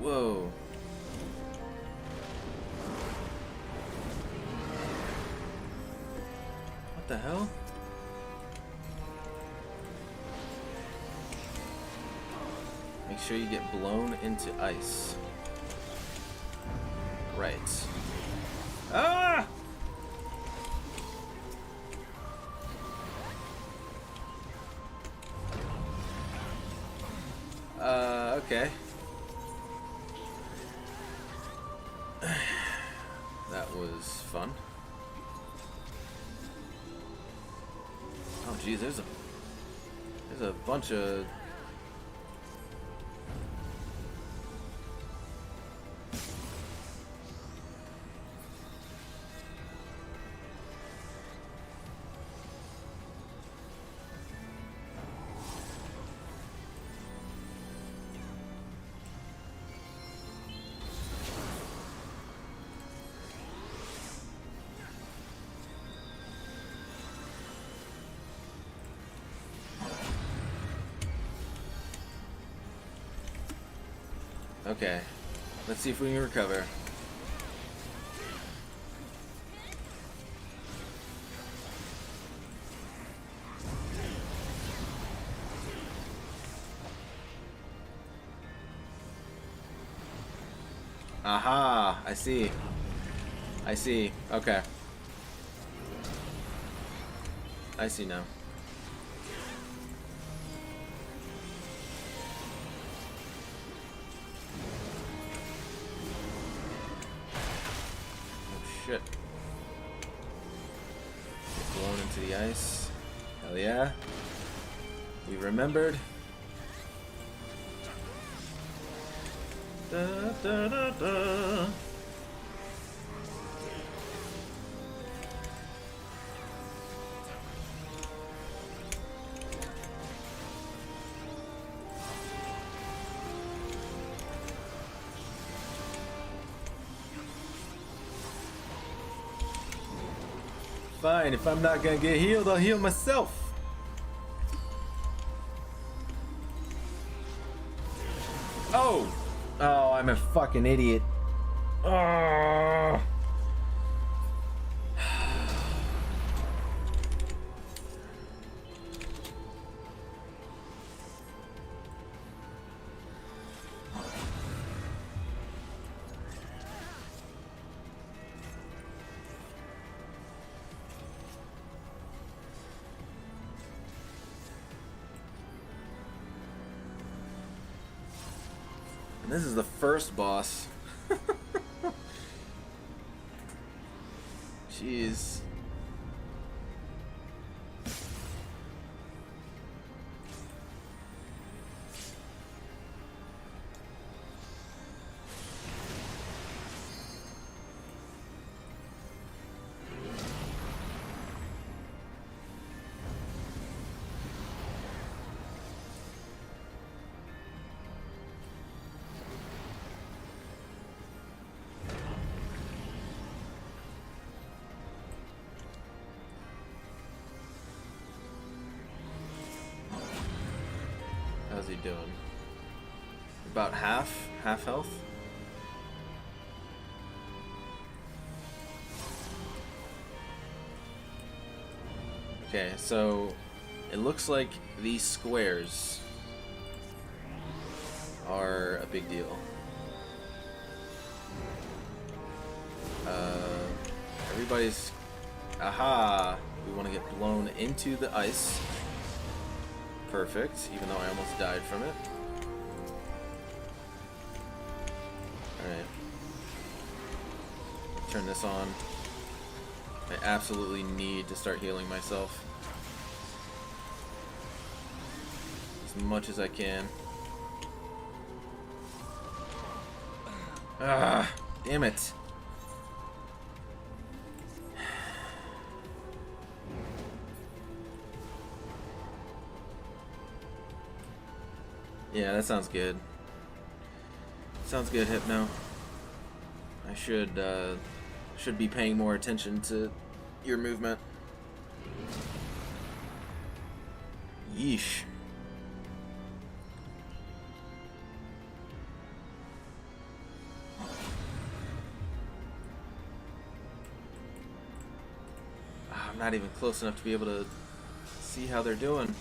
Whoa. What the hell? Make sure you get blown into ice. Right. Ah! Okay. That was fun. Oh geez, there's a bunch of Okay, let's see if we can recover. Aha, I see. I see. Okay. I see now. Shit. Get blown into the ice. Hell yeah. We remembered. Da, da, da, da. Fine, if I'm not gonna get healed, I'll heal myself. Oh! Oh, I'm a fucking idiot. Oh. This is the first boss. Jeez. he doing? About half health? Okay, so it looks like these squares are a big deal. Everybody's... Aha! We want to get blown into the ice. Perfect, even though I almost died from it. Alright. Turn this on. I absolutely need to start healing myself as much as I can. Ah, damn it. Yeah, that sounds good. Sounds good, Hypno. I should be paying more attention to your movement. Yeesh. I'm not even close enough to be able to see how they're doing.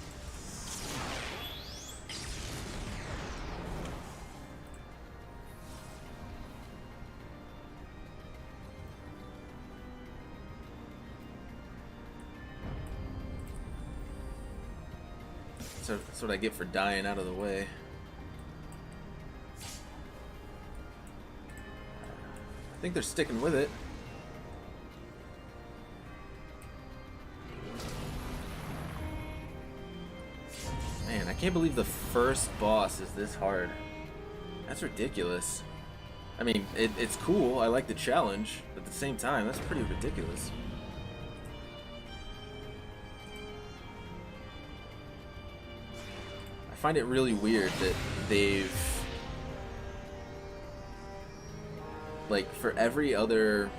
That's what I get for dying out of the way. I think they're sticking with it. Man, I can't believe the first boss is this hard. That's ridiculous. I mean, it's cool. I like the challenge, but at the same time, that's pretty ridiculous. I find it really weird that they've, like, for every other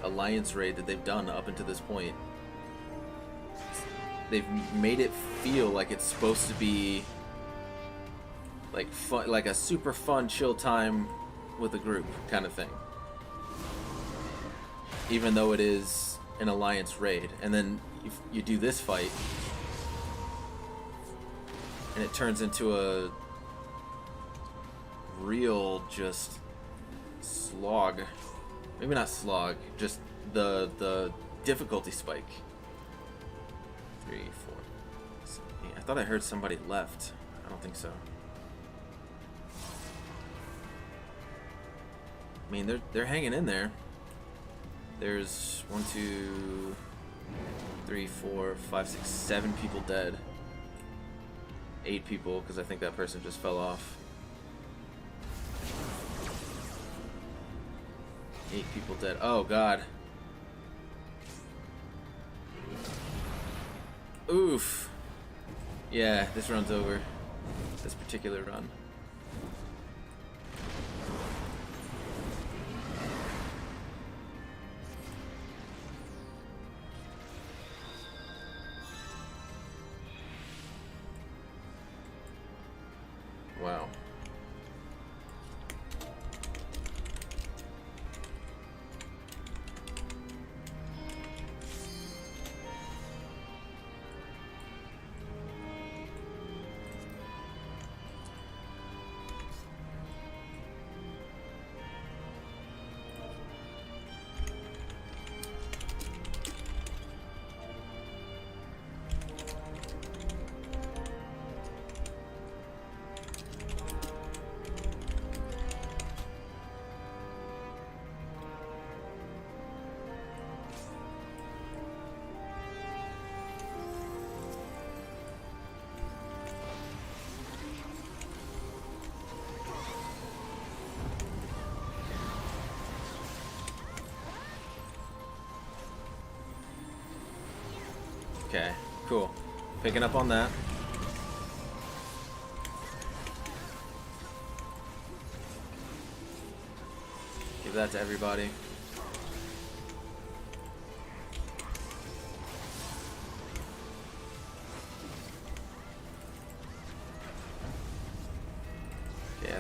alliance raid that they've done up until this point, they've made it feel like it's supposed to be like fun, like a super fun chill time with a group kind of thing, even though it is an alliance raid. And then if you do this fight and it turns into a real just slog. Maybe not slog, just the difficulty spike. 3, 4. I thought I heard somebody left. I don't think so. I mean, they're hanging in there. There's 1, 2, 3, 4, 5, 6, 7 people dead. 8 people, because I think that person just fell off. 8 people dead. Oh god. Oof. Yeah, this run's over. This particular run. Wow. Okay, cool. Picking up on that. Give that to everybody.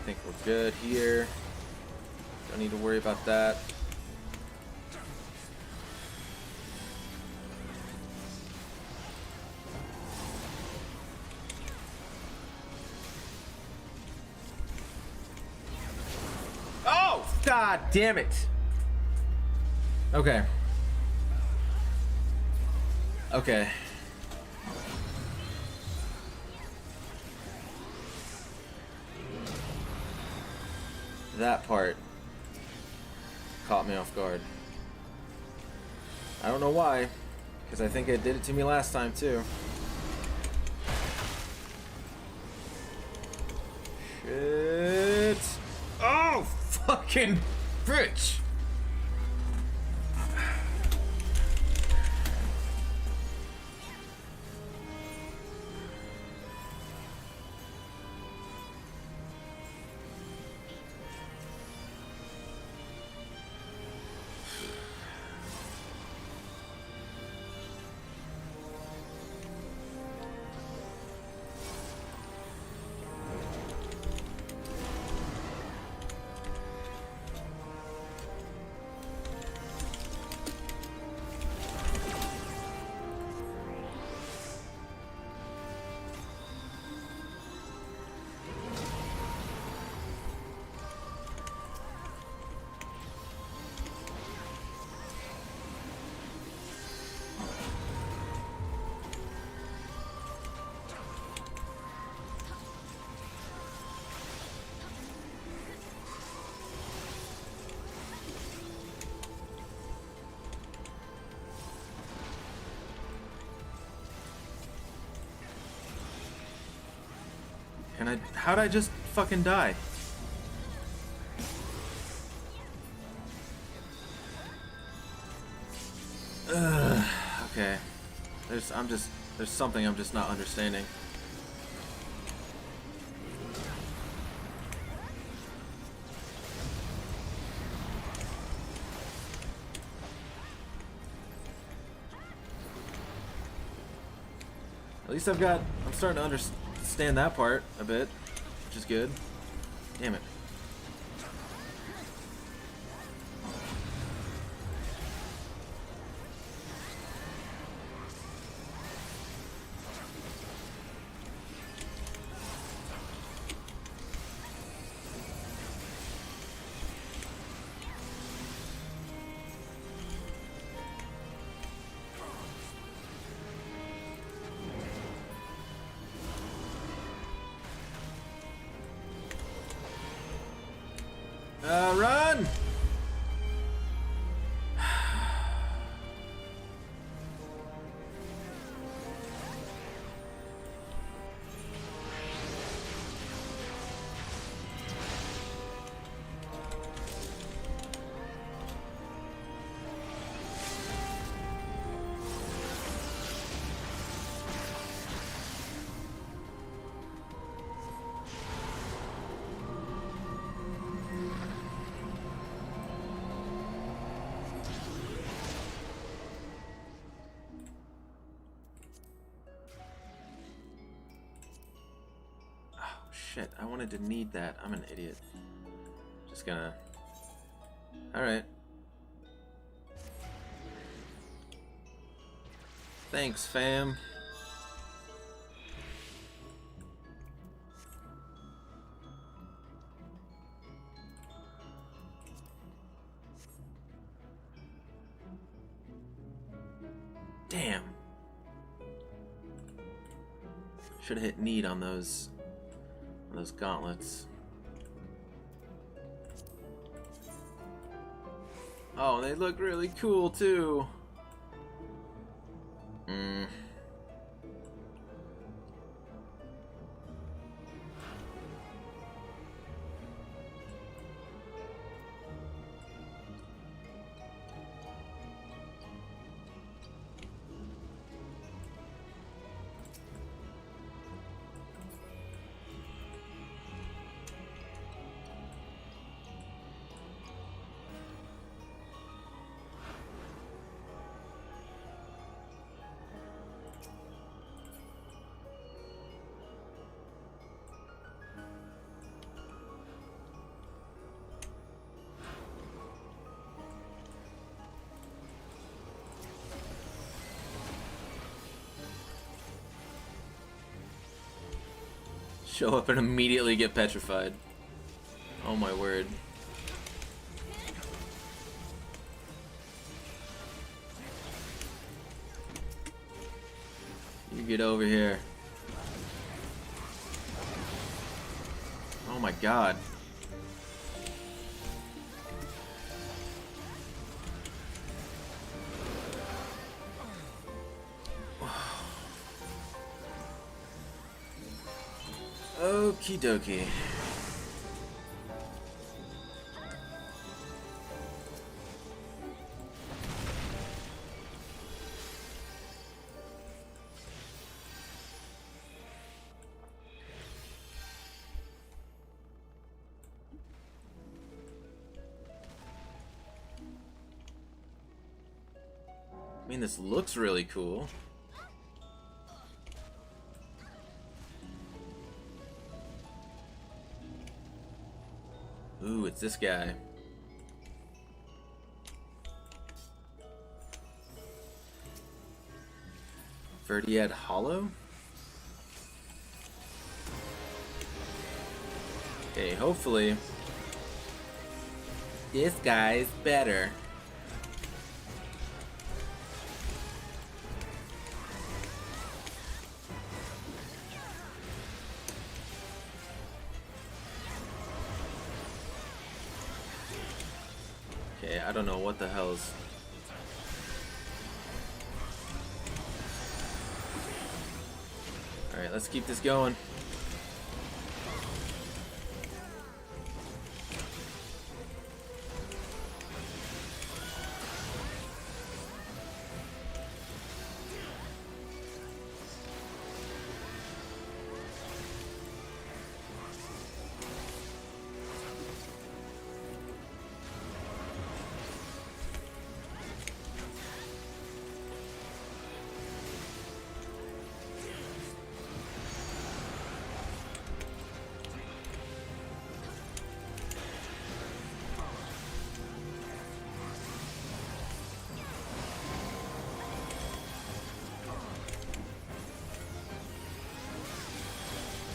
think we're good here. Don't need to worry about that. Oh, God damn it. Okay. Okay. That part caught me off guard. I don't know why, because I think it did it to me last time too. Shit. Oh, fucking bitch. And how'd I just fucking die? Okay. There's something I'm just not understanding. At least I'm starting to understand that part a bit, which is good. Damn it. Run! Shit, I wanted to need that. I'm an idiot. Just gonna... Alright. Thanks, fam. Damn. Should have hit need on those gauntlets. Oh, they look really cool too. Show up and immediately get petrified. Oh my word. You get over here. Oh my god. Okie dokie. I mean, this looks really cool. Ooh, it's this guy. Verdiad Hollow? Okay, hopefully this guy's better. Okay, I don't know what the hell's... Alright, let's keep this going.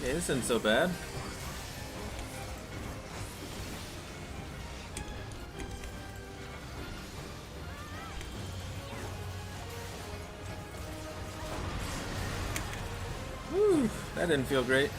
Yeah, this isn't so bad. Whew, that didn't feel great.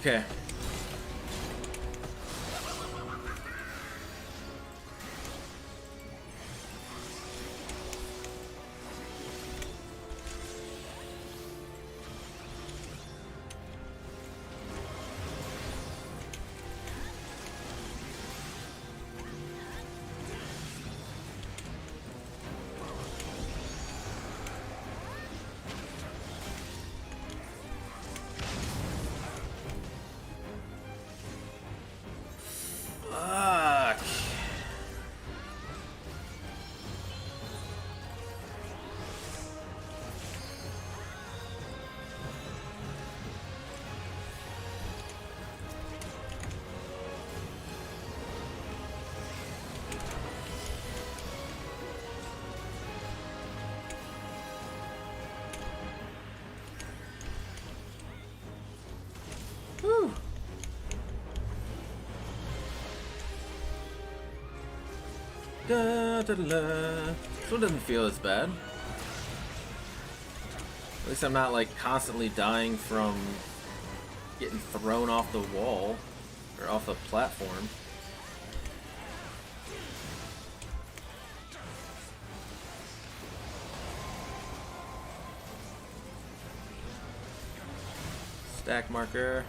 Okay. Fuck. Whew. Da, da, da, da. This one doesn't feel as bad. least I'm not like constantly dying from getting thrown off the wall or off the platform. Stack marker.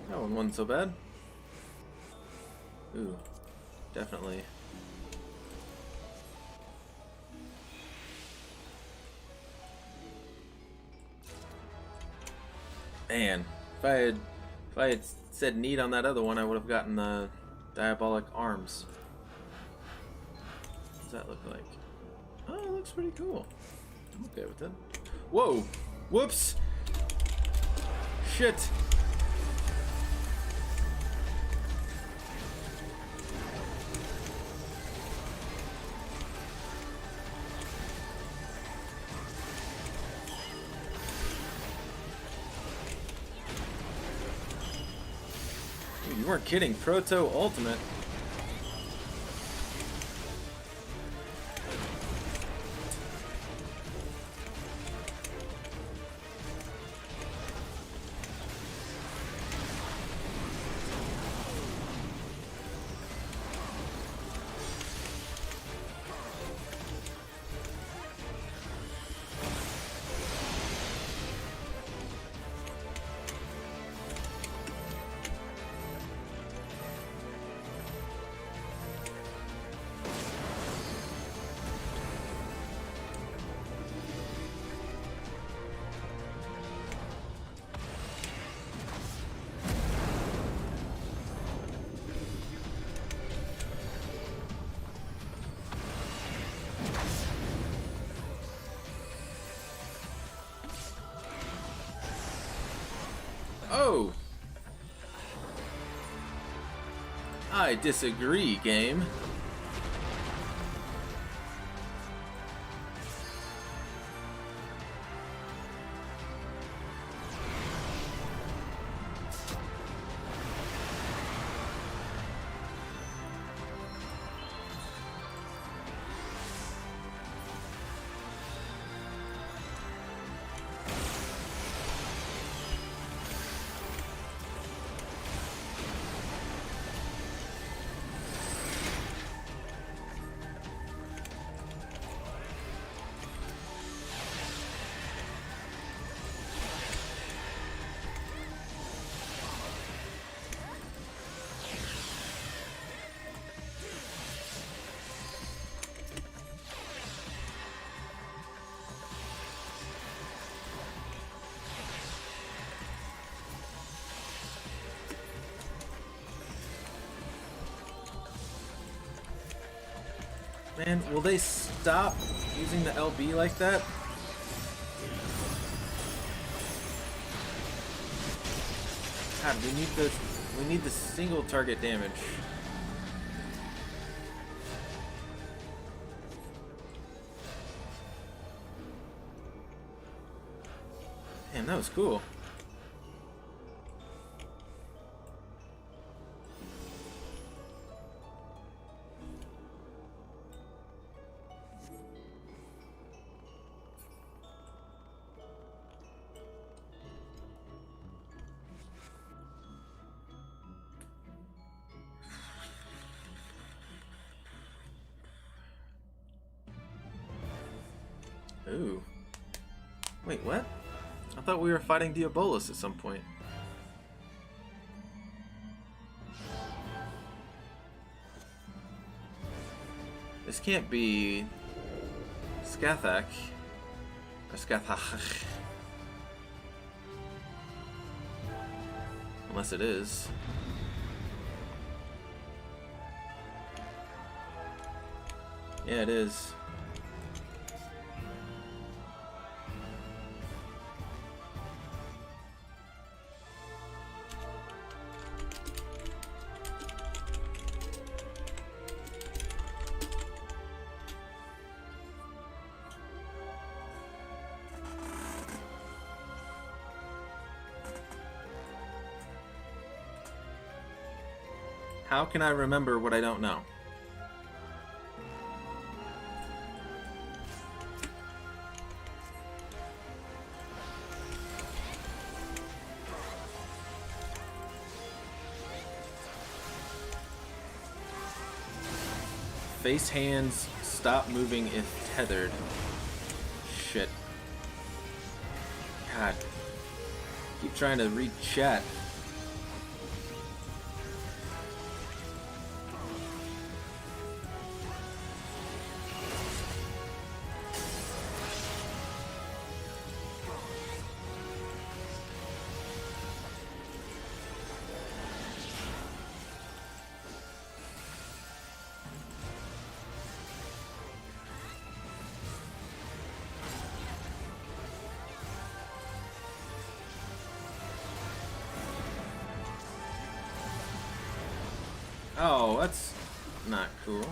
That one wasn't so bad. Ooh, definitely. Man, if I had said need on that other one, I would have gotten the diabolic arms. What does that look like? Oh, it looks pretty cool. I'm okay with it. Whoa! Whoops! Shit! You weren't kidding. Proto Ultimate. Oh! I disagree, game. Man, will they stop using the LB like that? God, we need the single target damage. Damn, that was cool. Ooh. Wait, what? I thought we were fighting Diabolus at some point. This can't be Skathak. Unless it is. Yeah, it is. How can I remember what I don't know? Face hands, stop moving if tethered. Shit. God. Keep trying to read chat. Oh, that's not cool.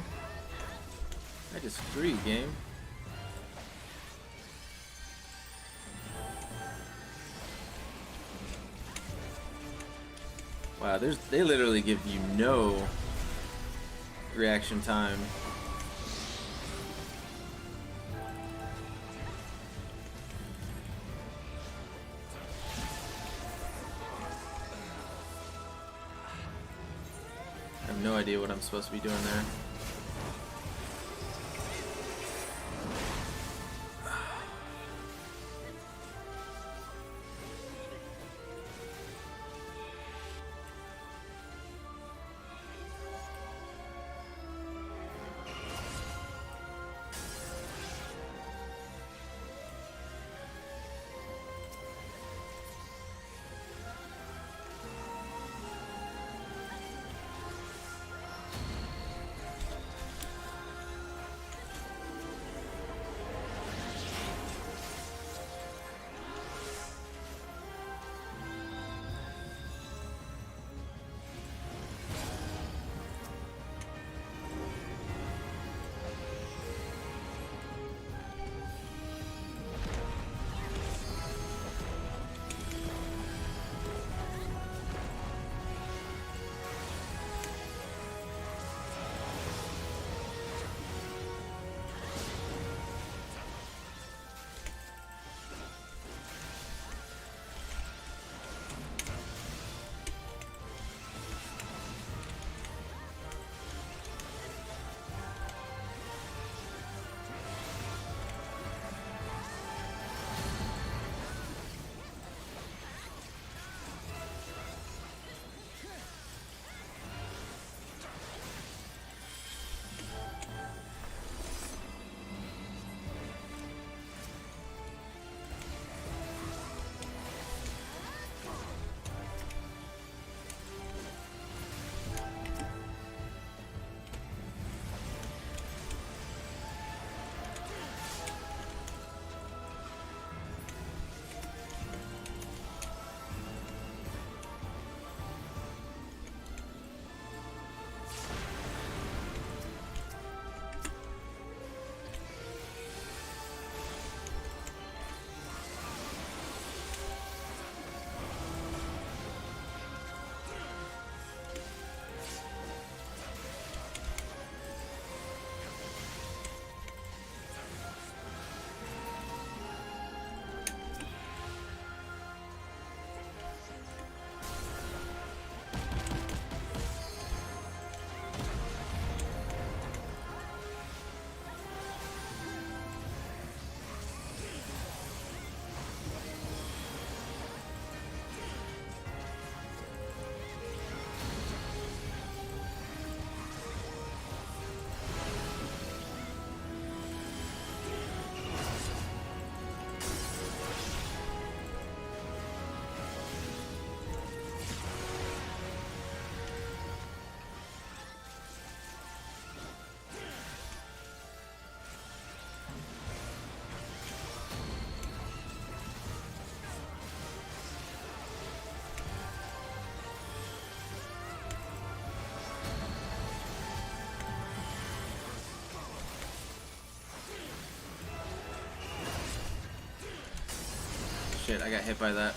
I disagree, game. Wow, they literally give you no reaction time. I have no idea what I'm supposed to be doing there. Shit, I got hit by that.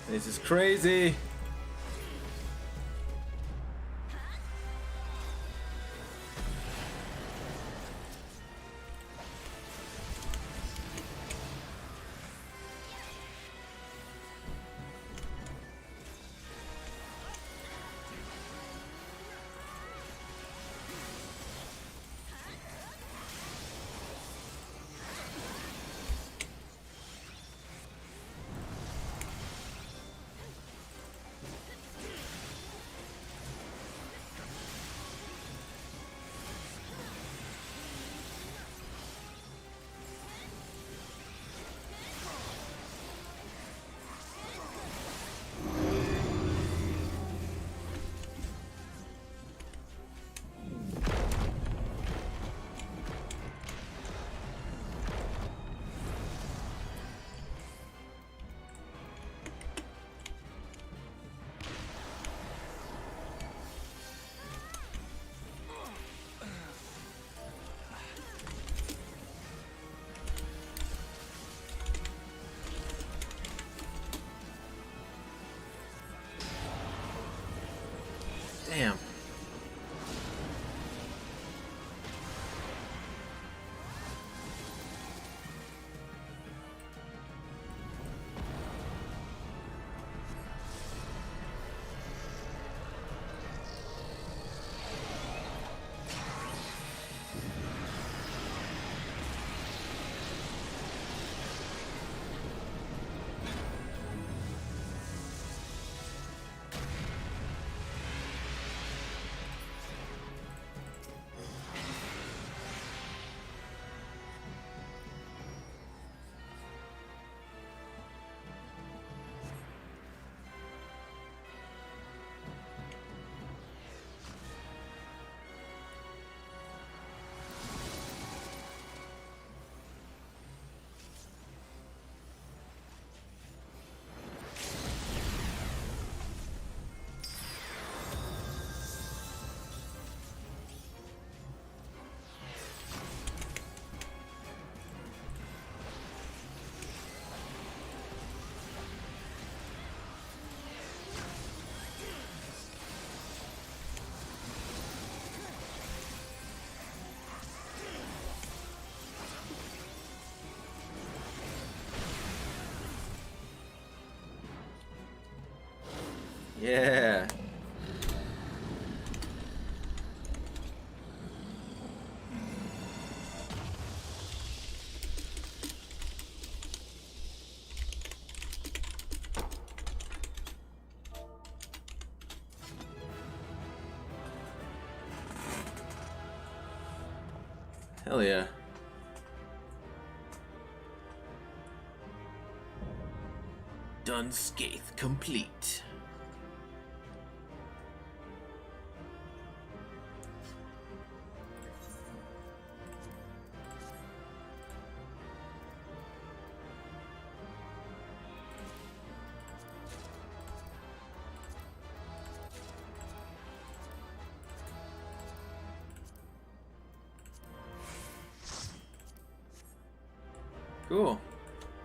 This is crazy. Damn. Yeah. Hell yeah. Unscathed complete. Cool.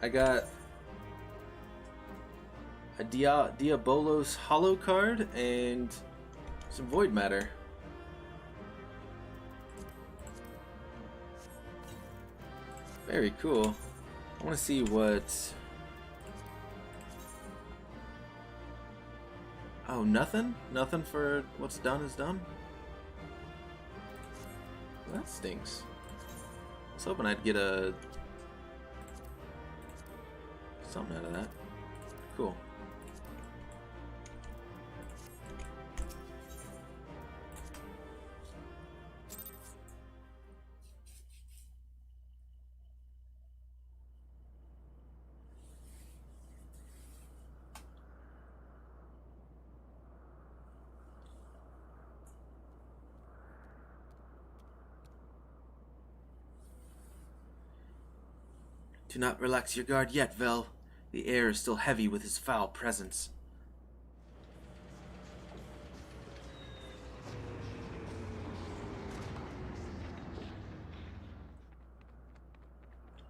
I got a Diabolos Hollow card and some Void Matter. Very cool. I want to see what... Oh, nothing? Nothing for what's done is done? Well, that stinks. I was hoping I'd get a... something out of that. Cool. Do not relax your guard yet, Vel. The air is still heavy with his foul presence.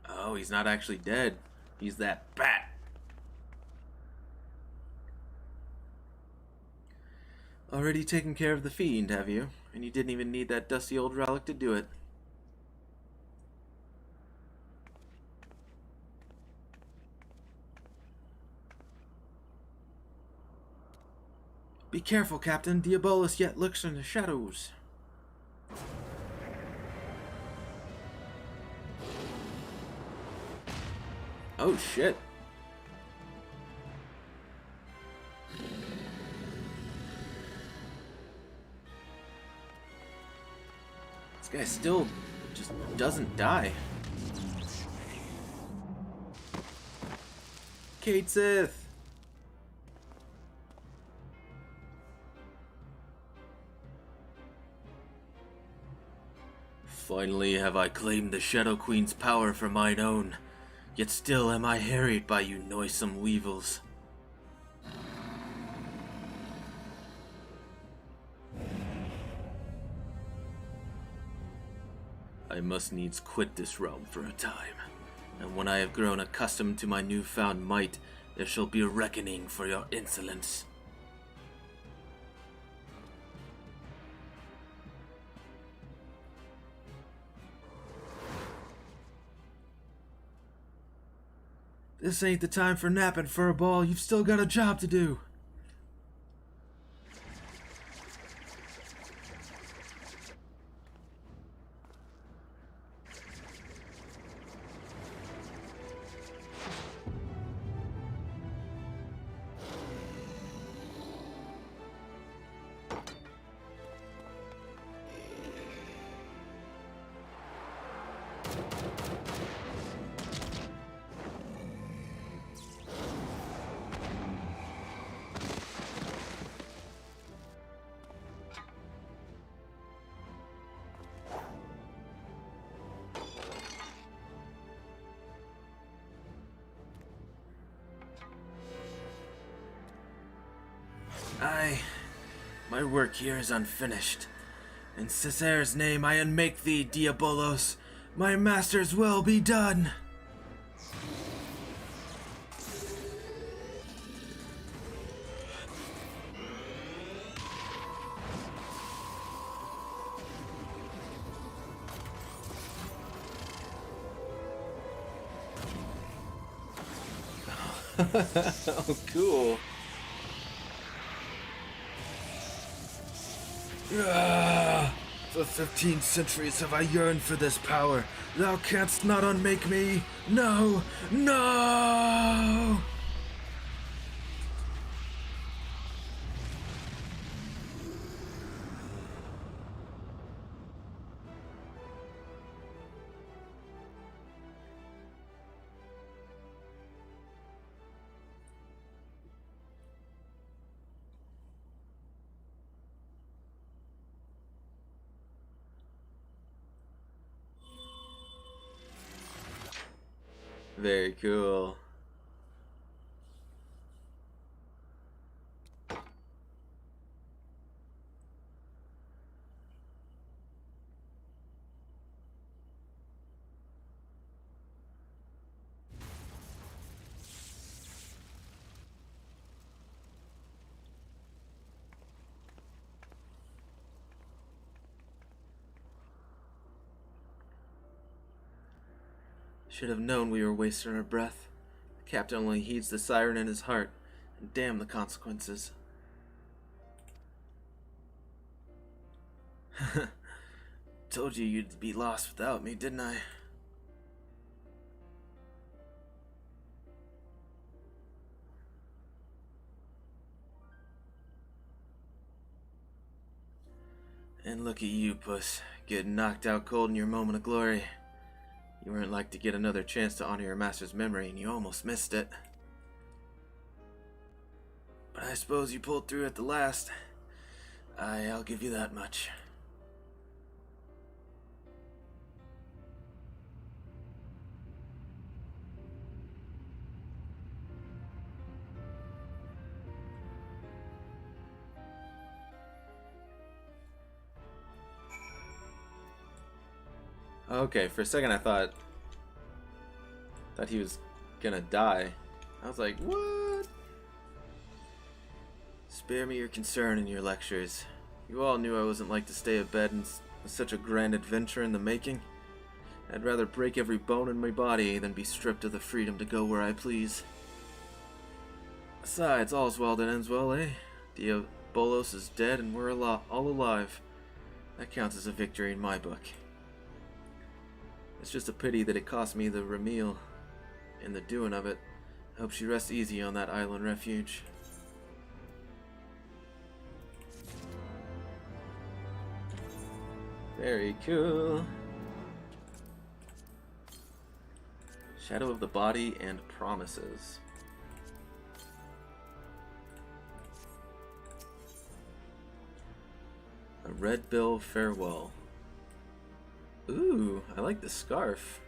Oh, he's not actually dead. He's that bat. Already taken care of the fiend, have you? And you didn't even need that dusty old relic to do it. Be careful, Captain. Diabolus yet lurks in the shadows. Oh, shit. This guy still just doesn't die. Kate Sith! Finally have I claimed the Shadow Queen's power for mine own, yet still am I harried by you noisome weevils. I must needs quit this realm for a time, and when I have grown accustomed to my newfound might, there shall be a reckoning for your insolence. This ain't the time for napping, Furball. You've still got a job to do. My work here is unfinished. In Caesar's name I unmake thee, Diabolos. My master's will be done. Oh, cool. For 15 centuries have I yearned for this power. Thou canst not unmake me. No! No! Very cool. Should have known we were wasting our breath. The captain only heeds the siren in his heart, and damn the consequences. Told you you'd be lost without me, didn't I? And look at you, puss, getting knocked out cold in your moment of glory. You weren't like to get another chance to honor your master's memory, and you almost missed it. But I suppose you pulled through at the last. I'll give you that much. Okay, for a second I thought he was gonna die. I was like, what? Spare me your concern in your lectures. You all knew I wasn't like to stay abed with such a grand adventure in the making. I'd rather break every bone in my body than be stripped of the freedom to go where I please. Besides, all's well that ends well, eh? Diabolos is dead and we're all alive. That counts as a victory in my book. It's just a pity that it cost me the Ramil in the doing of it. I hope she rests easy on that island refuge. Very cool. Shadow of the Body and Promises. A Red Bill Farewell. Ooh, I like the scarf.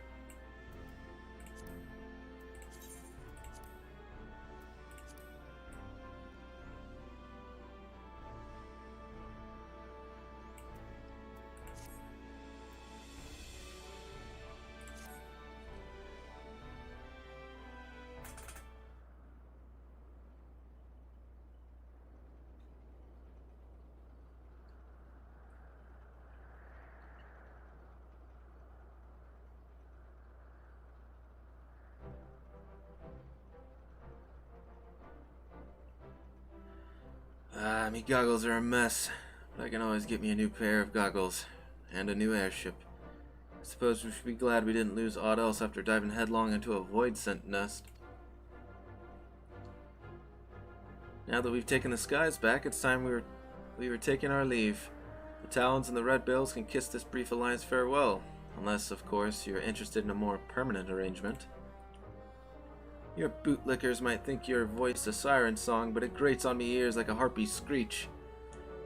Me goggles are a mess, but I can always get me a new pair of goggles and a new airship. I suppose we should be glad we didn't lose aught else after diving headlong into a void scent nest. Now that we've taken the skies back, it's time we were taking our leave. The Talons and the Red Bills can kiss this brief alliance farewell, unless, of course, you're interested in a more permanent arrangement. Your bootlickers might think your voice a siren song, but it grates on me ears like a harpy's screech.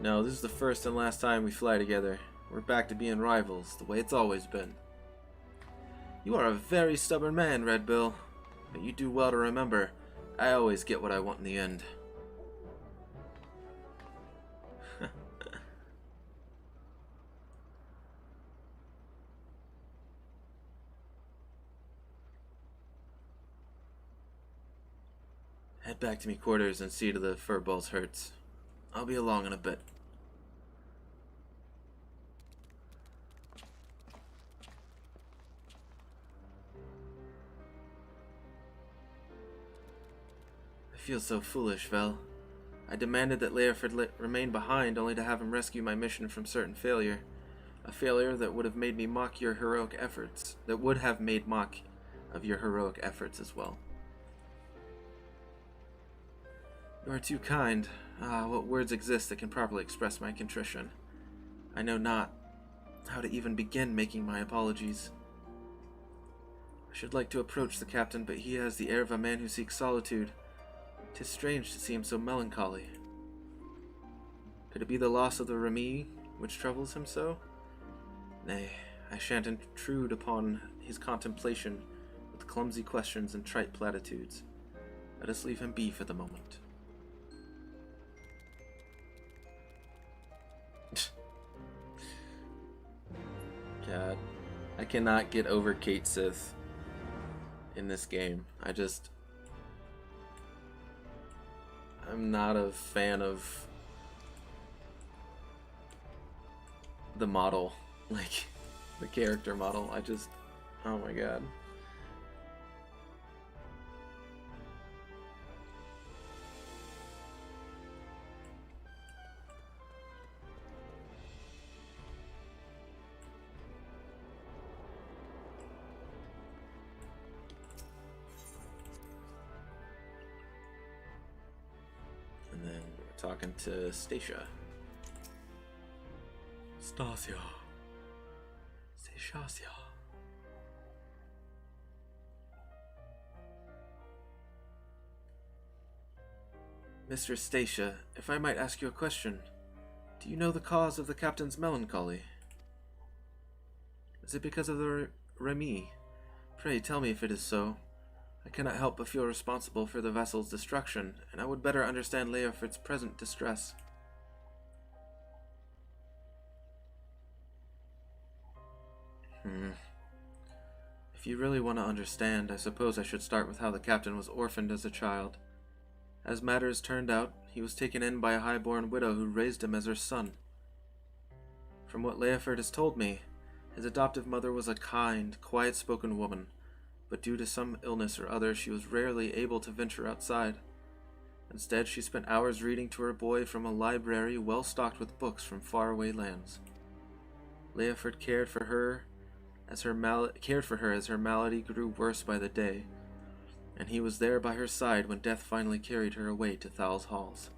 No, this is the first and last time we fly together. We're back to being rivals, the way it's always been. You are a very stubborn man, Red Bill, but you do well to remember, I always get what I want in the end. Head back to me quarters and see to the furball's hurts. I'll be along in a bit. I feel so foolish, Vel. I demanded that Leoford remain behind only to have him rescue my mission from certain failure. A failure that would have made me mock your heroic efforts. That would have made mock of your heroic efforts as well. You are too kind. Ah, what words exist that can properly express my contrition? I know not how to even begin making my apologies. I should like to approach the captain, but he has the air of a man who seeks solitude. 'Tis strange to see him so melancholy. Could it be the loss of the Remy which troubles him so? Nay, I shan't intrude upon his contemplation with clumsy questions and trite platitudes. Let us leave him be for the moment. God, I cannot get over Kate Sith in this game. I'm not a fan of the model, like the character model. Oh my god. Talking to Stasia. Stasia. Mr. Stasia, if I might ask you a question, do you know the cause of the captain's melancholy? Is it because of the Remy? Pray tell me if it is so. I cannot help but feel responsible for the vessel's destruction, and I would better understand Leoford's present distress. If you really want to understand, I suppose I should start with how the captain was orphaned as a child. As matters turned out, he was taken in by a high-born widow who raised him as her son. From what Leoford has told me, his adoptive mother was a kind, quiet-spoken woman, but due to some illness or other, she was rarely able to venture outside. Instead, she spent hours reading to her boy from a library well stocked with books from faraway lands. Leoford cared for her as her malady grew worse by the day, and he was there by her side when death finally carried her away to Thal's halls.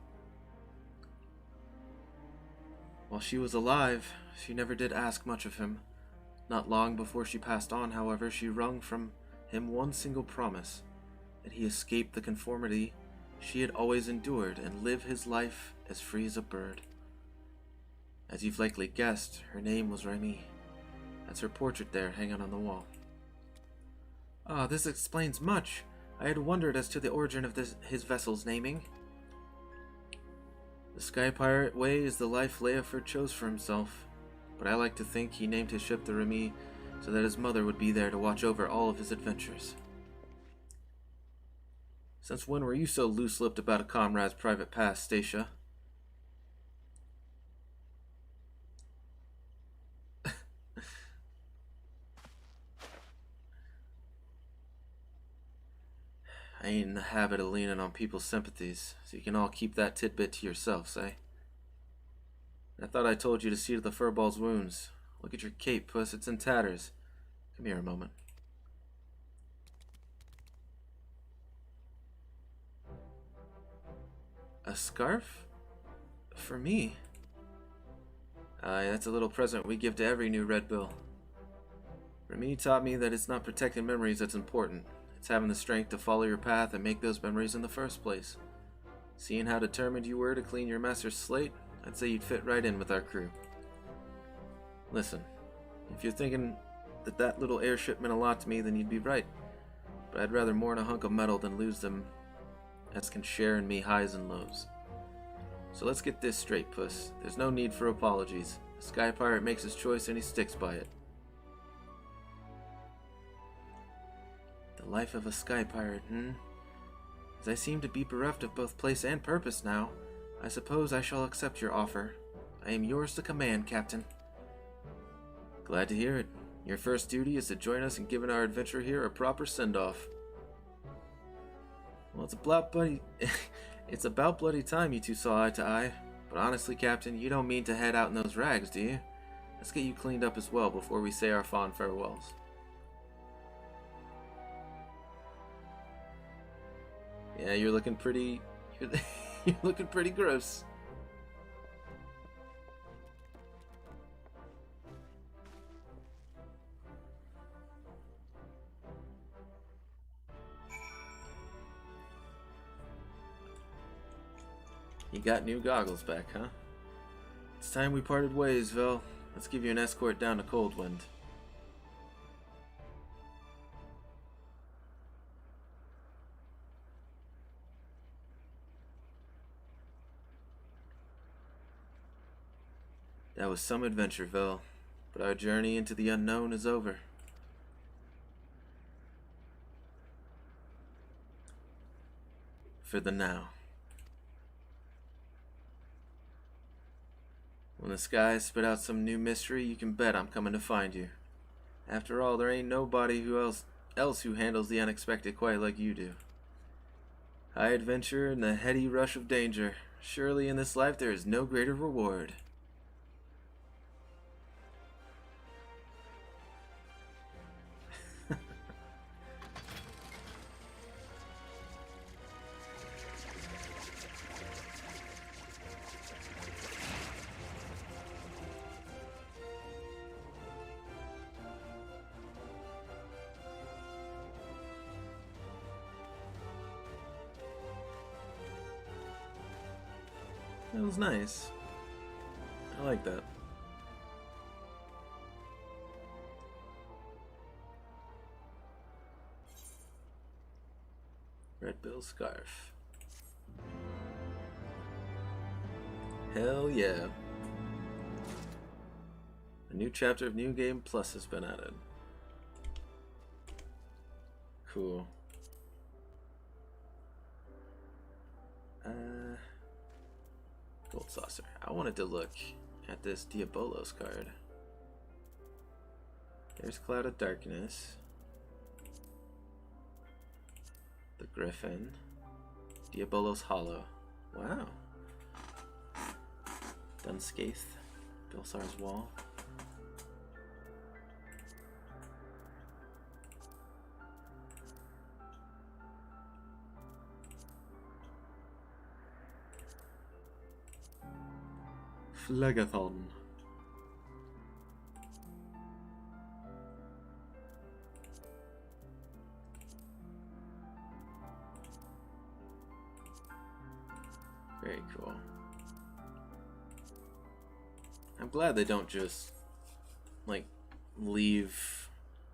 While she was alive, she never did ask much of him. Not long before she passed on, however, she wrung from him one single promise, that he escape the conformity she had always endured and live his life as free as a bird. As you've likely guessed, her name was Remy. That's her portrait there, hanging on the wall. Ah, this explains much. I had wondered as to the origin of his vessel's naming. The Sky Pirate Way is the life Leoford chose for himself, but I like to think he named his ship the Remy so that his mother would be there to watch over all of his adventures. Since when were you so loose-lipped about a comrade's private past, Stacia? I ain't in the habit of leaning on people's sympathies, so you can all keep that tidbit to yourselves, eh? I thought I told you to see to the furball's wounds. Look at your cape, puss, it's in tatters. Come here a moment. A scarf? For me? Aye, that's a little present we give to every new Red Bill. Remy taught me that it's not protecting memories that's important. It's having the strength to follow your path and make those memories in the first place. Seeing how determined you were to clean your master's slate, I'd say you'd fit right in with our crew. Listen, if you're thinking that little airship meant a lot to me, then you'd be right. But I'd rather mourn a hunk of metal than lose them as can share in me highs and lows. So let's get this straight, puss. There's no need for apologies. The Sky Pirate makes his choice and he sticks by it. The life of a Sky Pirate, As I seem to be bereft of both place and purpose now, I suppose I shall accept your offer. I am yours to command, Captain. Glad to hear it. Your first duty is to join us in giving our adventure here a proper send-off. Well, it's about bloody time you two saw eye to eye. But honestly, Captain, you don't mean to head out in those rags, do you? Let's get you cleaned up as well before we say our fond farewells. Yeah, you're looking pretty... You're looking pretty gross. You got new goggles back, huh? It's time we parted ways, Vel. Let's give you an escort down to Coldwind. That was some adventure, Vel, but our journey into the unknown is over. For the now. When the skies spit out some new mystery, you can bet I'm coming to find you. After all, there ain't nobody else who handles the unexpected quite like you do. High adventure and the heady rush of danger. Surely in this life there is no greater reward. That was nice. I like that. Red Bill scarf. Hell yeah. A new chapter of New Game Plus has been added. Cool. Gold saucer. I wanted to look at this Diabolos card. There's Cloud of Darkness. The Griffin. Diabolos Hollow. Wow. Dunscaith. Bilsar's Wall. Phlegethon. Very cool. I'm glad they don't just like leave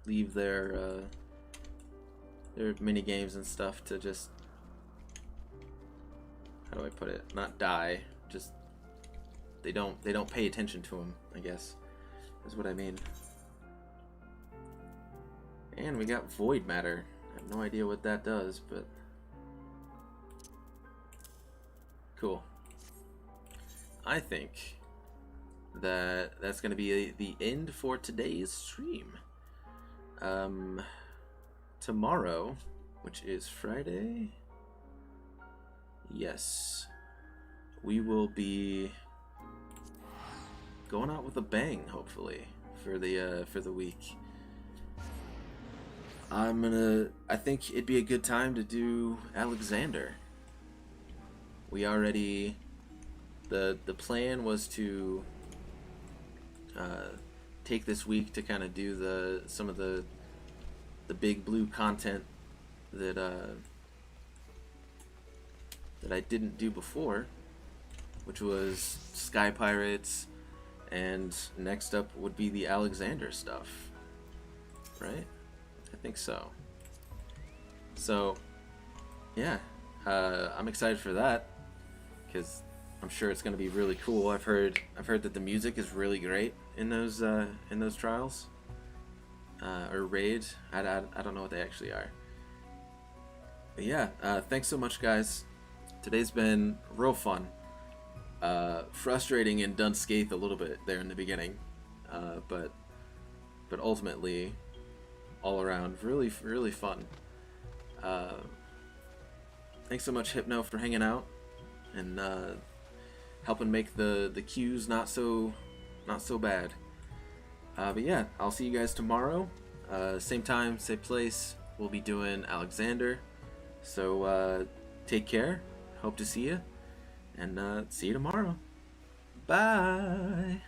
their mini games and stuff to just, how do I put it? Not die. Just they don't pay attention to them, I guess, is what I mean. And we got Void Matter. I have no idea what that does, but cool. I think that that's going to be the end for today's stream. Tomorrow, which is Friday, yes, we will be going out with a bang, hopefully, for the week. I think it'd be a good time to do Alexander. We already, the plan was to take this week to kind of do some of the big blue content that I didn't do before, which was Sky Pirates, and next up would be the Alexander stuff, right? I think so. So yeah, I'm excited for that because I'm sure it's going to be really cool. I've heard that the music is really great in those trials or raids. I don't know what they actually are. But yeah, thanks so much, guys. Today's been real fun. Frustrating and Dunscaith a little bit there in the beginning, but ultimately, all around, really fun. Thanks so much, Hypno, for hanging out and helping make the queues not so bad. But yeah, I'll see you guys tomorrow. Same time, same place. We'll be doing Alexander. So take care. Hope to see you. And see you tomorrow. Bye.